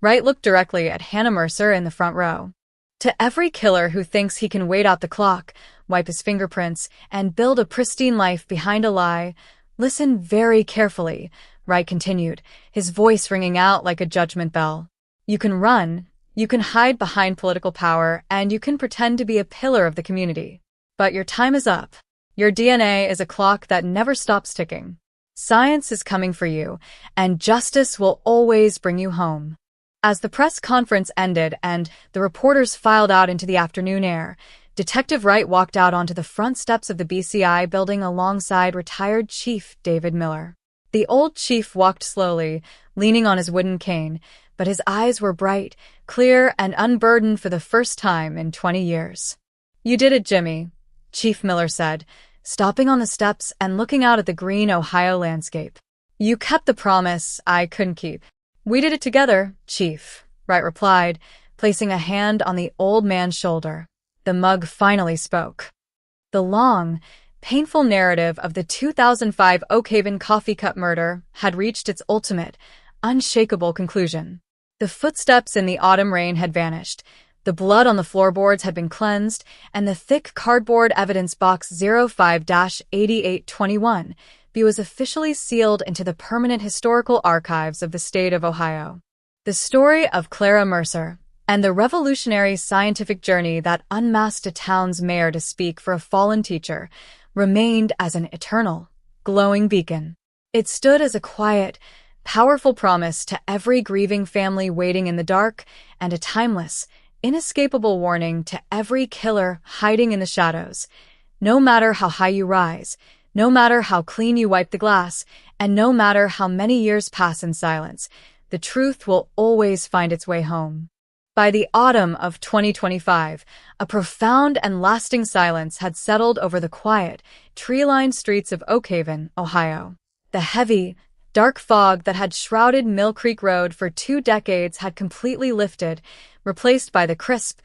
Wright looked directly at Hannah Mercer in the front row. To every killer who thinks he can wait out the clock, wipe his fingerprints, and build a pristine life behind a lie, listen very carefully, Wright continued, his voice ringing out like a judgment bell. You can run, you can hide behind political power, and you can pretend to be a pillar of the community. But your time is up. Your DNA is a clock that never stops ticking. Science is coming for you, and justice will always bring you home. As the press conference ended and the reporters filed out into the afternoon air, Detective Wright walked out onto the front steps of the BCI building alongside retired Chief David Miller. The old chief walked slowly, leaning on his wooden cane, but his eyes were bright, clear, and unburdened for the first time in 20 years. You did it, Jimmy, Chief Miller said, stopping on the steps and looking out at the green Ohio landscape. You kept the promise I couldn't keep. We did it together, Chief, Wright replied, placing a hand on the old man's shoulder. The mug finally spoke. The long, painful narrative of the 2005 Oak Haven coffee cup murder had reached its ultimate, unshakable conclusion. The footsteps in the autumn rain had vanished, The blood on the floorboards had been cleansed, and the thick cardboard evidence box 05-8821B was officially sealed into the permanent historical archives of the state of Ohio. The story of Clara Mercer and the revolutionary scientific journey that unmasked a town's mayor to speak for a fallen teacher remained as an eternal, glowing beacon. It stood as a quiet, powerful promise to every grieving family waiting in the dark, and a timeless, inescapable warning to every killer hiding in the shadows. No matter how high you rise, no matter how clean you wipe the glass, and no matter how many years pass in silence, the truth will always find its way home. By the autumn of 2025, a profound and lasting silence had settled over the quiet, tree-lined streets of Oak Haven, Ohio. The heavy, dark fog that had shrouded Mill Creek Road for 2 decades had completely lifted, replaced by the crisp,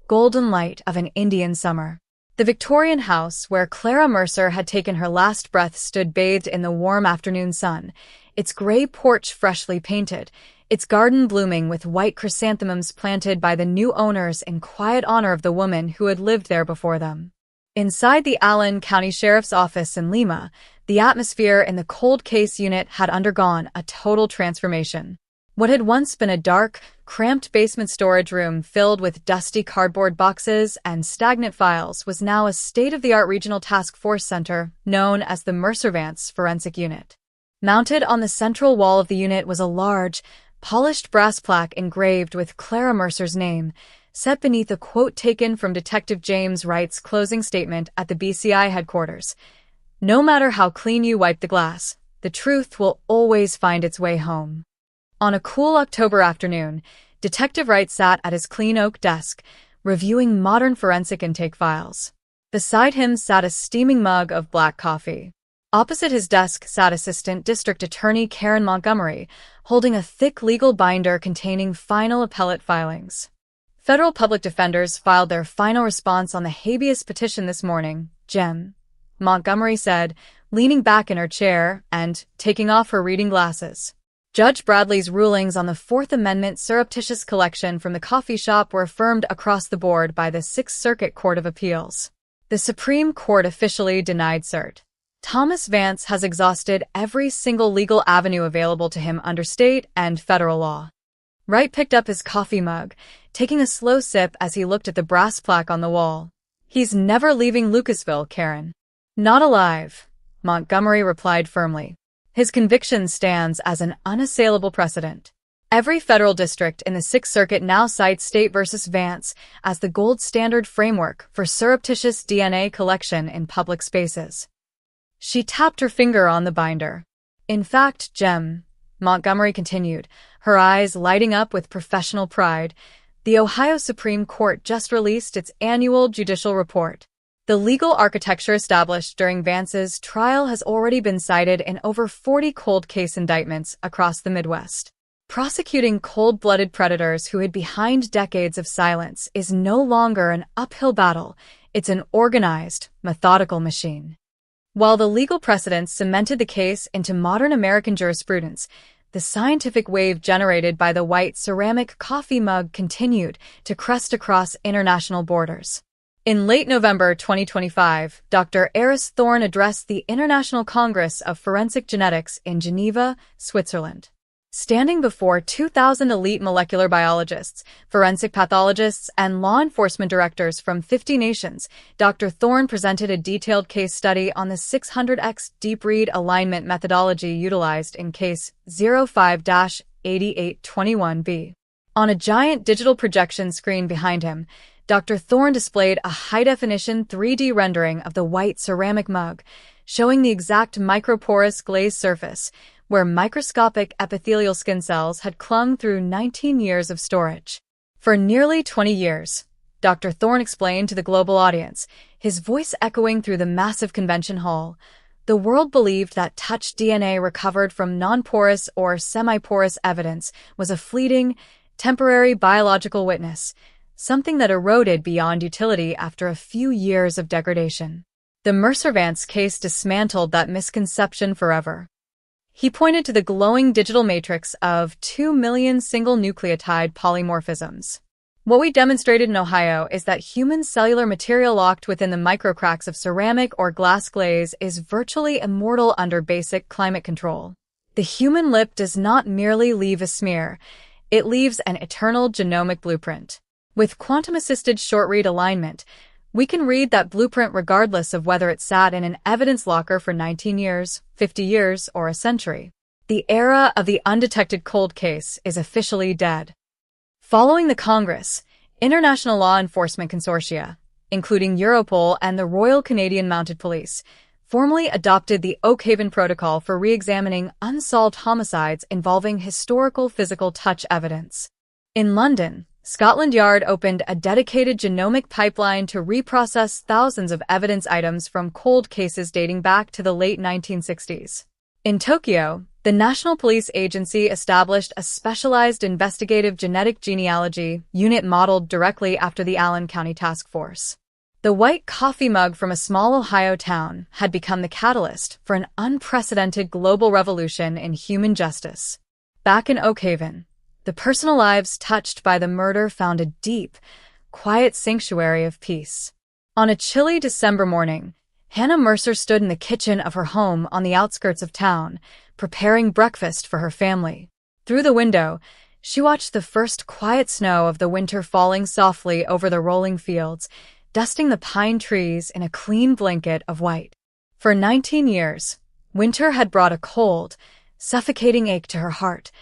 golden light of an Indian summer. The Victorian house where Clara Mercer had taken her last breath stood bathed in the warm afternoon sun, its gray porch freshly painted, its garden blooming with white chrysanthemums planted by the new owners in quiet honor of the woman who had lived there before them. Inside the Allen County Sheriff's Office in Lima, the atmosphere in the cold case unit had undergone a total transformation. What had once been a dark, cramped basement storage room filled with dusty cardboard boxes and stagnant files was now a state-of-the-art regional task force center known as the Mercer Vance Forensic Unit. Mounted on the central wall of the unit was a large, polished brass plaque engraved with Clara Mercer's name, set beneath a quote taken from Detective James Wright's closing statement at the BCI headquarters. No matter how clean you wipe the glass, the truth will always find its way home. On a cool October afternoon, Detective Wright sat at his clean oak desk, reviewing modern forensic intake files. Beside him sat a steaming mug of black coffee. Opposite his desk sat Assistant District Attorney Karen Montgomery, holding a thick legal binder containing final appellate filings. Federal public defenders filed their final response on the habeas petition this morning, Jim, Montgomery said, leaning back in her chair and taking off her reading glasses. Judge Bradley's rulings on the Fourth Amendment surreptitious collection from the coffee shop were affirmed across the board by the Sixth Circuit Court of Appeals. The Supreme Court officially denied cert. Thomas Vance has exhausted every single legal avenue available to him under state and federal law. Wright picked up his coffee mug, taking a slow sip as he looked at the brass plaque on the wall. He's never leaving Lucasville, Karen. Not alive, Montgomery replied firmly. His conviction stands as an unassailable precedent. Every federal district in the Sixth Circuit now cites State v. Vance as the gold standard framework for surreptitious DNA collection in public spaces. She tapped her finger on the binder. In fact, Jem, Montgomery continued, her eyes lighting up with professional pride, the Ohio Supreme Court just released its annual judicial report. The legal architecture established during Vance's trial has already been cited in over 40 cold case indictments across the Midwest. Prosecuting cold-blooded predators who hid behind decades of silence is no longer an uphill battle, it's an organized, methodical machine. While the legal precedents cemented the case into modern American jurisprudence, the scientific wave generated by the white ceramic coffee mug continued to crest across international borders. In late November 2025, Dr. Eris Thorne addressed the International Congress of Forensic Genetics in Geneva, Switzerland. Standing before 2,000 elite molecular biologists, forensic pathologists, and law enforcement directors from 50 nations, Dr. Thorne presented a detailed case study on the 600x deep read alignment methodology utilized in case 05-8821B. On a giant digital projection screen behind him, Dr. Thorne displayed a high-definition 3D rendering of the white ceramic mug, showing the exact microporous glazed surface, where microscopic epithelial skin cells had clung through 19 years of storage. For nearly 20 years, Dr. Thorne explained to the global audience, his voice echoing through the massive convention hall, the world believed that touch DNA recovered from non-porous or semi-porous evidence was a fleeting, temporary biological witness, something that eroded beyond utility after a few years of degradation. The Mercer Vance case dismantled that misconception forever. He pointed to the glowing digital matrix of 2 million single nucleotide polymorphisms. What we demonstrated in Ohio is that human cellular material locked within the microcracks of ceramic or glass glaze is virtually immortal under basic climate control. The human lip does not merely leave a smear, it leaves an eternal genomic blueprint. With quantum-assisted short-read alignment, we can read that blueprint regardless of whether it sat in an evidence locker for 19 years, 50 years, or a century. The era of the undetected cold case is officially dead. Following the Congress, international law enforcement consortia, including Europol and the Royal Canadian Mounted Police, formally adopted the Oakhaven Protocol for re-examining unsolved homicides involving historical physical touch evidence. In London, Scotland Yard opened a dedicated genomic pipeline to reprocess thousands of evidence items from cold cases dating back to the late 1960s. In Tokyo, the National Police Agency established a specialized investigative genetic genealogy unit modeled directly after the Allen County Task Force. The white coffee mug from a small Ohio town had become the catalyst for an unprecedented global revolution in human justice. Back in Oakhaven, the personal lives touched by the murder found a deep, quiet sanctuary of peace. On a chilly December morning, Hannah Mercer stood in the kitchen of her home on the outskirts of town, preparing breakfast for her family. Through the window, she watched the first quiet snow of the winter falling softly over the rolling fields, dusting the pine trees in a clean blanket of white. For 19 years, winter had brought a cold, suffocating ache to her heart,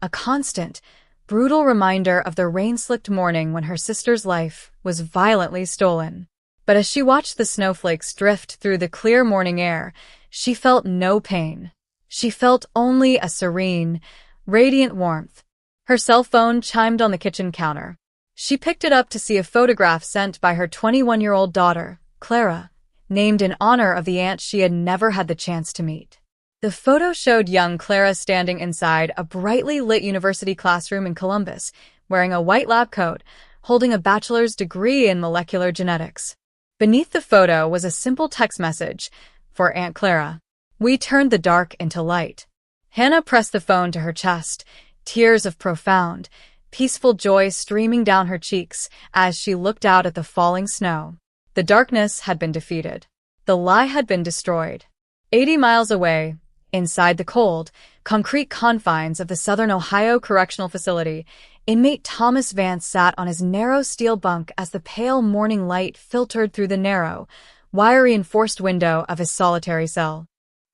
a constant, brutal reminder of the rain-slicked morning when her sister's life was violently stolen. But as she watched the snowflakes drift through the clear morning air, she felt no pain. She felt only a serene, radiant warmth. Her cell phone chimed on the kitchen counter. She picked it up to see a photograph sent by her 21-year-old daughter, Clara, named in honor of the aunt she had never had the chance to meet. The photo showed young Clara standing inside a brightly lit university classroom in Columbus, wearing a white lab coat, holding a bachelor's degree in molecular genetics. Beneath the photo was a simple text message for Aunt Clara. "We turned the dark into light." Hannah pressed the phone to her chest, tears of profound, peaceful joy streaming down her cheeks as she looked out at the falling snow. The darkness had been defeated. The lie had been destroyed. 80 miles away, inside the cold, concrete confines of the Southern Ohio Correctional Facility, inmate Thomas Vance sat on his narrow steel bunk as the pale morning light filtered through the narrow, wire-reinforced window of his solitary cell.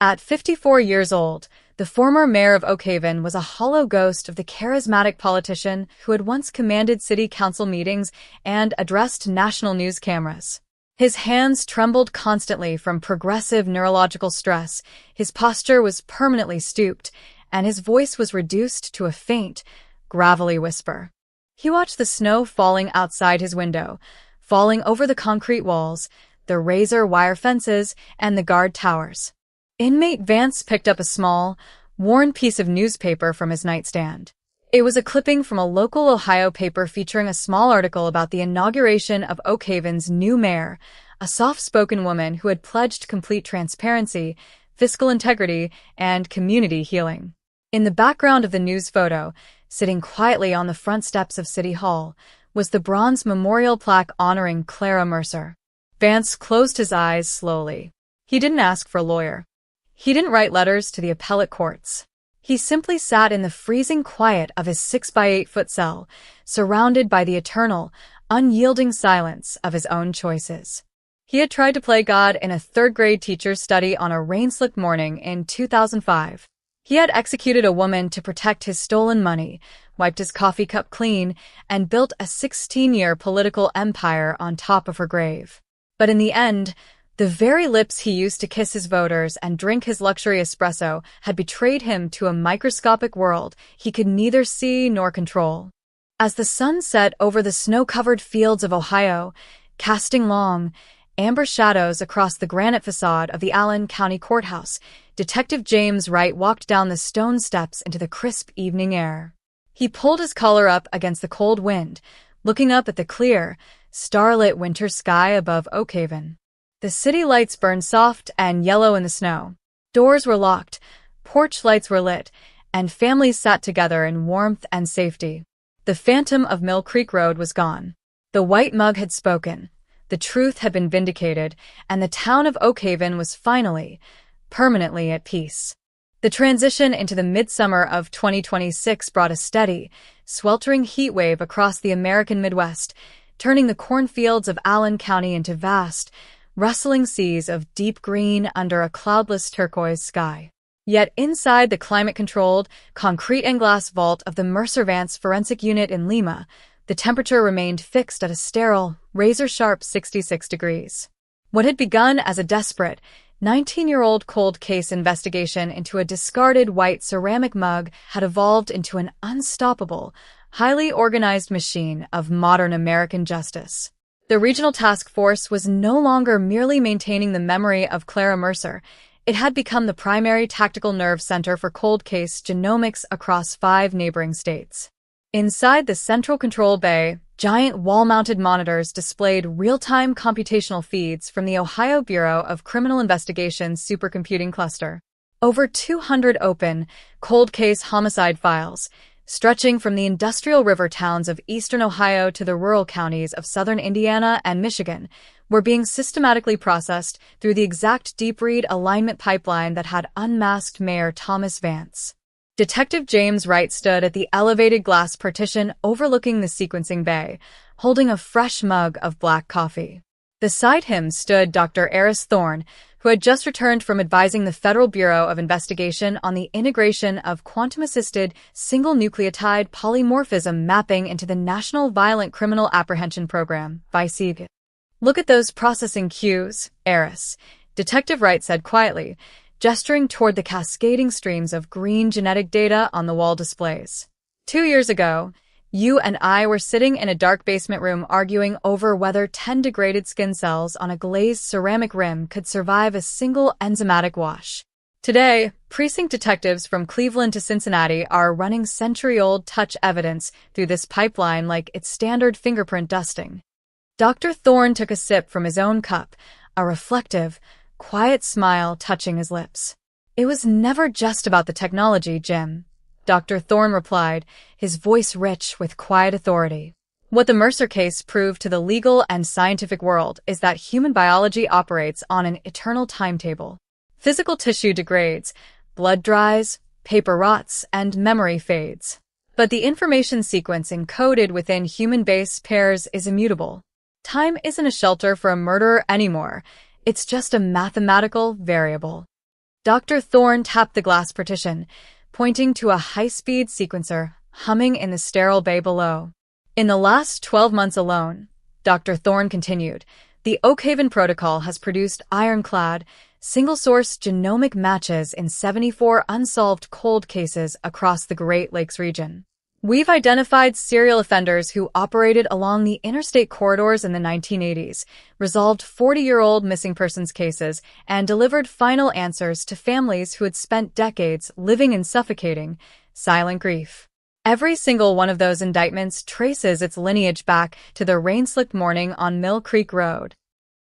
At 54 years old, the former mayor of Oakhaven was a hollow ghost of the charismatic politician who had once commanded city council meetings and addressed national news cameras. His hands trembled constantly from progressive neurological stress, his posture was permanently stooped, and his voice was reduced to a faint, gravelly whisper. He watched the snow falling outside his window, falling over the concrete walls, the razor wire fences, and the guard towers. Inmate Vance picked up a small, worn piece of newspaper from his nightstand. It was a clipping from a local Ohio paper featuring a small article about the inauguration of Oakhaven's new mayor, a soft-spoken woman who had pledged complete transparency, fiscal integrity, and community healing. In the background of the news photo, sitting quietly on the front steps of City Hall, was the bronze memorial plaque honoring Clara Mercer. Vance closed his eyes slowly. He didn't ask for a lawyer. He didn't write letters to the appellate courts. He simply sat in the freezing quiet of his 6-by-8-foot cell, surrounded by the eternal, unyielding silence of his own choices. He had tried to play God in a third-grade teacher's study on a rain-slicked morning in 2005. He had executed a woman to protect his stolen money, wiped his coffee cup clean, and built a 16-year political empire on top of her grave. But in the end, the very lips he used to kiss his voters and drink his luxury espresso had betrayed him to a microscopic world he could neither see nor control. As the sun set over the snow-covered fields of Ohio, casting long, amber shadows across the granite facade of the Allen County Courthouse, Detective James Wright walked down the stone steps into the crisp evening air. He pulled his collar up against the cold wind, looking up at the clear, starlit winter sky above Oakhaven. The city lights burned soft and yellow in the snow. Doors were locked, porch lights were lit, and families sat together in warmth and safety. The phantom of Mill Creek Road was gone. The white mug had spoken, the truth had been vindicated, and the town of Oak Haven was finally, permanently at peace. The transition into the midsummer of 2026 brought a steady, sweltering heat wave across the American Midwest, turning the cornfields of Allen County into vast, rustling seas of deep green under a cloudless turquoise sky. Yet inside the climate-controlled, concrete and glass vault of the Mercer Vance Forensic Unit in Lima, the temperature remained fixed at a sterile, razor-sharp 66 degrees. What had begun as a desperate, 19-year-old cold case investigation into a discarded white ceramic mug had evolved into an unstoppable, highly organized machine of modern American justice. The Regional Task Force was no longer merely maintaining the memory of Clara Mercer. It had become the primary tactical nerve center for cold case genomics across 5 neighboring states. Inside the central control bay, giant wall-mounted monitors displayed real-time computational feeds from the Ohio Bureau of Criminal Investigation's supercomputing cluster. Over 200 open, cold case homicide files, stretching from the industrial river towns of eastern Ohio to the rural counties of southern Indiana and Michigan, were being systematically processed through the exact deep-read alignment pipeline that had unmasked Mayor Thomas Vance. Detective James Wright stood at the elevated glass partition overlooking the sequencing bay, holding a fresh mug of black coffee. Beside him stood Dr. Eris Thorne, who had just returned from advising the Federal Bureau of Investigation on the integration of quantum-assisted single nucleotide polymorphism mapping into the National Violent Criminal Apprehension Program, VICIG. "Look at those processing queues, Eris," Detective Wright said quietly, gesturing toward the cascading streams of green genetic data on the wall displays. 2 years ago, you and I were sitting in a dark basement room arguing over whether 10 degraded skin cells on a glazed ceramic rim could survive a single enzymatic wash. Today, precinct detectives from Cleveland to Cincinnati are running century-old touch evidence through this pipeline like it's standard fingerprint dusting. Dr. Thorne took a sip from his own cup, a reflective, quiet smile touching his lips. "It was never just about the technology, Jim," Dr. Thorne replied, his voice rich with quiet authority. "What the Mercer case proved to the legal and scientific world is that human biology operates on an eternal timetable. Physical tissue degrades, blood dries, paper rots, and memory fades. But the information sequence encoded within human base pairs is immutable. Time isn't a shelter for a murderer anymore. It's just a mathematical variable." Dr. Thorne tapped the glass partition, pointing to a high-speed sequencer humming in the sterile bay below. "In the last 12 months alone," Dr. Thorne continued, "the Oak Haven Protocol has produced ironclad, single-source genomic matches in 74 unsolved cold cases across the Great Lakes region. We've identified serial offenders who operated along the interstate corridors in the 1980s, resolved 40-year-old missing persons cases, and delivered final answers to families who had spent decades living in suffocating, silent grief. Every single one of those indictments traces its lineage back to the rain-slicked morning on Mill Creek Road.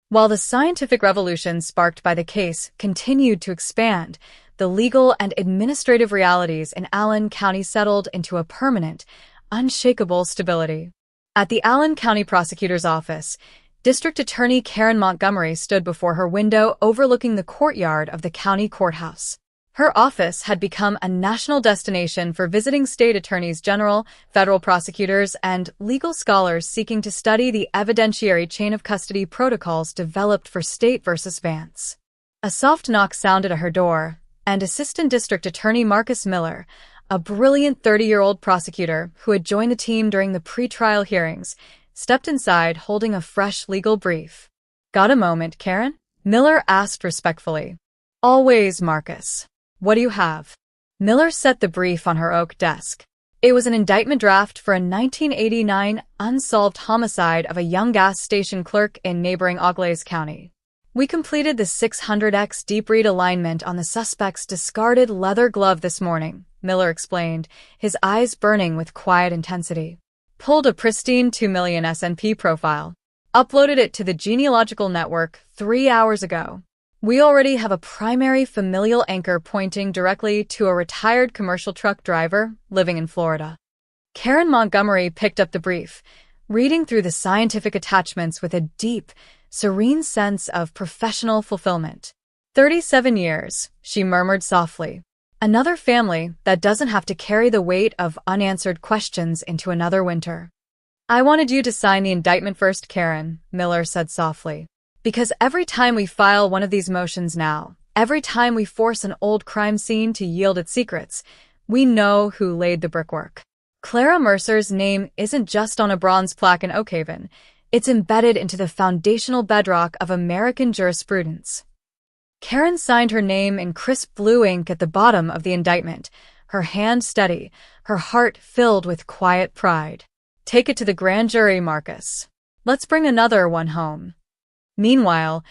While the scientific revolution sparked by the case continued to expand, the legal and administrative realities in Allen County settled into a permanent, unshakable stability. At the Allen County Prosecutor's Office, District Attorney Karen Montgomery stood before her window overlooking the courtyard of the county courthouse. Her office had become a national destination for visiting state attorneys general, federal prosecutors, and legal scholars seeking to study the evidentiary chain of custody protocols developed for State versus Vance. A soft knock sounded at her door, and Assistant District Attorney Marcus Miller, a brilliant 30-year-old prosecutor who had joined the team during the pre-trial hearings, stepped inside holding a fresh legal brief. "Got a moment, Karen?" Miller asked respectfully. "Always, Marcus. What do you have?" Miller set the brief on her oak desk. It was an indictment draft for a 1989 unsolved homicide of a young gas station clerk in neighboring Auglaize County. "We completed the 600X deep read alignment on the suspect's discarded leather glove this morning," Miller explained, his eyes burning with quiet intensity. "Pulled a pristine 2 million SNP profile. Uploaded it to the genealogical network 3 hours ago. We already have a primary familial anchor pointing directly to a retired commercial truck driver living in Florida." Karen Montgomery picked up the brief, reading through the scientific attachments with a deep, serene sense of professional fulfillment. 37 years, she murmured softly. Another family that doesn't have to carry the weight of unanswered questions into another winter. I wanted you to sign the indictment first, Karen, Miller said softly. Because every time we file one of these motions now, every time we force an old crime scene to yield its secrets, we know who laid the brickwork. Clara Mercer's name isn't just on a bronze plaque in Oakhaven. It's embedded into the foundational bedrock of American jurisprudence. Karen signed her name in crisp blue ink at the bottom of the indictment, her hand steady, her heart filled with quiet pride. Take it to the grand jury, Marcus. Let's bring another one home. Meanwhile,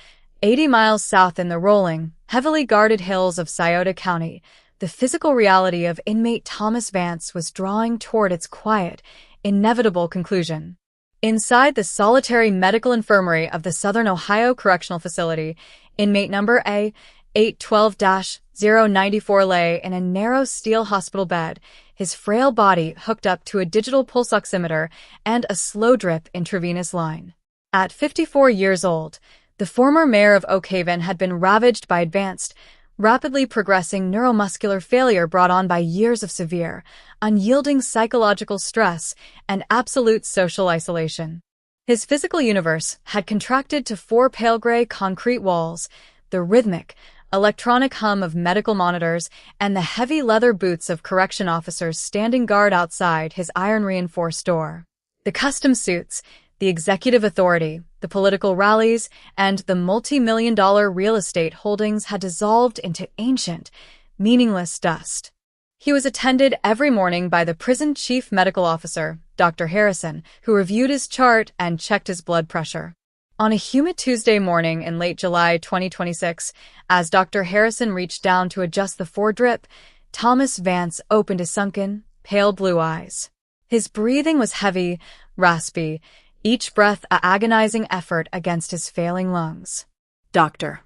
80 miles south in the rolling, heavily guarded hills of Scioto County, the physical reality of inmate Thomas Vance was drawing toward its quiet, inevitable conclusion. Inside the solitary medical infirmary of the Southern Ohio Correctional Facility, inmate number A812-094 lay in a narrow steel hospital bed, his frail body hooked up to a digital pulse oximeter and a slow-drip intravenous line. At 54 years old, the former mayor of Oakhaven had been ravaged by advanced, rapidly progressing neuromuscular failure brought on by years of severe, unyielding psychological stress and absolute social isolation. His physical universe had contracted to 4 pale gray concrete walls, the rhythmic, electronic hum of medical monitors, and the heavy leather boots of correction officers standing guard outside his iron-reinforced door. The custom suits, the executive authority, the political rallies, and the multi-million-dollar real estate holdings had dissolved into ancient, meaningless dust. He was attended every morning by the prison chief medical officer, Dr. Harrison, who reviewed his chart and checked his blood pressure. On a humid Tuesday morning in late July 2026, as Dr. Harrison reached down to adjust the foredrip, Thomas Vance opened his sunken, pale blue eyes. His breathing was heavy, raspy, each breath an agonizing effort against his failing lungs. "Doctor,"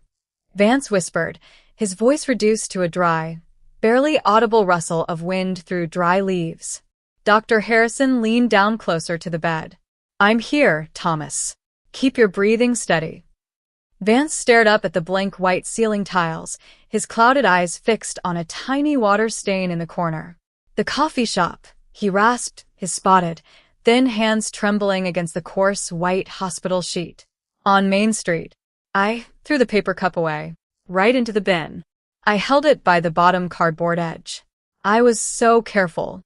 Vance whispered, his voice reduced to a dry, barely audible rustle of wind through dry leaves. Dr. Harrison leaned down closer to the bed. "I'm here, Thomas. Keep your breathing steady." Vance stared up at the blank white ceiling tiles, his clouded eyes fixed on a tiny water stain in the corner. "The coffee shop," he rasped, his spotted, thin hands trembling against the coarse, white hospital sheet. "On Main Street." I threw the paper cup away, right into the bin. I held it by the bottom cardboard edge. I was so careful.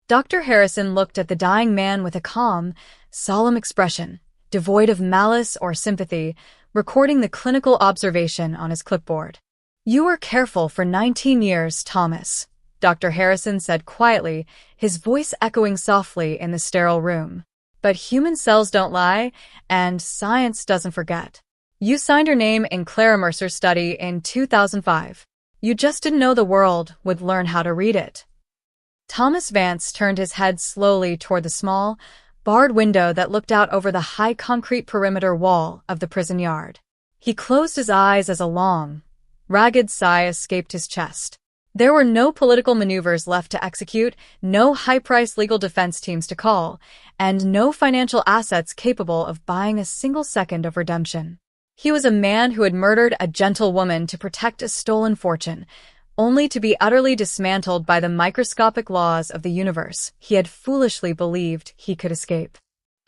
Dr. Harrison looked at the dying man with a calm, solemn expression, devoid of malice or sympathy, recording the clinical observation on his clipboard. "You were careful for 19 years, Thomas," Dr. Harrison said quietly, his voice echoing softly in the sterile room. "But human cells don't lie, and science doesn't forget. You signed your name in Clara Mercer's study in 2005. You just didn't know the world would learn how to read it." Thomas Vance turned his head slowly toward the small, barred window that looked out over the high concrete perimeter wall of the prison yard. He closed his eyes as a long, ragged sigh escaped his chest. There were no political maneuvers left to execute, no high-priced legal defense teams to call, and no financial assets capable of buying a single second of redemption. He was a man who had murdered a gentle woman to protect a stolen fortune, only to be utterly dismantled by the microscopic laws of the universe he had foolishly believed he could escape.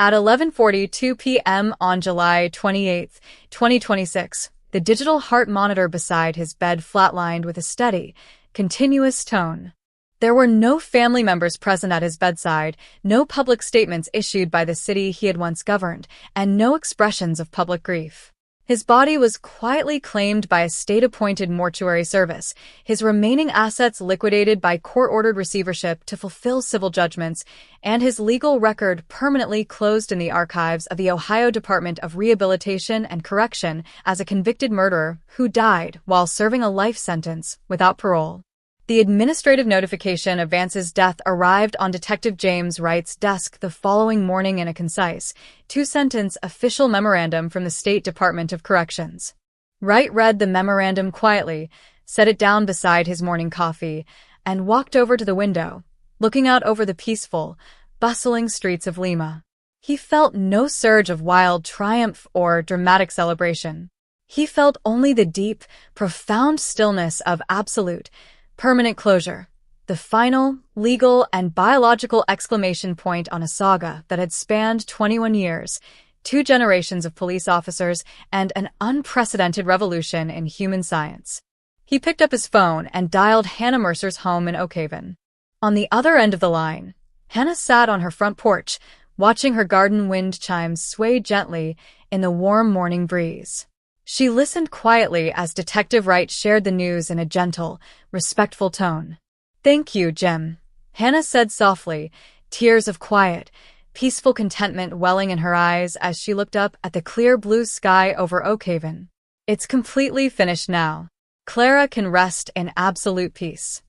At 11:42 p.m. on July 28, 2026, the digital heart monitor beside his bed flatlined with a steady, continuous tone. There were no family members present at his bedside, no public statements issued by the city he had once governed, and no expressions of public grief. His body was quietly claimed by a state-appointed mortuary service, his remaining assets liquidated by court-ordered receivership to fulfill civil judgments, and his legal record permanently closed in the archives of the Ohio Department of Rehabilitation and Correction as a convicted murderer who died while serving a life sentence without parole. The administrative notification of Vance's death arrived on Detective James Wright's desk the following morning in a concise, 2-sentence official memorandum from the State Department of Corrections. Wright read the memorandum quietly, set it down beside his morning coffee, and walked over to the window, looking out over the peaceful, bustling streets of Lima. He felt no surge of wild triumph or dramatic celebration. He felt only the deep, profound stillness of absolute, permanent closure, the final, legal, and biological exclamation point on a saga that had spanned 21 years, 2 generations of police officers, and an unprecedented revolution in human science. He picked up his phone and dialed Hannah Mercer's home in Oak Haven. On the other end of the line, Hannah sat on her front porch, watching her garden wind chimes sway gently in the warm morning breeze. She listened quietly as Detective Wright shared the news in a gentle, respectful tone. "Thank you, Jim," Hannah said softly, tears of quiet, peaceful contentment welling in her eyes as she looked up at the clear blue sky over Oak Haven. "It's completely finished now. Clara can rest in absolute peace."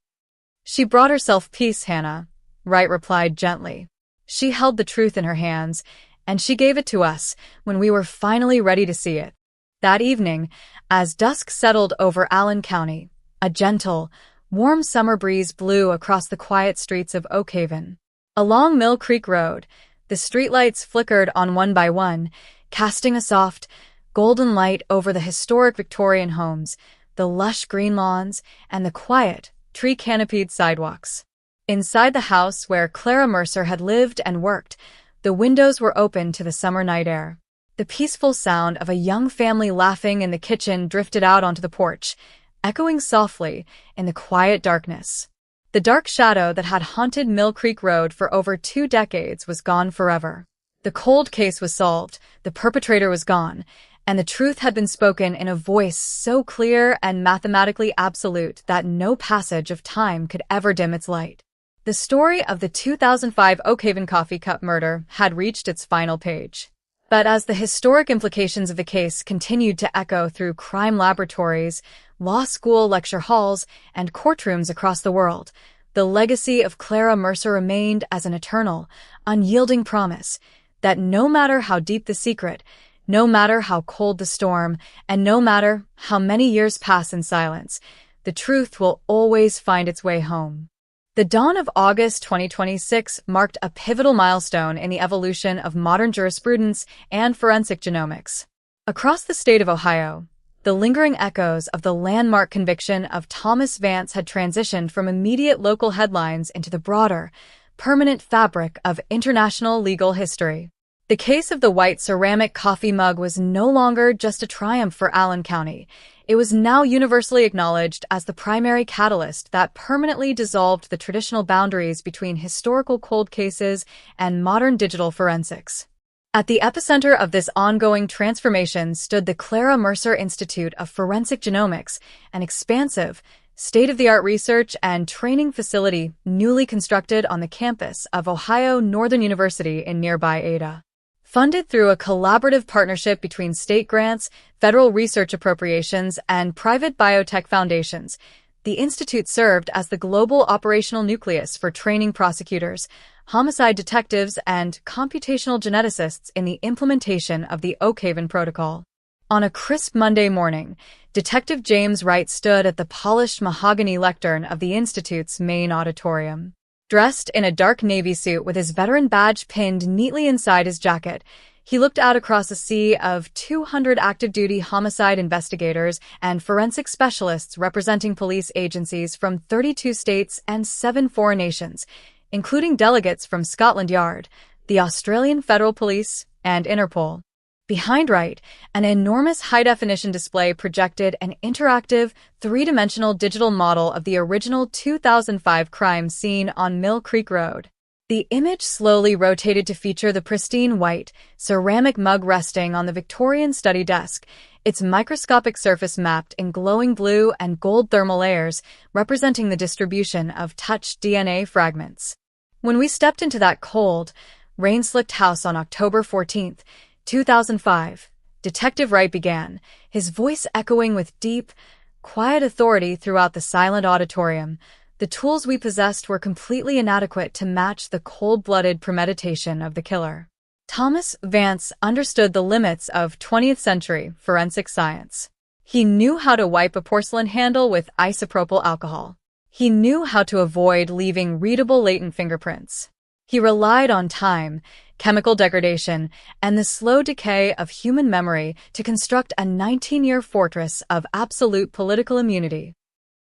"She brought herself peace, Hannah," Wright replied gently. "She held the truth in her hands, and she gave it to us when we were finally ready to see it." That evening, as dusk settled over Allen County, a gentle, warm summer breeze blew across the quiet streets of Oak Haven. Along Mill Creek Road, the streetlights flickered on one by one, casting a soft, golden light over the historic Victorian homes, the lush green lawns, and the quiet, tree-canopied sidewalks. Inside the house where Clara Mercer had lived and worked, the windows were open to the summer night air. The peaceful sound of a young family laughing in the kitchen drifted out onto the porch, echoing softly in the quiet darkness. The dark shadow that had haunted Mill Creek Road for over 2 decades was gone forever. The cold case was solved, the perpetrator was gone, and the truth had been spoken in a voice so clear and mathematically absolute that no passage of time could ever dim its light. The story of the 2005 Oak Haven coffee cup murder had reached its final page. But as the historic implications of the case continued to echo through crime laboratories, law school lecture halls, and courtrooms across the world, the legacy of Clara Mercer remained as an eternal, unyielding promise that no matter how deep the secret, no matter how cold the storm, and no matter how many years pass in silence, the truth will always find its way home. The dawn of August 2026 marked a pivotal milestone in the evolution of modern jurisprudence and forensic genomics. Across the state of Ohio, the lingering echoes of the landmark conviction of Thomas Vance had transitioned from immediate local headlines into the broader, permanent fabric of international legal history. The case of the white ceramic coffee mug was no longer just a triumph for Allen County. It was now universally acknowledged as the primary catalyst that permanently dissolved the traditional boundaries between historical cold cases and modern digital forensics. At the epicenter of this ongoing transformation stood the Clara Mercer Institute of Forensic Genomics, an expansive, state-of-the-art research and training facility newly constructed on the campus of Ohio Northern University in nearby Ada. Funded through a collaborative partnership between state grants, federal research appropriations, and private biotech foundations, the institute served as the global operational nucleus for training prosecutors, homicide detectives, and computational geneticists in the implementation of the Oak Haven Protocol. On a crisp Monday morning, Detective James Wright stood at the polished mahogany lectern of the institute's main auditorium. Dressed in a dark navy suit with his veteran badge pinned neatly inside his jacket, he looked out across a sea of 200 active-duty homicide investigators and forensic specialists representing police agencies from 32 states and 7 foreign nations, including delegates from Scotland Yard, the Australian Federal Police, and Interpol. Behind Wright, an enormous high-definition display projected an interactive, 3-dimensional digital model of the original 2005 crime scene on Mill Creek Road. The image slowly rotated to feature the pristine white, ceramic mug resting on the Victorian study desk, its microscopic surface mapped in glowing blue and gold thermal layers, representing the distribution of touched DNA fragments. When we stepped into that cold, rain-slicked house on October 14th, 2005, Detective Wright began, his voice echoing with deep, quiet authority throughout the silent auditorium. The tools we possessed were completely inadequate to match the cold-blooded premeditation of the killer. Thomas Vance understood the limits of 20th-century forensic science. He knew how to wipe a porcelain handle with isopropyl alcohol. He knew how to avoid leaving readable latent fingerprints. He relied on time, chemical degradation, and the slow decay of human memory to construct a 19-year fortress of absolute political immunity.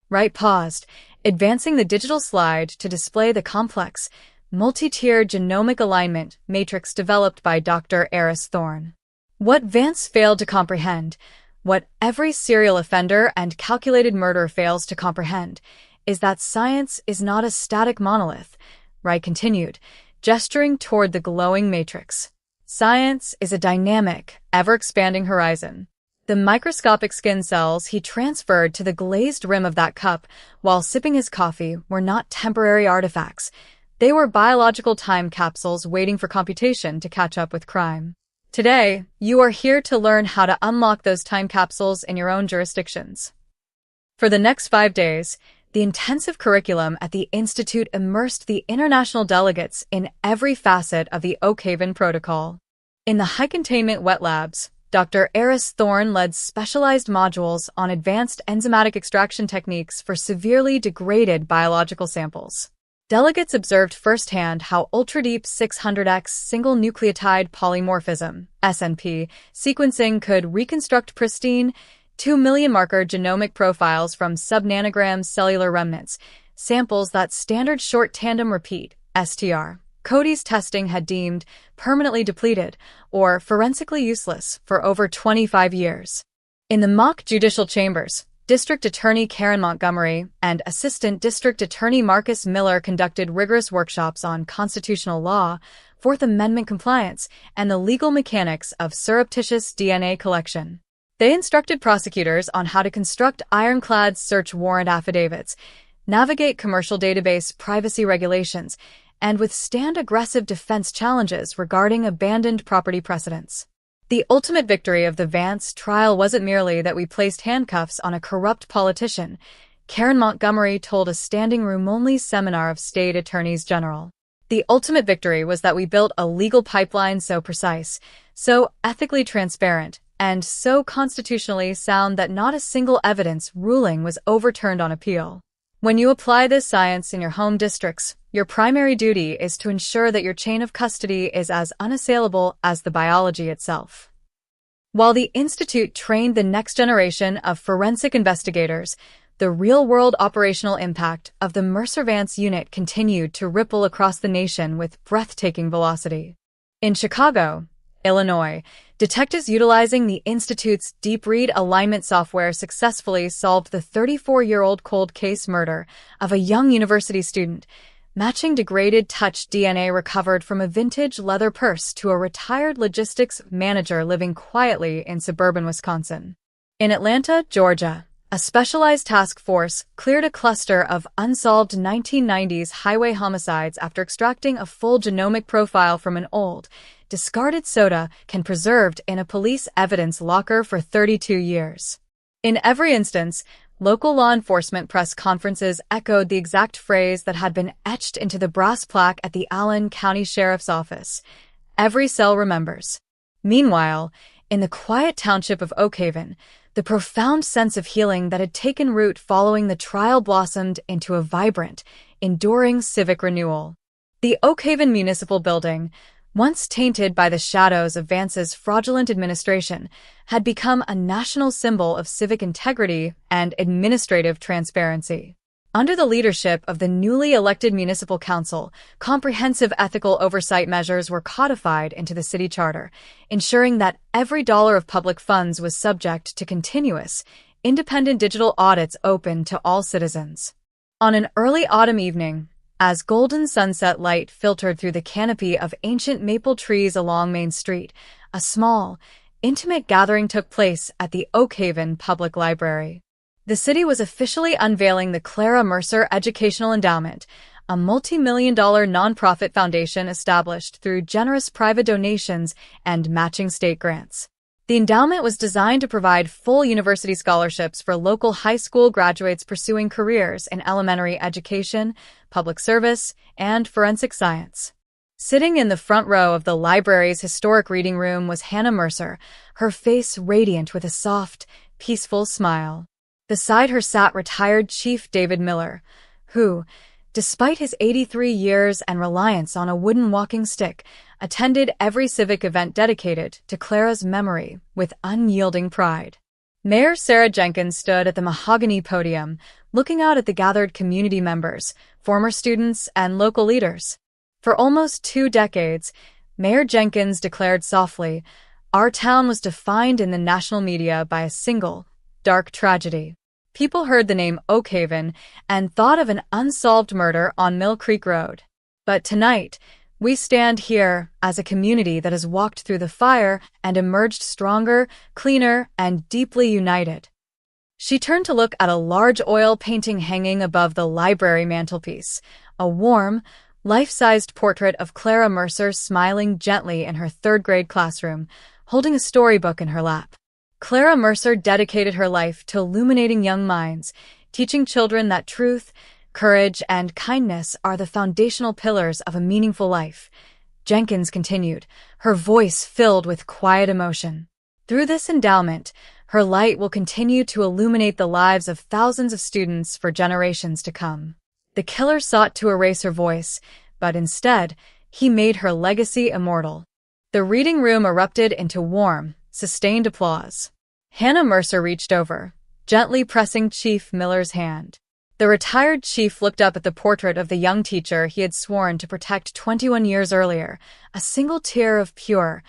Wright paused, advancing the digital slide to display the complex, multi-tiered genomic alignment matrix developed by Dr. Eris Thorne. What Vance failed to comprehend, what every serial offender and calculated murderer fails to comprehend, is that science is not a static monolith, Wright continued, gesturing toward the glowing matrix. Science is a dynamic, ever-expanding horizon. The microscopic skin cells he transferred to the glazed rim of that cup while sipping his coffee were not temporary artifacts. They were biological time capsules waiting for computation to catch up with crime. Today, you are here to learn how to unlock those time capsules in your own jurisdictions. For the next 5 days, the intensive curriculum at the Institute immersed the international delegates in every facet of the Oakhaven Protocol. In the high-containment wet labs, Dr. Eris Thorne led specialized modules on advanced enzymatic extraction techniques for severely degraded biological samples. Delegates observed firsthand how ultra-deep 600x single nucleotide polymorphism (SNP) sequencing could reconstruct pristine 2 million marker genomic profiles from sub-nanogram cellular remnants, samples that standard short tandem repeat (STR) Cody's testing had deemed permanently depleted or forensically useless for over 25 years. In the mock judicial chambers, District Attorney Karen Montgomery and Assistant District Attorney Marcus Miller conducted rigorous workshops on constitutional law, Fourth Amendment compliance, and the legal mechanics of surreptitious DNA collection. They instructed prosecutors on how to construct ironclad search warrant affidavits, navigate commercial database privacy regulations, and withstand aggressive defense challenges regarding abandoned property precedents. The ultimate victory of the Vance trial wasn't merely that we placed handcuffs on a corrupt politician, Karen Montgomery told a standing room-only seminar of state attorneys general. The ultimate victory was that we built a legal pipeline so precise, so ethically transparent, and so constitutionally sound that not a single evidence ruling was overturned on appeal. When you apply this science in your home districts, your primary duty is to ensure that your chain of custody is as unassailable as the biology itself. While the Institute trained the next generation of forensic investigators, the real-world operational impact of the Mercer Vance unit continued to ripple across the nation with breathtaking velocity. In Chicago, Illinois, detectives utilizing the Institute's deep read alignment software successfully solved the 34-year-old cold case murder of a young university student, matching degraded touch DNA recovered from a vintage leather purse to a retired logistics manager living quietly in suburban Wisconsin. In Atlanta, Georgia, a specialized task force cleared a cluster of unsolved 1990s highway homicides after extracting a full genomic profile from an old, discarded soda can preserved in a police evidence locker for 32 years. In every instance, local law enforcement press conferences echoed the exact phrase that had been etched into the brass plaque at the Allen County Sheriff's Office. Every cell remembers. Meanwhile, in the quiet township of Oakhaven, the profound sense of healing that had taken root following the trial blossomed into a vibrant, enduring civic renewal. The Oakhaven Municipal Building, once tainted by the shadows of Vance's fraudulent administration, had become a national symbol of civic integrity and administrative transparency. Under the leadership of the newly elected municipal council, comprehensive ethical oversight measures were codified into the city charter, ensuring that every dollar of public funds was subject to continuous, independent digital audits open to all citizens. On an early autumn evening, as golden sunset light filtered through the canopy of ancient maple trees along Main Street, a small, intimate gathering took place at the Oakhaven Public Library. The city was officially unveiling the Clara Mercer Educational Endowment, a multi-million-dollar nonprofit foundation established through generous private donations and matching state grants. The endowment was designed to provide full university scholarships for local high school graduates pursuing careers in elementary education, public service, and forensic science. Sitting in the front row of the library's historic reading room was Hannah Mercer, her face radiant with a soft, peaceful smile. Beside her sat retired Chief David Miller, who, despite his 83 years and reliance on a wooden walking stick, attended every civic event dedicated to Clara's memory with unyielding pride. Mayor Sarah Jenkins stood at the mahogany podium, looking out at the gathered community members, former students, and local leaders. For almost 2 decades, Mayor Jenkins declared softly, "Our town was defined in the national media by a single, dark tragedy." People heard the name Oak Haven and thought of an unsolved murder on Mill Creek Road. But tonight, we stand here as a community that has walked through the fire and emerged stronger, cleaner, and deeply united. She turned to look at a large oil painting hanging above the library mantelpiece, a warm, life-sized portrait of Clara Mercer smiling gently in her 3rd-grade classroom, holding a storybook in her lap. Clara Mercer dedicated her life to illuminating young minds, teaching children that truth, courage, and kindness are the foundational pillars of a meaningful life. Jenkins continued, her voice filled with quiet emotion. Through this endowment, her light will continue to illuminate the lives of thousands of students for generations to come. The killer sought to erase her voice, but instead, he made her legacy immortal. The reading room erupted into warm, sustained applause. Hannah Mercer reached over, gently pressing Chief Miller's hand. The retired chief looked up at the portrait of the young teacher he had sworn to protect 21 years earlier, a single tear of pure,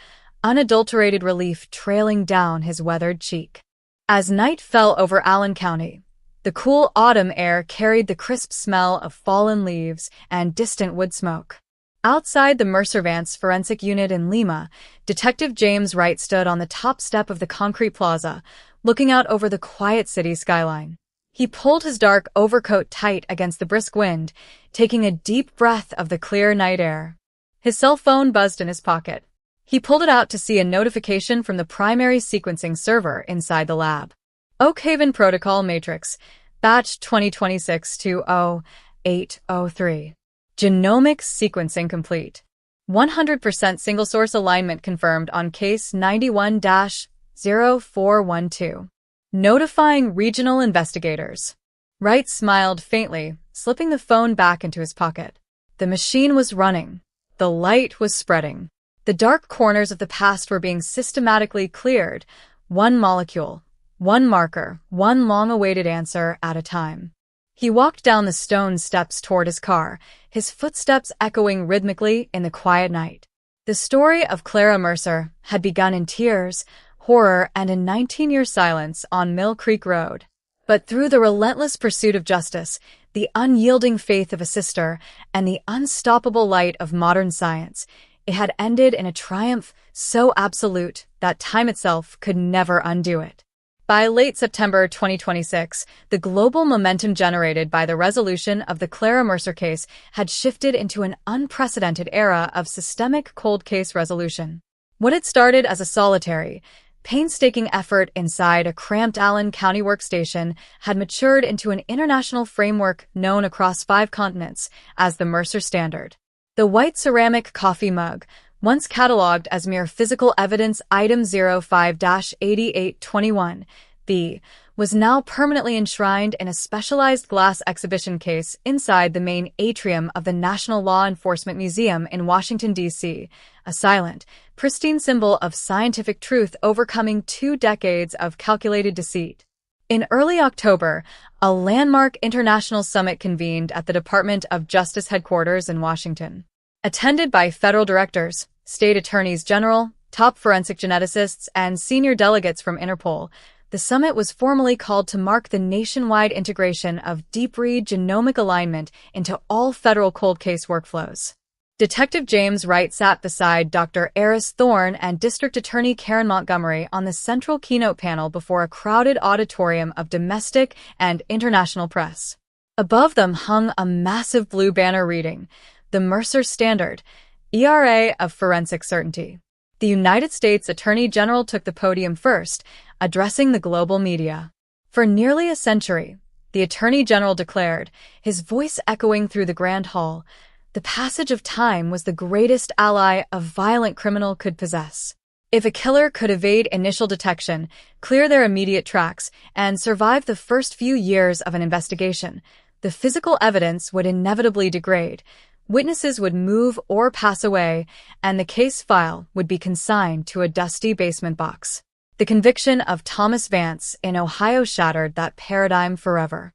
unadulterated relief trailing down his weathered cheek. As night fell over Allen County, the cool autumn air carried the crisp smell of fallen leaves and distant wood smoke. Outside the Mercer Vance Forensic Unit in Lima, Detective James Wright stood on the top step of the concrete plaza, looking out over the quiet city skyline. He pulled his dark overcoat tight against the brisk wind, taking a deep breath of the clear night air. His cell phone buzzed in his pocket. He pulled it out to see a notification from the primary sequencing server inside the lab. Oak Haven Protocol Matrix, batch 2026-20803. Genomics sequencing complete. 100% single-source alignment confirmed on case 91-0412. Notifying regional investigators. Wright smiled faintly, slipping the phone back into his pocket. The machine was running. The light was spreading. The dark corners of the past were being systematically cleared, one molecule, one marker, one long-awaited answer at a time. He walked down the stone steps toward his car, his footsteps echoing rhythmically in the quiet night. The story of Clara Mercer had begun in tears, horror, and a 19-year silence on Mill Creek Road. But through the relentless pursuit of justice, the unyielding faith of a sister, and the unstoppable light of modern science, it had ended in a triumph so absolute that time itself could never undo it. By late September 2026, the global momentum generated by the resolution of the Clara Mercer case had shifted into an unprecedented era of systemic cold case resolution. What had started as a solitary, painstaking effort inside a cramped Allen County workstation had matured into an international framework known across 5 continents as the Mercer Standard. The white ceramic coffee mug, once catalogued as mere physical evidence item 05-8821B, was now permanently enshrined in a specialized glass exhibition case inside the main atrium of the National Law Enforcement Museum in Washington, D.C., a silent, pristine symbol of scientific truth overcoming 2 decades of calculated deceit. In early October, a landmark international summit convened at the Department of Justice headquarters in Washington. Attended by federal directors, state attorneys general, top forensic geneticists, and senior delegates from Interpol, the summit was formally called to mark the nationwide integration of deep-read genomic alignment into all federal cold case workflows. Detective James Wright sat beside Dr. Eris Thorne and District Attorney Karen Montgomery on the central keynote panel before a crowded auditorium of domestic and international press. Above them hung a massive blue banner reading, "The Mercer Standard, ERA of Forensic Certainty." The United States Attorney General took the podium first, addressing the global media. For nearly a century, the Attorney General declared, his voice echoing through the Grand Hall, the passage of time was the greatest ally a violent criminal could possess. If a killer could evade initial detection, clear their immediate tracks, and survive the first few years of an investigation, The physical evidence would inevitably degrade, witnesses would move or pass away, and the case file would be consigned to a dusty basement box. The conviction of Thomas Vance in Ohio shattered that paradigm forever.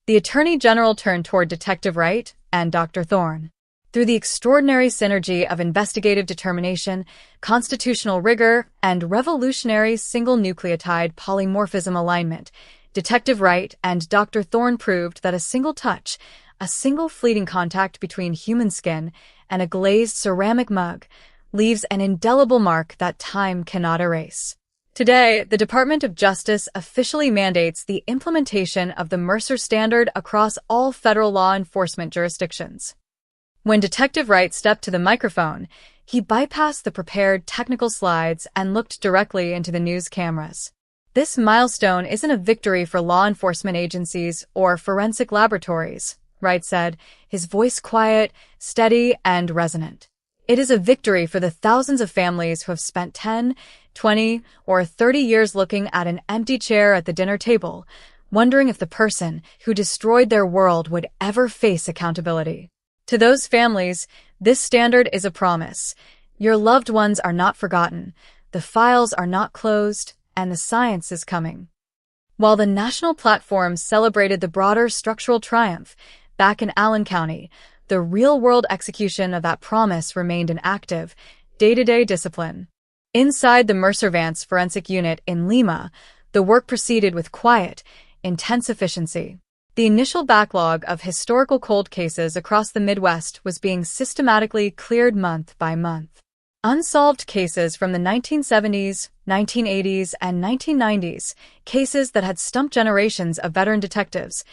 The Attorney General turned toward Detective Wright and Dr. Thorne. Through the extraordinary synergy of investigative determination, constitutional rigor, and revolutionary single nucleotide polymorphism alignment, Detective Wright and Dr. Thorne proved that a single touch, a single fleeting contact between human skin and a glazed ceramic mug, leaves an indelible mark that time cannot erase. Today, the Department of Justice officially mandates the implementation of the Mercer Standard across all federal law enforcement jurisdictions. When Detective Wright stepped to the microphone, he bypassed the prepared technical slides and looked directly into the news cameras. This milestone isn't a victory for law enforcement agencies or forensic laboratories, Wright said, his voice quiet, steady, and resonant. It is a victory for the thousands of families who have spent 10, 20, or 30 years looking at an empty chair at the dinner table, wondering if the person who destroyed their world would ever face accountability. To those families, this standard is a promise. Your loved ones are not forgotten, the files are not closed, and the science is coming. While the national platform celebrated the broader structural triumph, back in Allen County, the real-world execution of that promise remained an active, day-to-day discipline. Inside the Mercer Vance Forensic Unit in Lima, the work proceeded with quiet, intense efficiency. The initial backlog of historical cold cases across the Midwest was being systematically cleared month by month. Unsolved cases from the 1970s, 1980s, and 1990s, cases that had stumped generations of veteran detectives,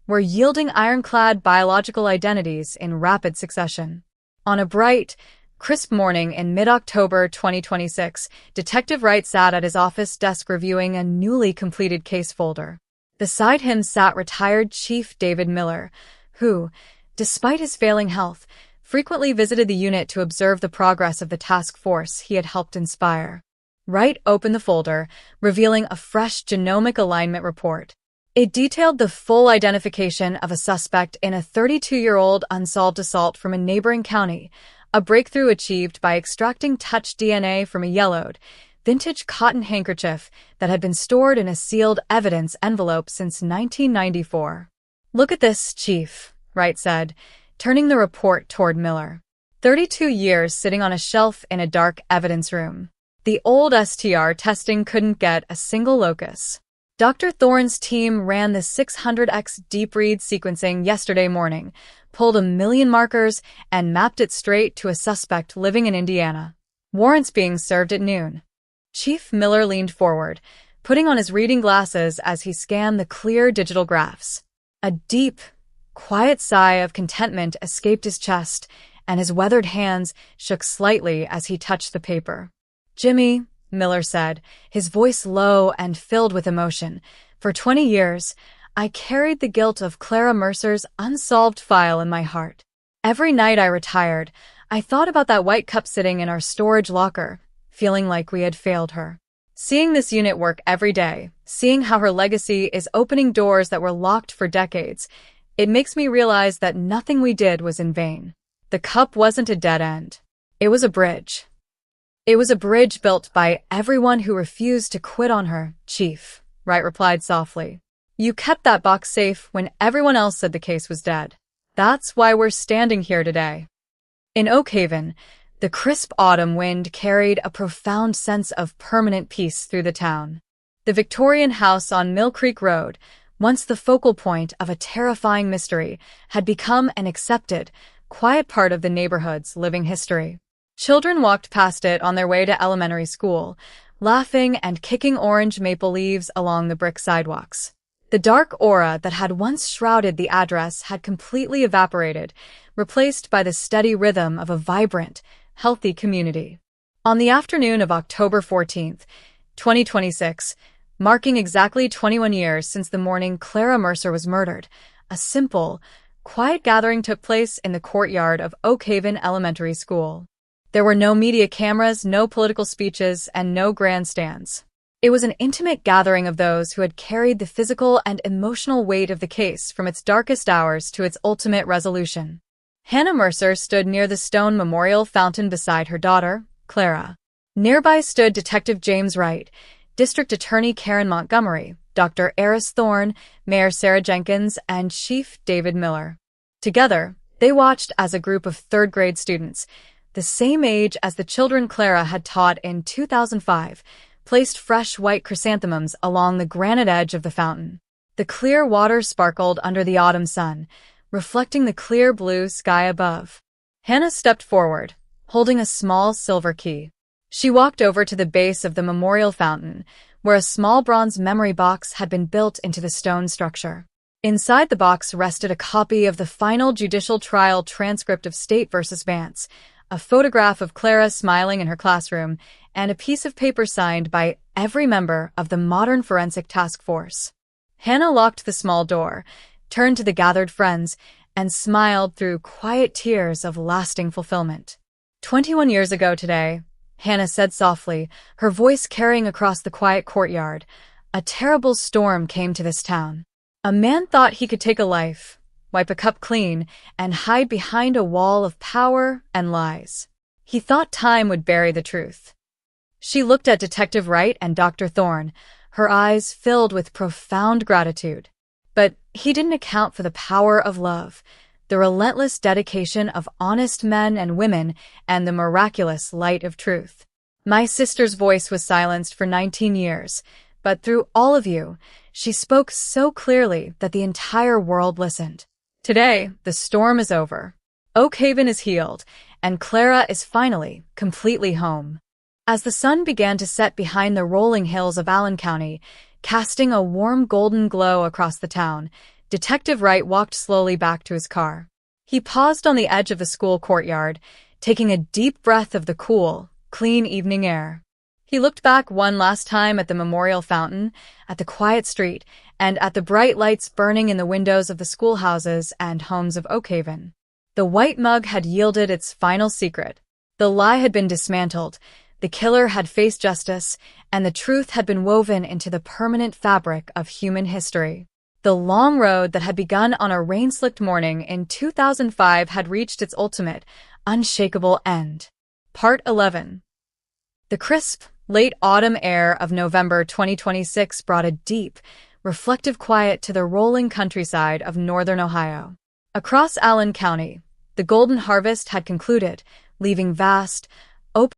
were yielding ironclad biological identities in rapid succession. On a bright, crisp morning in mid-October 2026, Detective Wright sat at his office desk reviewing a newly completed case folder. Beside him sat retired Chief David Miller, who, despite his failing health, frequently visited the unit to observe the progress of the task force he had helped inspire. Wright opened the folder, revealing a fresh genomic alignment report. It detailed the full identification of a suspect in a 32-year-old unsolved assault from a neighboring county, a breakthrough achieved by extracting touch DNA from a yellowed, vintage cotton handkerchief that had been stored in a sealed evidence envelope since 1994. "Look at this, Chief," Wright said, turning the report toward Miller. 32 years sitting on a shelf in a dark evidence room. The old STR testing couldn't get a single locus. Dr. Thorne's team ran the 600x deep read sequencing yesterday morning, pulled 1 million markers, and mapped it straight to a suspect living in Indiana. Warrants being served at noon. Chief Miller leaned forward, putting on his reading glasses as he scanned the clear digital graphs. A deep, quiet sigh of contentment escaped his chest, and his weathered hands shook slightly as he touched the paper. "Jimmy," Miller said, his voice low and filled with emotion, "for 20 years, I carried the guilt of Clara Mercer's unsolved file in my heart. Every night I retired, I thought about that white cup sitting in our storage locker, feeling like we had failed her. Seeing this unit work every day, seeing how her legacy is opening doors that were locked for decades, it makes me realize that nothing we did was in vain. The cup wasn't a dead end. It was a bridge. It was a bridge built by everyone who refused to quit on her, Chief," Wright replied softly. "You kept that box safe when everyone else said the case was dead. That's why we're standing here today." In Oak Haven, the crisp autumn wind carried a profound sense of permanent peace through the town. The Victorian house on Mill Creek Road, once the focal point of a terrifying mystery, had become an accepted, quiet part of the neighborhood's living history. Children walked past it on their way to elementary school, laughing and kicking orange maple leaves along the brick sidewalks. The dark aura that had once shrouded the address had completely evaporated, replaced by the steady rhythm of a vibrant, healthy community. On the afternoon of October 14th, 2026, marking exactly 21 years since the morning Clara Mercer was murdered, a simple, quiet gathering took place in the courtyard of Oak Haven Elementary School. There were no media cameras, no political speeches, and no grandstands. It was an intimate gathering of those who had carried the physical and emotional weight of the case from its darkest hours to its ultimate resolution. Hannah Mercer stood near the stone memorial fountain beside her daughter, Clara. Nearby stood Detective James Wright, District Attorney Karen Montgomery, Dr. Eris Thorne, Mayor Sarah Jenkins, and Chief David Miller. Together, they watched as a group of third-grade students, the same age as the children Clara had taught in 2005, placed fresh white chrysanthemums along the granite edge of the fountain. The clear water sparkled under the autumn sun, reflecting the clear blue sky above. Hannah stepped forward, holding a small silver key. She walked over to the base of the memorial fountain, where a small bronze memory box had been built into the stone structure. Inside the box rested a copy of the final judicial trial transcript of State v. Vance, a photograph of Clara smiling in her classroom, and a piece of paper signed by every member of the Modern Forensic Task Force. Hannah locked the small door, turned to the gathered friends, and smiled through quiet tears of lasting fulfillment. 21 years ago today, Hannah said softly, her voice carrying across the quiet courtyard, a terrible storm came to this town. A man thought he could take a life, wipe a cup clean, and hide behind a wall of power and lies. He thought time would bury the truth. She looked at Detective Wright and Dr. Thorne, her eyes filled with profound gratitude. But he didn't account for the power of love, the relentless dedication of honest men and women, and the miraculous light of truth. My sister's voice was silenced for 19 years, but through all of you, she spoke so clearly that the entire world listened. Today, the storm is over. Oak Haven is healed, and Clara is finally completely home. As the sun began to set behind the rolling hills of Allen County, casting a warm golden glow across the town, Detective Wright walked slowly back to his car. He paused on the edge of the school courtyard, taking a deep breath of the cool, clean evening air. He looked back one last time at the memorial fountain, at the quiet street, and at the bright lights burning in the windows of the schoolhouses and homes of Oak Haven. The white mug had yielded its final secret. The lie had been dismantled, the killer had faced justice, and the truth had been woven into the permanent fabric of human history. The long road that had begun on a rain-slicked morning in 2005 had reached its ultimate, unshakable end. Part 11. The crisp, late autumn air of November 2026 brought a deep, reflective quiet to the rolling countryside of northern Ohio. Across Allen County, the golden harvest had concluded, leaving vast,